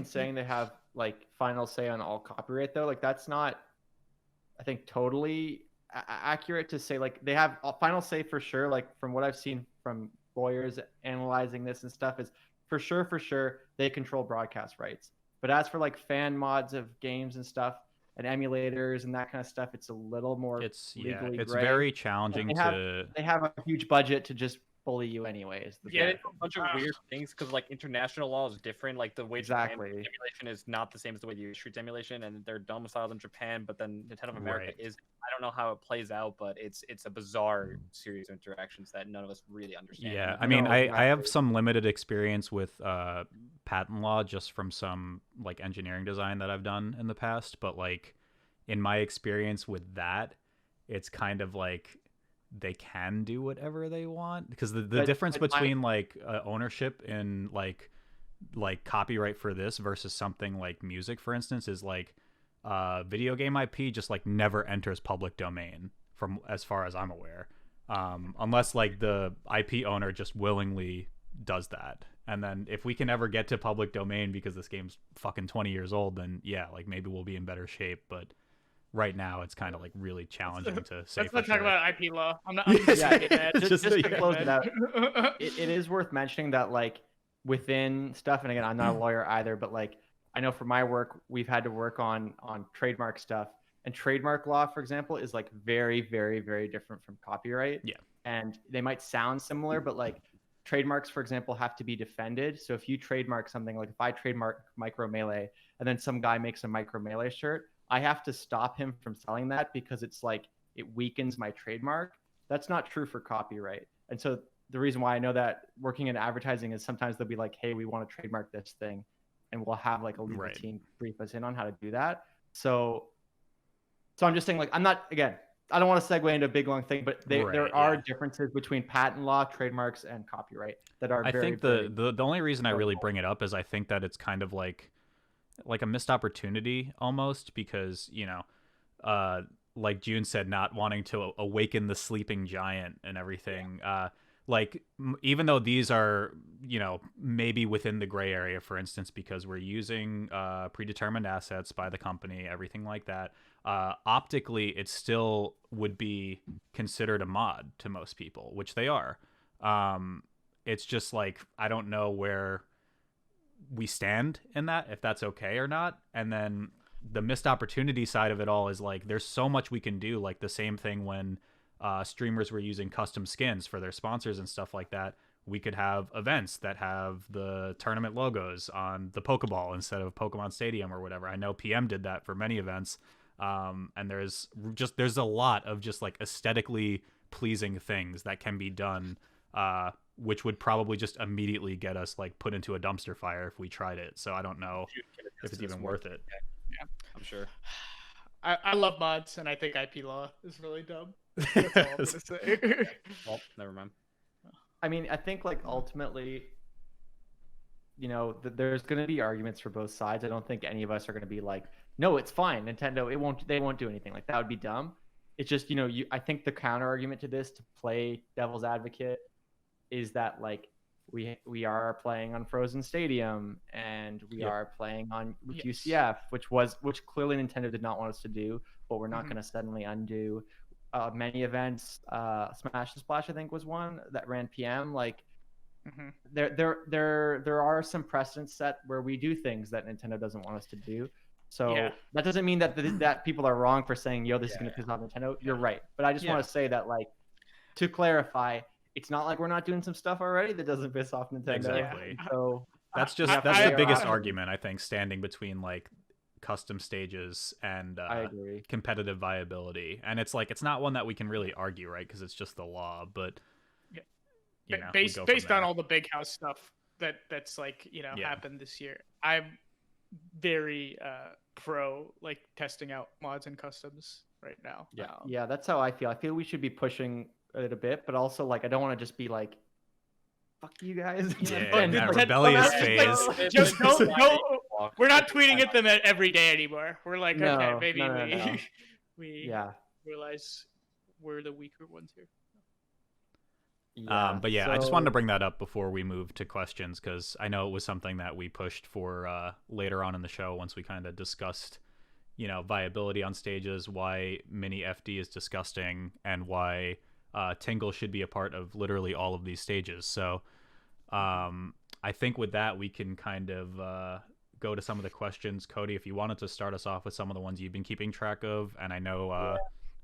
saying they have like final say on all copyright though. Like that's not, I think, totally accurate to say like they have a final say for sure. Like from what I've seen from lawyers analyzing this and stuff is for sure they control broadcast rights. But as for like fan mods of games and stuff and emulators and that kind of stuff, it's a little more It's legally it's gray. very challenging They have- to They have a huge budget to just bully you anyways. Yeah. It's a bunch of weird things because like international law is different. Like the way Exactly. Japan emulation is not the same as the way the US treats emulation, and they're domiciled in Japan. But then Nintendo of America Right. is. I don't know how it plays out, but it's a bizarre series of interactions that none of us really understand. Yeah, I mean, No, I have exactly. some limited experience with patent law just from some like engineering design that I've done in the past, but like in my experience with that, it's kind of like they can do whatever they want, because the difference between like ownership and like copyright for this versus something like music, for instance, is like video game IP just like never enters public domain from as far as I'm aware, unless like the IP owner just willingly does that. And then if we can ever get to public domain because this game's fucking 20 years old, then yeah, like maybe we'll be in better shape. But right now it's kind of like really challenging to say. Let's not talk about IP law. I'm not. Just to close it out, it is worth mentioning that like within stuff, and again, I'm not a lawyer either, but like I know for my work, we've had to work on trademark stuff, and trademark law, for example, is like very, very, very different from copyright. Yeah. And they might sound similar, but like trademarks, for example, have to be defended. So if you trademark something, like if I trademark Micro Melee and then some guy makes a Micro Melee shirt, I have to stop him from selling that because it's like it weakens my trademark. That's not true for copyright. And so the reason why I know that working in advertising is sometimes they'll be like, hey, we want to trademark this thing, and we'll have like a legal team brief us in on how to do that. So I'm just saying, like, I'm not, again, I don't want to segue into a big long thing, but there are differences between patent law, trademarks, and copyright that are I think the only reason I really bring it up is I think that it's kind of like a missed opportunity almost, because, you know, like June said, not wanting to awaken the sleeping giant and everything. Like, even though these are, you know, maybe within the gray area, for instance, because we're using predetermined assets by the company, everything like that, optically, it still would be considered a mod to most people, which they are. It's just like, I don't know where we stand in that, if that's okay or not. And then the missed opportunity side of it all is like, there's so much we can do. Like the same thing when streamers were using custom skins for their sponsors and stuff like that. We could have events that have the tournament logos on the Pokeball instead of Pokemon Stadium or whatever. I know PM did that for many events. And there's a lot of just like aesthetically pleasing things that can be done, which would probably just immediately get us like put into a dumpster fire if we tried it. So I don't know if it's even worth it. Yeah, I'm sure. I love mods, and I think IP law is really dumb. That's all I'm gonna say. Well, never mind. I mean, I think like ultimately, you know, there's going to be arguments for both sides. I don't think any of us are going to be like, no, it's fine, Nintendo, they won't do anything. Like, that would be dumb. It's just, you know, I think the counter argument to this, to play devil's advocate, is that like we are playing on Frozen Stadium, and we are playing on UCF, which clearly Nintendo did not want us to do, but we're not going to suddenly undo. Many events, Smash and Splash, I think, was one that ran PM. Like, there are some precedents set where we do things that Nintendo doesn't want us to do. So that doesn't mean that that people are wrong for saying, yo, this is going to piss off Nintendo. You're right. But I just want to say that, like, to clarify, it's not like we're not doing some stuff already that doesn't piss off Nintendo. Exactly. So that's the biggest argument, I think, standing between like custom stages and competitive viability. And it's like, it's not one that we can really argue, right? Because it's just the law. But you know, based on all the big house stuff that's like, you know, happened this year, I'm very pro like testing out mods and customs right now. Yeah, that's how I feel. I feel we should be pushing it a bit, but also like I don't want to just be like, fuck you guys. In that rebellious phase. Just don't. We're not tweeting at them every day anymore. We're like, okay, maybe we realize we're the weaker ones here. But I just wanted to bring that up before we move to questions, because I know it was something that we pushed for later on in the show once we kind of discussed, you know, viability on stages, why mini FD is disgusting, and why Tingle should be a part of literally all of these stages. So I think with that, we can kind of go to some of the questions. Cody, if you wanted to start us off with some of the ones you've been keeping track of, and I know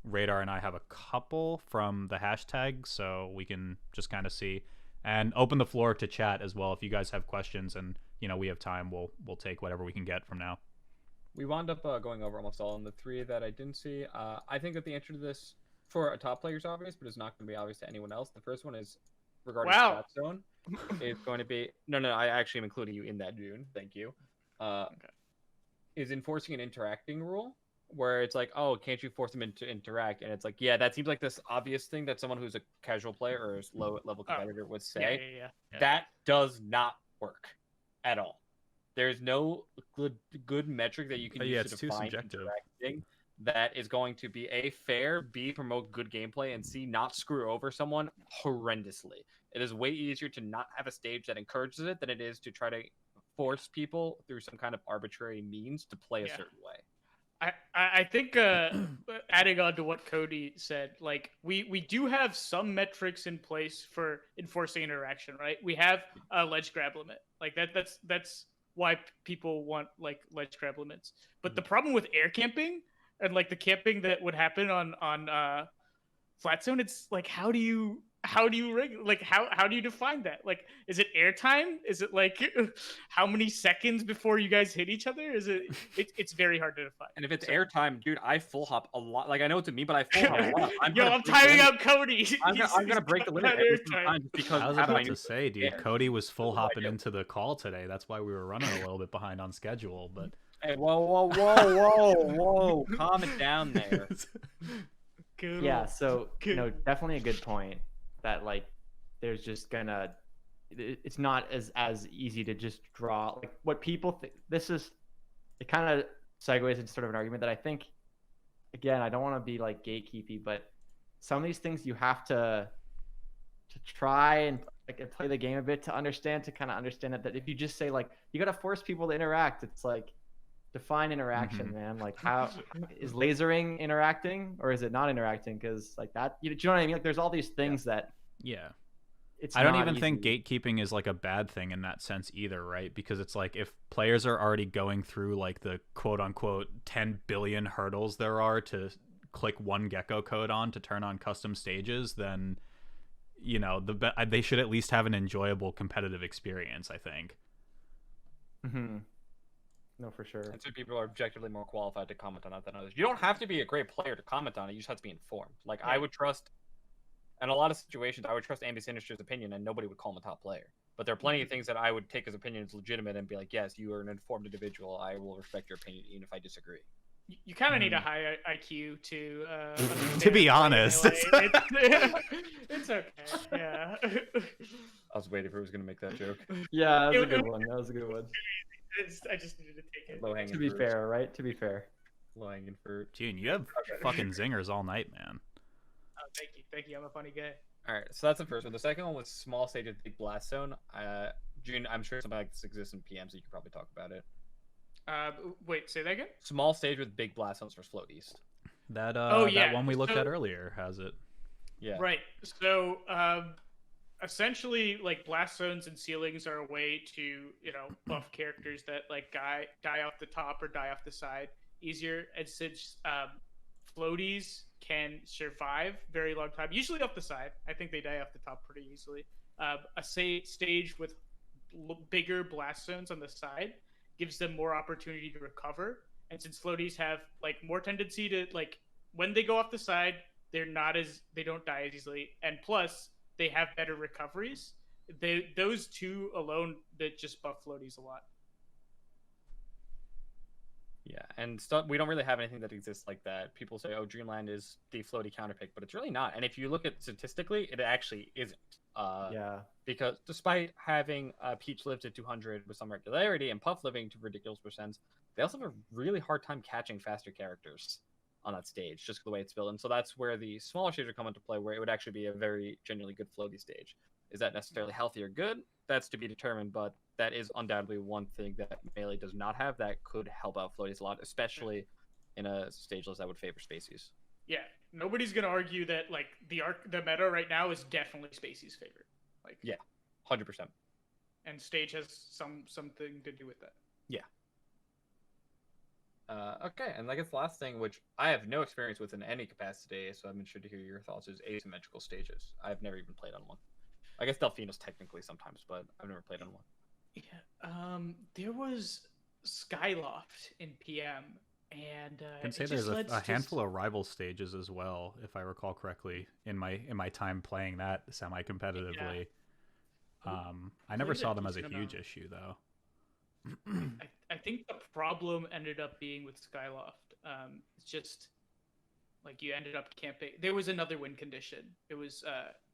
Radar and I have a couple from the hashtag, so we can just kind of see and open the floor to chat as well. If you guys have questions and, you know, we have time, we'll take whatever we can get from now. We wound up going over almost all, and the three that I didn't see, I think that the answer to this for a top player is obvious, but it's not going to be obvious to anyone else. The first one is regarding Stat Zone. It's going to be no, I actually am including you in that, June. Thank you. Is enforcing an interacting rule. where it's like, oh, can't you force them to interact? And it's like, yeah, that seems like this obvious thing that someone who's a casual player or a low level competitor would say. Yeah. That does not work at all. There's no good metric that you can use to define interacting that is going to be A, fair, B, promote good gameplay, and C, not screw over someone horrendously. It is way easier to not have a stage that encourages it than it is to try to force people through some kind of arbitrary means to play a certain way. I think adding on to what Cody said, like we do have some metrics in place for enforcing interaction, right? We have a ledge grab limit, like that's why people want like ledge grab limits. But the problem with air camping and like the camping that would happen on flat zone, it's like how do you how do you define that? Like, is it airtime? Is it like how many seconds before you guys hit each other? Is it's very hard to define. And if it's airtime, dude, I full hop a lot. Like, I know it's a me, but I full hop a lot. I'm timing out Cody. I'm gonna break the limit every time just because I was about to say, dude, Cody was full hopping into the call today. That's why we were running a little bit behind on schedule. But hey, whoa, calm it down there. Yeah, so definitely a good point that like there's just gonna it's not as easy to just draw like what people think. This is it kind of segues into sort of an argument that I think, again, I don't want to be like gatekeepy, but some of these things you have to try and like play the game a bit to kind of understand that if you just say like you got to force people to interact, it's like define interaction, man. Like, how is lasering interacting or is it not interacting? Because like that, do you know what I mean? Like, there's all these things that I don't even think gatekeeping is like a bad thing in that sense either, right? Because it's like if players are already going through like the quote unquote 10 billion hurdles there are to click one gecko code on to turn on custom stages, then they should at least have an enjoyable competitive experience, I think. No, for sure. And so people are objectively more qualified to comment on that than others. You don't have to be a great player to comment on it. You just have to be informed. Like, I would trust, in a lot of situations, I would trust Ambi Sinister's opinion and nobody would call him a top player. But there are plenty of things that I would take as opinion as legitimate and be like, yes, you are an informed individual. I will respect your opinion even if I disagree. You kind of need a high IQ to to be honest. It's okay. Yeah. I was waiting for who was going to make that joke. Yeah, that was a good one. That was a good one. I just needed to take it. Low-hanging to be fruit. fair, right? To be fair. Low-hanging fruit. Gene, you have fucking zingers all night, man. Oh, thank you. I'm a funny guy. All right, so that's the first one. The second one was small stage with big blast zone. June, I'm sure something like this exists in PM, so you could probably talk about it. Wait, say that again? Small stage with big blast zones for Float East. That one we looked at earlier has it. Yeah. Right. So essentially, like, blast zones and ceilings are a way to buff characters that like die off the top or die off the side easier. And since floaties can survive very long time, usually off the side, I think they die off the top pretty easily. A stage with bigger blast zones on the side gives them more opportunity to recover. And since floaties have like more tendency to, like, when they go off the side, they don't die as easily, and plus they have better recoveries. Those two alone that just buff floaties a lot. Yeah, and stuff, we don't really have anything that exists like that. People say, oh, Dreamland is the floaty counterpick, but it's really not. And if you look at statistically, it actually isn't. Because despite having Peach live to 200 with some regularity and Puff living to ridiculous percents, they also have a really hard time catching faster characters on that stage, just the way it's built. And so that's where the smaller stages come into play, where it would actually be a very genuinely good floaty stage. Is that necessarily healthy or good? That's to be determined, but that is undoubtedly one thing that Melee does not have that could help out floaties a lot, especially in a stage list that would favor Spacies. Yeah, nobody's gonna argue that like the meta right now is definitely Spacey's favorite. Like, yeah, 100%. And stage has something to do with that. Yeah. Okay, and I guess the last thing, which I have no experience with in any capacity, so I'm interested to hear your thoughts, is asymmetrical stages. I've never even played on one. I guess Delphino's technically sometimes, but I've never played on one. Yeah, there was Skyloft in PM, and I can say there's a handful of rival stages as well, if I recall correctly, in my time playing that semi-competitively. Yeah. I never saw them as a huge issue, though. I think the problem ended up being with Skyloft. It's just like you ended up camping. There was another win condition. It was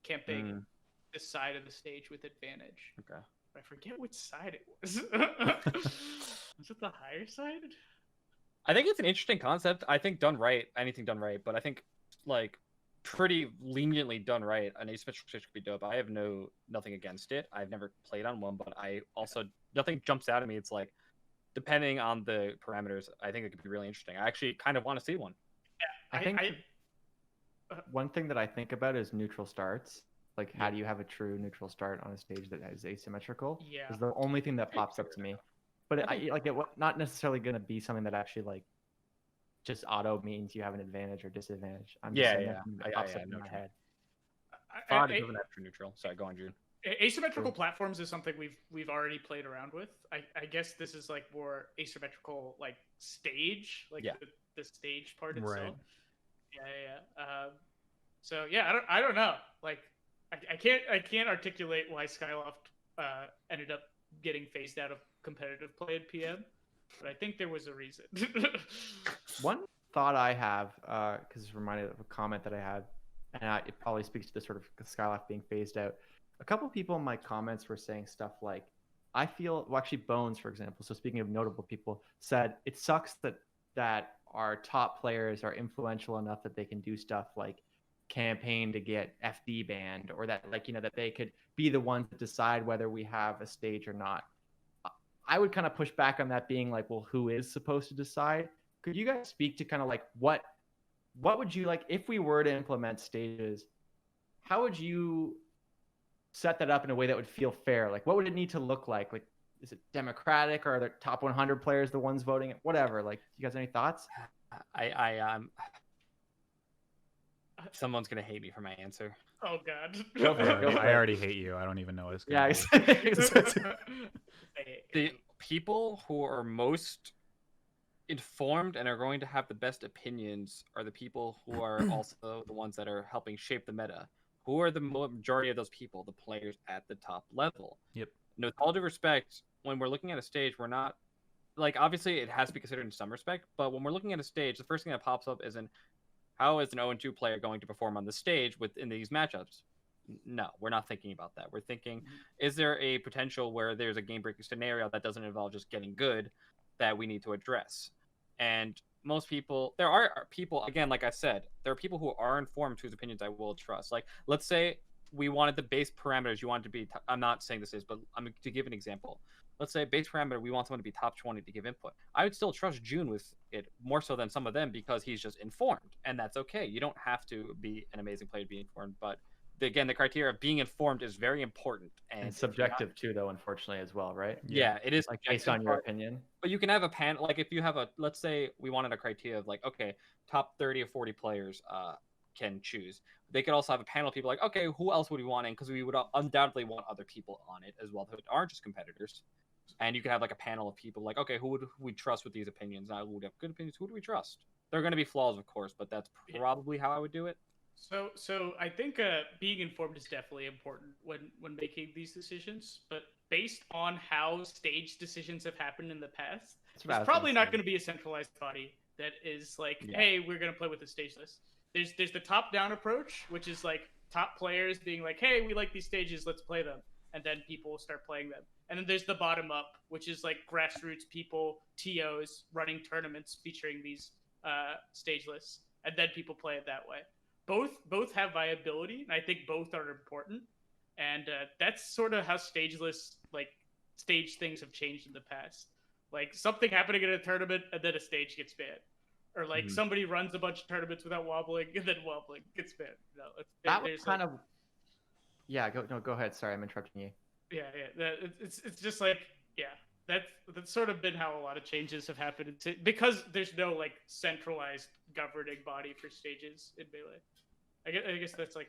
camping this side of the stage with advantage. Okay. I forget which side it was. Was it the higher side? I think it's an interesting concept. I think done right, anything done right, but I think like pretty leniently done right, an asymmetrical stage could be dope. I have nothing against it. I've never played on one, but I also nothing jumps out at me. It's like depending on the parameters, I think it could be really interesting. I actually kind of want to see one. Yeah, I think one thing that I think about is neutral starts. Like, how do you have a true neutral start on a stage that is asymmetrical? Yeah, is the only thing that pops up to me. But it not necessarily going to be something that actually like just auto means you have an advantage or disadvantage. I'm just saying that pops up in my head. Fine, it doesn't have true neutral. Sorry, go on, June. Asymmetrical platforms is something we've already played around with. I guess this is like more asymmetrical like stage, like the stage part itself. Right. Yeah. So yeah, I don't know. Like I can't articulate why Skyloft ended up getting phased out of competitive play at PM, but I think there was a reason. One thought I have, because it's reminded of a comment that I had, and it probably speaks to the sort of Skyloft being phased out. A couple people in my comments were saying stuff like, I feel, well, actually Bones, for example, so speaking of notable people, said it sucks that our top players are influential enough that they can do stuff like campaign to get FD banned, or that like, that they could be the ones that decide whether we have a stage or not. I would kind of push back on that, being like, well, who is supposed to decide? Could you guys speak to kind of like what would you like if we were to implement stages? How would you set that up in a way that would feel fair? Like, what would it need to look like? Like, is it democratic, or are the top 100 players the ones voting it? Whatever. Like, you guys have any thoughts? Someone's gonna hate me for my answer. Oh God. Go for it. I already hate you. I don't even know what's going on. The people who are most informed and are going to have the best opinions are the people who are also the ones that are helping shape the meta. Who are the majority of those people? The players at the top level. Yep. With all due respect, when we're looking at a stage, we're not like, obviously it has to be considered in some respect, but when we're looking at a stage, the first thing that pops up is how is an 0-2 player going to perform on the stage within these matchups? No, we're not thinking about that. We're thinking, is there a potential where there's a game-breaking scenario that doesn't involve just getting good that we need to address? And most people, there are people, again, like I said, there are people who are informed whose opinions I will trust. Like, let's say we wanted the base parameters, you want it to be, I'm not saying this is, but I'm to give an example. Let's say base parameter, we want someone to be top 20 to give input. I would still trust June with it more so than some of them because he's just informed, and that's okay. You don't have to be an amazing player to be informed, but again, the criteria of being informed is very important. And subjective too, though, unfortunately, as well, right? Yeah, it is like based on your opinion. But you can have a panel, like if you have let's say we wanted a criteria of like, okay, top 30 or 40 players can choose. They could also have a panel of people like, okay, who else would we want in? Because we would undoubtedly want other people on it as well that aren't just competitors. And you could have like a panel of people like, okay, who would we trust with these opinions? Now, who would have good opinions? Who do we trust? There are going to be flaws, of course, but that's probably how I would do it. So I think being informed is definitely important when making these decisions. But based on how stage decisions have happened in the past, it's probably not going to be a centralized body that is like, hey, we're going to play with the stage list. There's the top-down approach, which is like top players being like, hey, we like these stages, let's play them. And then people will start playing them. And then there's the bottom up, which is like grassroots people, TOs, running tournaments featuring these stage lists. And then people play it that way. Both have viability, and I think both are important. And that's sort of how stage lists, like stage things have changed in the past. Like something happening in a tournament, and then a stage gets banned. Or like somebody runs a bunch of tournaments without wobbling, and then wobbling gets banned. No, that was kind of... Yeah, go ahead. Sorry, I'm interrupting you. Yeah. It's just like, that's sort of been how a lot of changes have happened because there's no like centralized governing body for stages in Melee. I guess that's like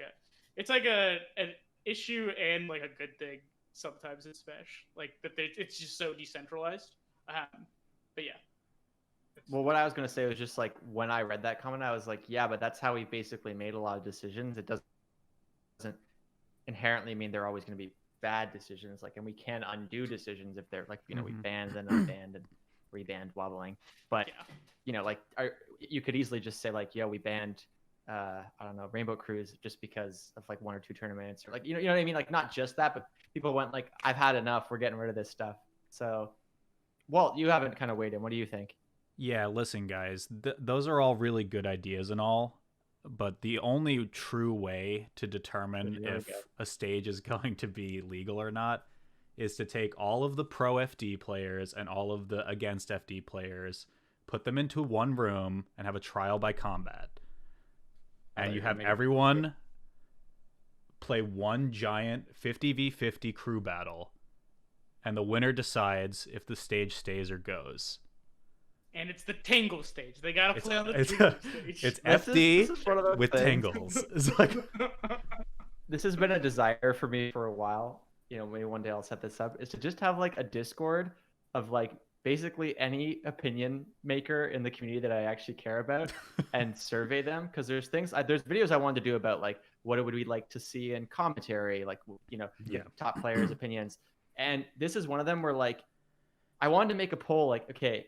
an issue and like a good thing sometimes in Smash, like that it's just so decentralized. But yeah. Well, what I was gonna say was just like when I read that comment, I was like, yeah, but that's how we basically made a lot of decisions. It doesn't inherently mean they're always going to be bad decisions. Like, and we can undo decisions if they're like, we banned and unbanned, and we banned wobbling. But Yeah. you know, like you could easily just say like, we banned I don't know, Rainbow Cruise just because of like 1 or 2 tournaments, or like you know what I mean, like not just that, but people went like, I've had enough, we're getting rid of this stuff. So Walt, you haven't kind of weighed in. What do you think? Yeah, listen, guys, those are all really good ideas and all, but the only true way to determine if a stage is going to be legal or not is to take all of the pro FD players and all of the against FD players, put them into one room, and have a trial by combat. And you have everyone play one giant 50v50 crew battle, and the winner decides if the stage stays or goes. And it's the Tangle stage. They gotta play on the Tangle stage. It's FD with Tangles. It's like... This has been a desire for me for a while. You know, maybe one day I'll set this up. Is to just have like a Discord of like basically any opinion maker in the community that I actually care about, and survey them, because there's videos I wanted to do about like what would we like to see in commentary, like top players' opinions, and this is one of them where like I wanted to make a poll like, okay,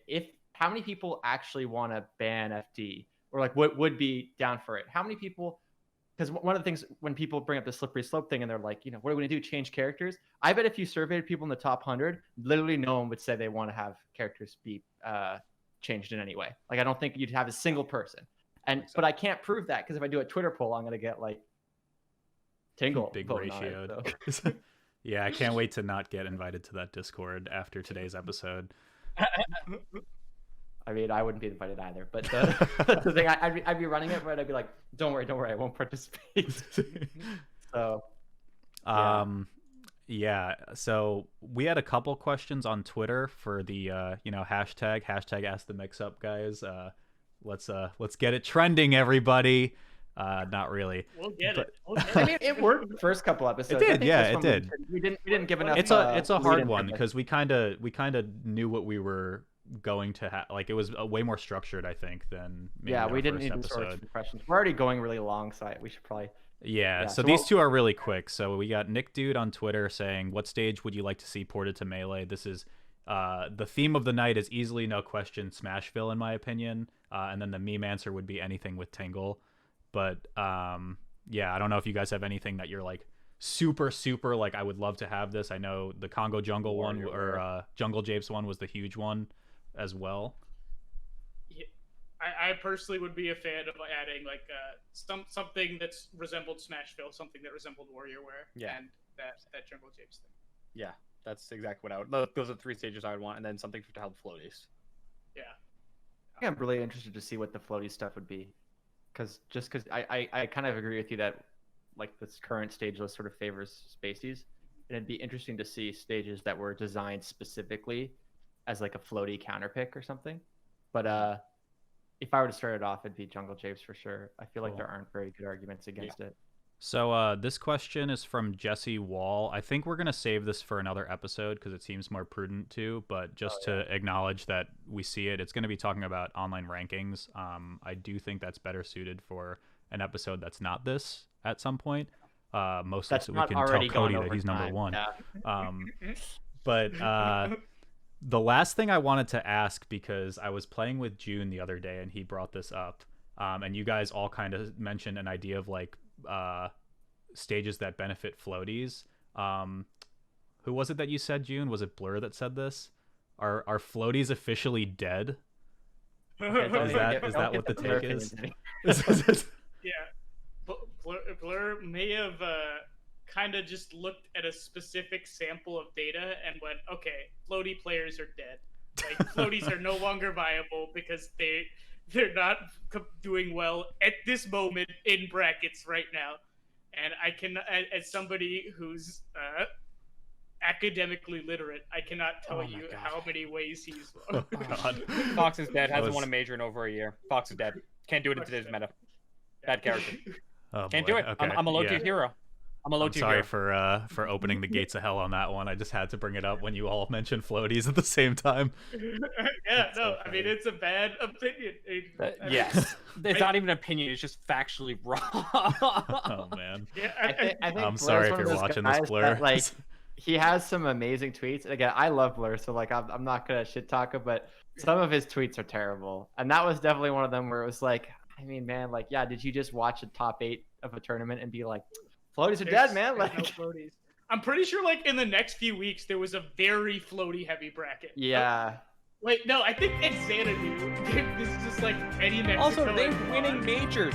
how many people actually want to ban FD, or like what would be down for it? How many people? Because one of the things when people bring up the slippery slope thing and they're like, what are we gonna do? Change characters? I bet if you surveyed people in the top 100, literally no one would say they want to have characters be changed in any way. Like I don't think you'd have a single person. But I can't prove that, because if I do a Twitter poll, I'm gonna get like Tingle big ratio. So. Yeah, I can't wait to not get invited to that Discord after today's episode. I mean, I wouldn't be invited either, but the thing, I'd be running it, but I'd be like, don't worry, I won't participate. So, yeah. So we had a couple questions on Twitter for the hashtag Ask the Mixup, guys. Let's get it trending, everybody. Not really. We'll get it. I mean, it worked the first couple episodes. It did, it did. We didn't give enough. It's a hard one because we kind of knew what we were going to have. Like it was way more structured, I think, than maybe we didn't need episode. Sort of questions. We're already going really long, so we should probably. Yeah, so these two are really quick. So we got Nick Dude on Twitter saying, what stage would you like to see ported to Melee? This is the theme of the night is easily, no question, Smashville, in my opinion. And then the meme answer would be anything with Tingle. But yeah, I don't know if you guys have anything that you're like super like, I would love to have this. I know the Congo Jungle one or Jungle Japes one was the huge one as well. I personally would be a fan of adding like something that's resembled Smashville, something that resembled WarriorWare, and that Jungle Japes thing. Yeah, that's exactly what I would. Those are 3 stages I would want, and then something to help floaties. Yeah. I'm really interested to see what the floaty stuff would be, because I kind of agree with you that like this current stage list sort of favors spacies, and it'd be interesting to see stages that were designed specifically as like a floaty counterpick or something. But if I were to start it off, it'd be Jungle Japes for sure. I feel like there aren't very good arguments against it. So this question is from Jesse Wall. I think we're going to save this for another episode because it seems more prudent to, but just to acknowledge that we see it, it's going to be talking about online rankings. I do think that's better suited for an episode that's not this at some point. Mostly so we can tell Cody that he's number one. Yeah. But the last thing I wanted to ask, because I was playing with June the other day and he brought this up, and you guys all kind of mentioned an idea of like stages that benefit floaties. Who was it that you said, June? Was it Blur that said this? Are floaties officially dead? Is that what the take is? Yeah, Blur may have kind of just looked at a specific sample of data and went, okay, floaty players are dead. Like floaties are no longer viable because they're not doing well at this moment in brackets right now. And I can, as somebody who's academically literate, I cannot tell you how many ways he's wrong. Oh, God. Fox is dead. Hasn't won a major in over a year. Fox is dead. Can't do it in today's meta. Bad character. Oh, Can't do it. Okay. I'm a low-tier hero. I'm sorry for opening the gates of hell on that one. I just had to bring it up when you all mentioned floaties at the same time. Yeah, no, I mean, it's a bad opinion. Yes. It's not even an opinion. It's just factually wrong. Oh, man. Yeah, I think I'm sorry if you're watching this, Blur. That, like, he has some amazing tweets. And again, I love Blur, so like I'm not gonna shit talk him, but some of his tweets are terrible. And that was definitely one of them where it was like, I mean, man, like, yeah, did you just watch a top 8 of a tournament and be like, floaties are dead, man? Like, no floaties. I'm pretty sure like in the next few weeks there was a very floaty heavy bracket. yeah. Wait, no, I think Xanadu. This is just like any Mexico. Also, they're winning majors.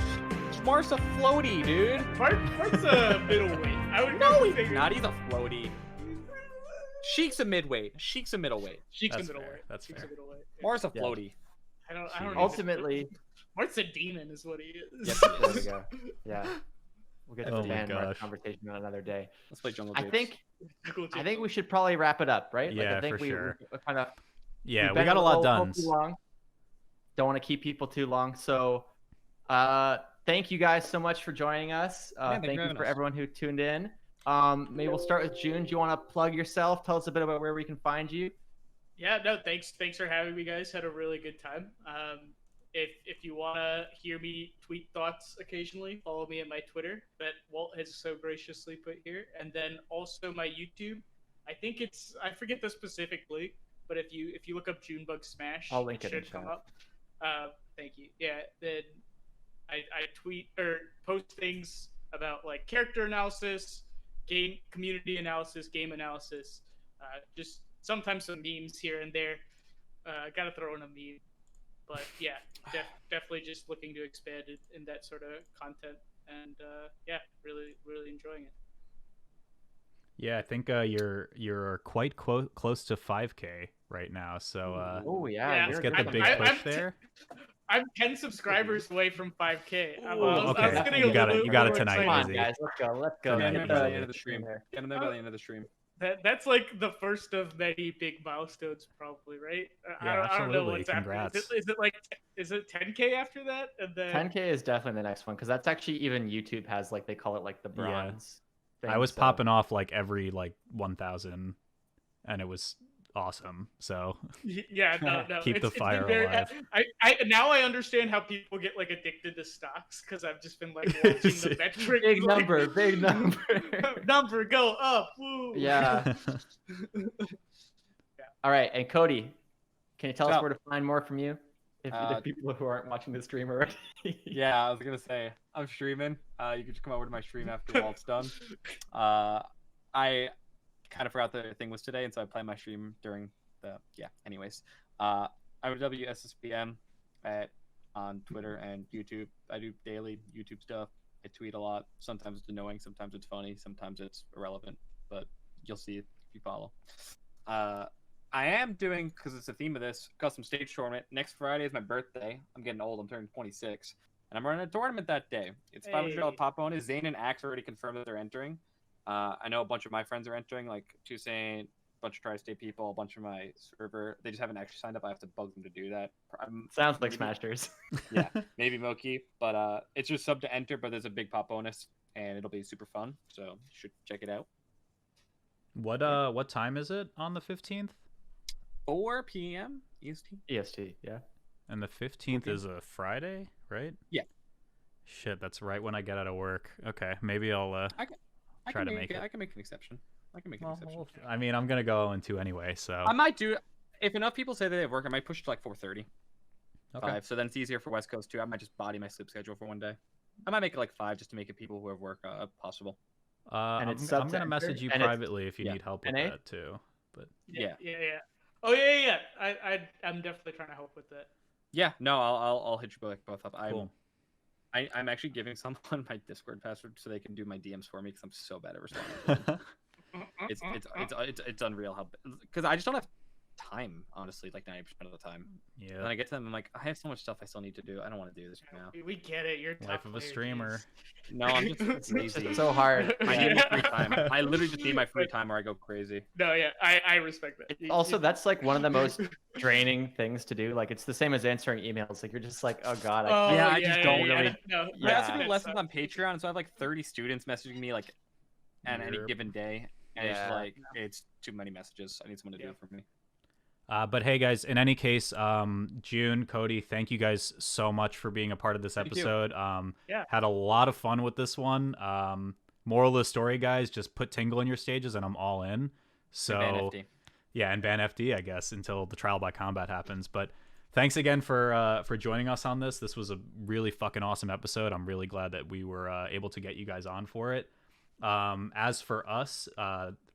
Smart's a floaty, dude. Mark's a middleweight. I would He's not. He's a floaty. Sheik's a midweight. Sheik's a middleweight. Sheik's a That's middleweight. fair. That's Sheik's fair. a middleweight. Mar's a Yeah. floaty. I don't. Ultimately, Mark's a demon, is what he is. yes, there we go. Yeah. We'll get to Oh the my band mark gosh. conversation on another day. Let's play Jungle I Japes. think we should probably wrap it up, right? Yeah, I think for sure. we kind of Yeah, we've we been got a lot little done. too long. Don't want to keep people too long. So thank you guys so much for joining us. thank you Thank for you having for us. everyone who tuned in. Maybe we'll start with June. Do you want to plug yourself? Tell us a bit about where we can find you. Yeah, no, thanks for having me, guys. Had a really good time. If you want to hear me tweet thoughts occasionally, follow me at my Twitter that Walt has so graciously put here, and then also my YouTube. I think I forget the specific link, but if you look up Junebug Smash, I'll link it in should come chat. up. Thank you. Yeah, then I tweet or post things about like character analysis, game community analysis, game analysis, just sometimes some memes here and there. Gotta throw in a meme. But yeah, definitely just looking to expand in that sort of content, and yeah, really enjoying it. Yeah, I think you're quite close to 5K right now. So Oh Yeah, yeah, let's you're get the good. big push there. I'm 10 subscribers away from 5K. I Ooh, was okay. getting You a got it- little you got it more tonight, Come on, excited. Izzy. guys, let's go. Let's go. Tonight, Get Get him there by the Izzy. end of the stream. Get him there by the end of the stream. That's like the first of many big milestones, probably, right? Yeah, I don't know absolutely. what's after. Congrats. Is it 10K after that? And then 10K is definitely the next one because that's actually even YouTube has like they call it like the Yeah. bronze. Thing, I was so- popping off like every like 1,000, and it was awesome. So yeah, no. Keep the it's been fire very- alive. I now I understand how people get like addicted to stocks because I've just been like watching the metrics. Big like, number, big number. number go up. Woo. Yeah. All right, and Cody, can you tell us So- where to find more from you? If the Uh, people who aren't watching the stream already. Yeah, I was gonna say I'm streaming. You can just come over to my stream after Walt's done. I kind of forgot the thing was today, and so I play my stream during the Anyways, IBDW SSBM on Twitter and YouTube. I do daily YouTube stuff. I tweet a lot. Sometimes it's annoying, sometimes it's funny, sometimes it's irrelevant, but you'll see if you follow. I am doing, because it's the theme of this, custom stage tournament. Next Friday is my birthday. I'm getting old. I'm turning 26. And I'm running a tournament that day. It's $500 Hey. pop bonus. Zane and Axe already confirmed that they're entering. I know a bunch of my friends are entering, like Toussaint, a bunch of Tri-State people, a bunch of my server. They just haven't actually signed up. I have to bug them to do that. Sounds like Maybe- Smashers. Yeah, maybe Moki. But it's just sub to enter, but there's a big pop bonus, and it'll be super fun. So you should check it out. what time is it on the 15th? 4 p.m. EST. EST, yeah. And the 15th Okay. is a Friday, right? Yeah. Shit, that's right when I get out of work. Okay, maybe I'll I try can to make make it. I can make an exception. I can make an Well, exception. I mean, I'm gonna go into anyway, so I might do. If enough people say that they have work, I might push to like 4:30, okay. 5. So then it's easier for West Coast too. I might just body my sleep schedule for one day. I might make it like 5 just to make it people who have work possible. I'm, it's I'm sub to gonna enter, message you and it's- privately if you yeah. need help with NA? that too. But Yeah. Oh yeah. I'm definitely trying to help with that. Yeah, no, I'll hit you both up. cool. I'm actually giving someone my Discord password so they can do my DMs for me because I'm so bad at responding. It's unreal how, because I just don't have time, honestly, like 90% of the time. And Yeah, I get to them, I'm like, I have so much stuff I still need to do. I don't want to do this right now. We get it. You're a life top of a player, streamer. geez. No, I'm just It's lazy. just so hard. I need Yeah. my free time. I literally just need my free time or I go crazy. No, yeah, I respect that. Also, that's like one of the most draining things to do. Like, it's the same as answering emails. Like, you're just like, oh god, I Yeah, I just don't really- No, I also Yeah. do that lessons sucks. on Patreon, so I have like 30 students messaging me like on any Yep. given day, and it's just Yeah. like it's too many messages. I need someone to do Yeah. it for me. But hey, guys, in any case, June, Cody, thank you guys so much for being a part of this Thank you. episode. Yeah. Had a lot of fun with this one. moral of the story, guys, just put Tingle in your stages and I'm all in. So ban FD. Yeah, and ban FD, I guess, until the trial by combat happens. But thanks again for joining us on this. This was a really fucking awesome episode. I'm really glad that we were able to get you guys on for it. As for us,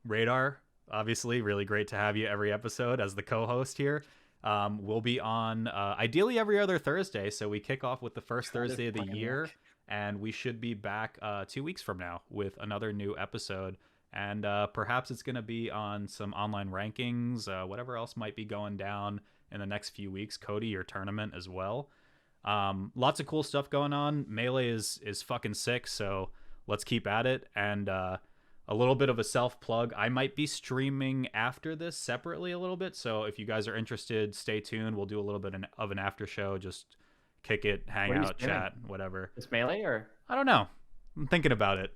Radar, obviously, really great to have you every episode as the co-host here. We'll be on ideally every other Thursday, so we kick off with the first Thursday of the year, and we should be back 2 weeks from now with another new episode. And perhaps it's going to be on some online rankings, whatever else might be going down in the next few weeks. Cody, your tournament as well. Lots of cool stuff going on. Melee is fucking sick, so let's keep at it. And a little bit of a self-plug. I might be streaming after this separately a little bit, so if you guys are interested, stay tuned. We'll do a little bit of an after show, just kick it, hang out, chat, whatever. Is Melee or? I don't know. I'm thinking about it.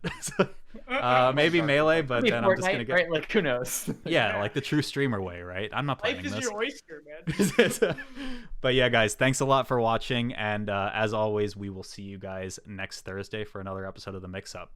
Maybe Melee, but then I'm just gonna get right, like who knows? Yeah, like the true streamer way, right? I'm not playing Life is this. your oyster, man. But yeah, guys, thanks a lot for watching, and as always, we will see you guys next Thursday for another episode of the Mix Up.